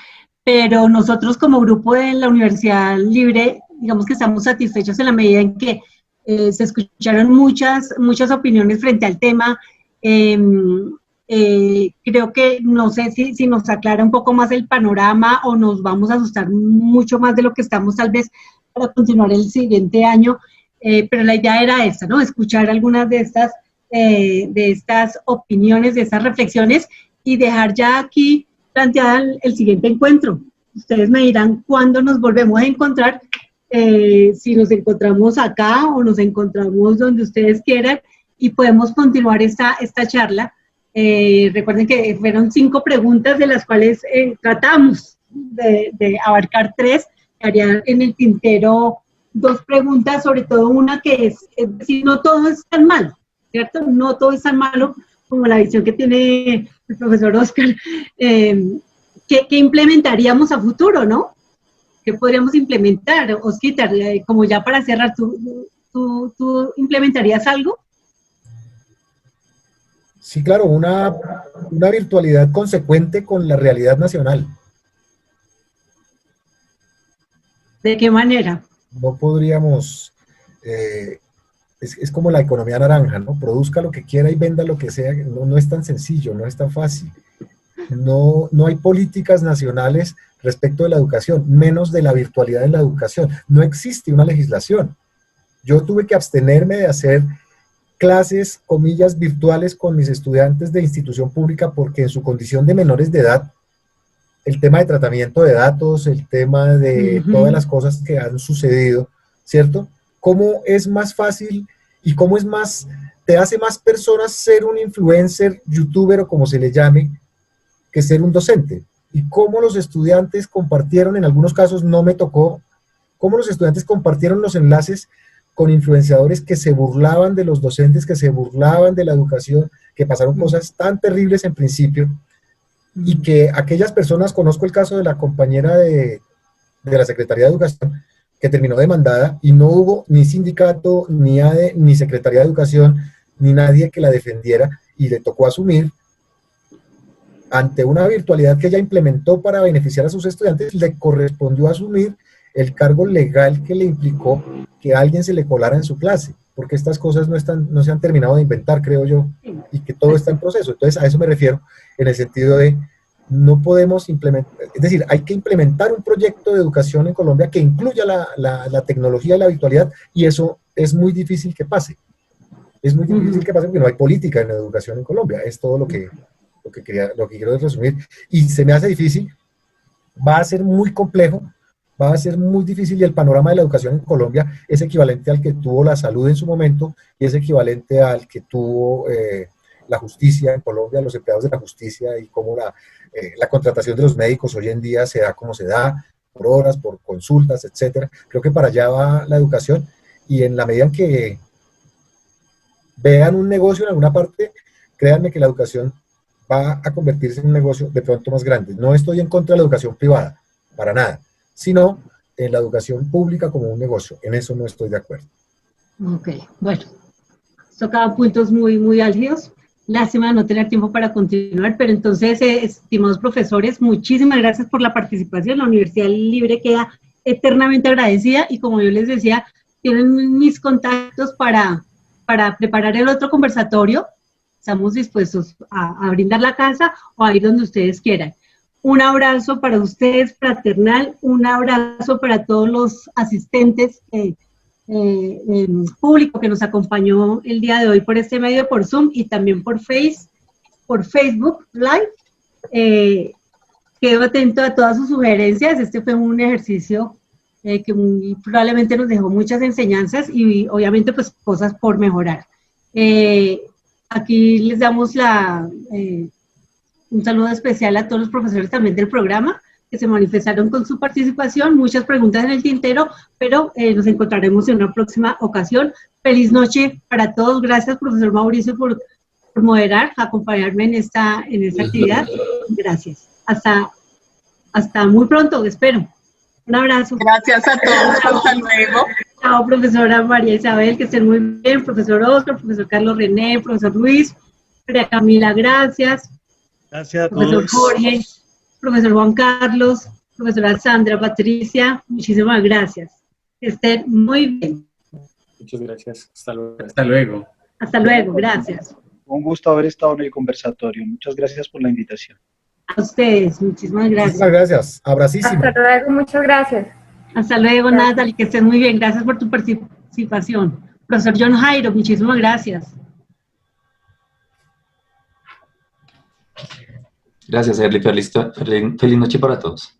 pero nosotros como grupo de la Universidad Libre, digamos que estamos satisfechos en la medida en que se escucharon muchas opiniones frente al tema. Creo que no sé si nos aclara un poco más el panorama o nos vamos a asustar mucho más de lo que estamos tal vez para continuar el siguiente año, pero la idea era esta, ¿no? Escuchar algunas de estas opiniones, de estas reflexiones, y dejar ya aquí planteada el siguiente encuentro. Ustedes me dirán cuándo nos volvemos a encontrar, si nos encontramos acá o nos encontramos donde ustedes quieran, y podemos continuar esta charla. Recuerden que fueron 5 preguntas, de las cuales tratamos de abarcar 3. Haría en el tintero 2 preguntas, sobre todo una que es decir, no todo es tan malo, ¿cierto? No todo es tan malo como la visión que tiene el profesor Oscar. ¿Qué implementaríamos a futuro, no? ¿Qué podríamos implementar? Oscar, como ya para cerrar, ¿tú implementarías algo? Sí, claro, una virtualidad consecuente con la realidad nacional. ¿De qué manera? No podríamos, es como la economía naranja, ¿no? Produzca lo que quiera y venda lo que sea. No es tan sencillo, no es tan fácil. No hay políticas nacionales respecto de la educación, menos de la virtualidad en la educación. No existe una legislación. Yo tuve que abstenerme de hacer clases, comillas, virtuales con mis estudiantes de institución pública, porque en su condición de menores de edad, el tema de tratamiento de datos, el tema de todas las cosas que han sucedido, ¿cierto? ¿Cómo es más fácil y cómo te hace más personas ser un influencer, youtuber o como se le llame, que ser un docente? Y cómo los estudiantes compartieron, en algunos casos no me tocó, cómo los estudiantes compartieron los enlaces con influenciadores que se burlaban de los docentes, que se burlaban de la educación, que pasaron cosas tan terribles en principio, y que aquellas personas, conozco el caso de la compañera de la Secretaría de Educación, que terminó demandada, y no hubo ni sindicato, ni ADE, ni Secretaría de Educación, ni nadie que la defendiera, y le tocó asumir, ante una virtualidad que ella implementó para beneficiar a sus estudiantes, le correspondió asumir el cargo legal que le implicó que a alguien se le colara en su clase, porque estas cosas no se han terminado de inventar, creo yo, y que todo está en proceso. Entonces, a eso me refiero, en el sentido de no podemos implementar, es decir, hay que implementar un proyecto de educación en Colombia que incluya la tecnología y la virtualidad, y eso es muy difícil que pase. Es muy difícil que pase porque no hay política en la educación en Colombia. Es todo lo que quiero resumir. Y se me hace difícil, va a ser muy complejo, va a ser muy difícil, y el panorama de la educación en Colombia es equivalente al que tuvo la salud en su momento, y es equivalente al que tuvo la justicia en Colombia, los empleados de la justicia, y cómo la contratación de los médicos hoy en día se da como se da, por horas, por consultas, etcétera. Creo que para allá va la educación, y en la medida en que vean un negocio en alguna parte, créanme que la educación va a convertirse en un negocio de pronto más grande. No estoy en contra de la educación privada, para nada, sino en la educación pública como un negocio. En eso no estoy de acuerdo. Ok, bueno, tocaban puntos muy, muy álgidos. Lástima de no tener tiempo para continuar, pero entonces, estimados profesores, muchísimas gracias por la participación. La Universidad Libre queda eternamente agradecida y como yo les decía, tienen mis contactos para preparar el otro conversatorio. Estamos dispuestos a brindar la casa o a ir donde ustedes quieran. Un abrazo para ustedes, fraternal, un abrazo para todos los asistentes público que nos acompañó el día de hoy por este medio, por Zoom y también por Facebook Live. Quedo atento a todas sus sugerencias. Este fue un ejercicio que muy probablemente nos dejó muchas enseñanzas y obviamente pues cosas por mejorar. Aquí les damos un saludo especial a todos los profesores también del programa que se manifestaron con su participación, muchas preguntas en el tintero, pero nos encontraremos en una próxima ocasión. Feliz noche para todos. Gracias, profesor Mauricio, por moderar, acompañarme en esta actividad. Gracias. Hasta muy pronto, espero. Un abrazo. Gracias a todos. Hasta luego. Chao, profesora María Isabel, que estén muy bien. Profesor Oscar, profesor Carlos René, profesor Luis, María Camila, gracias. Gracias a Profesor todos. Jorge, profesor Juan Carlos, profesora Sandra, Patricia, muchísimas gracias. Que estén muy bien. Muchas gracias. Hasta luego. Hasta luego. Hasta luego, gracias. Un gusto haber estado en el conversatorio. Muchas gracias por la invitación. A ustedes, muchísimas gracias. Muchas gracias. Abracísimo. Hasta luego, muchas gracias. Hasta luego, Natalie, que estés muy bien. Gracias por tu participación. Profesor John Jairo, muchísimas gracias. Gracias, Erly. Feliz noche para todos.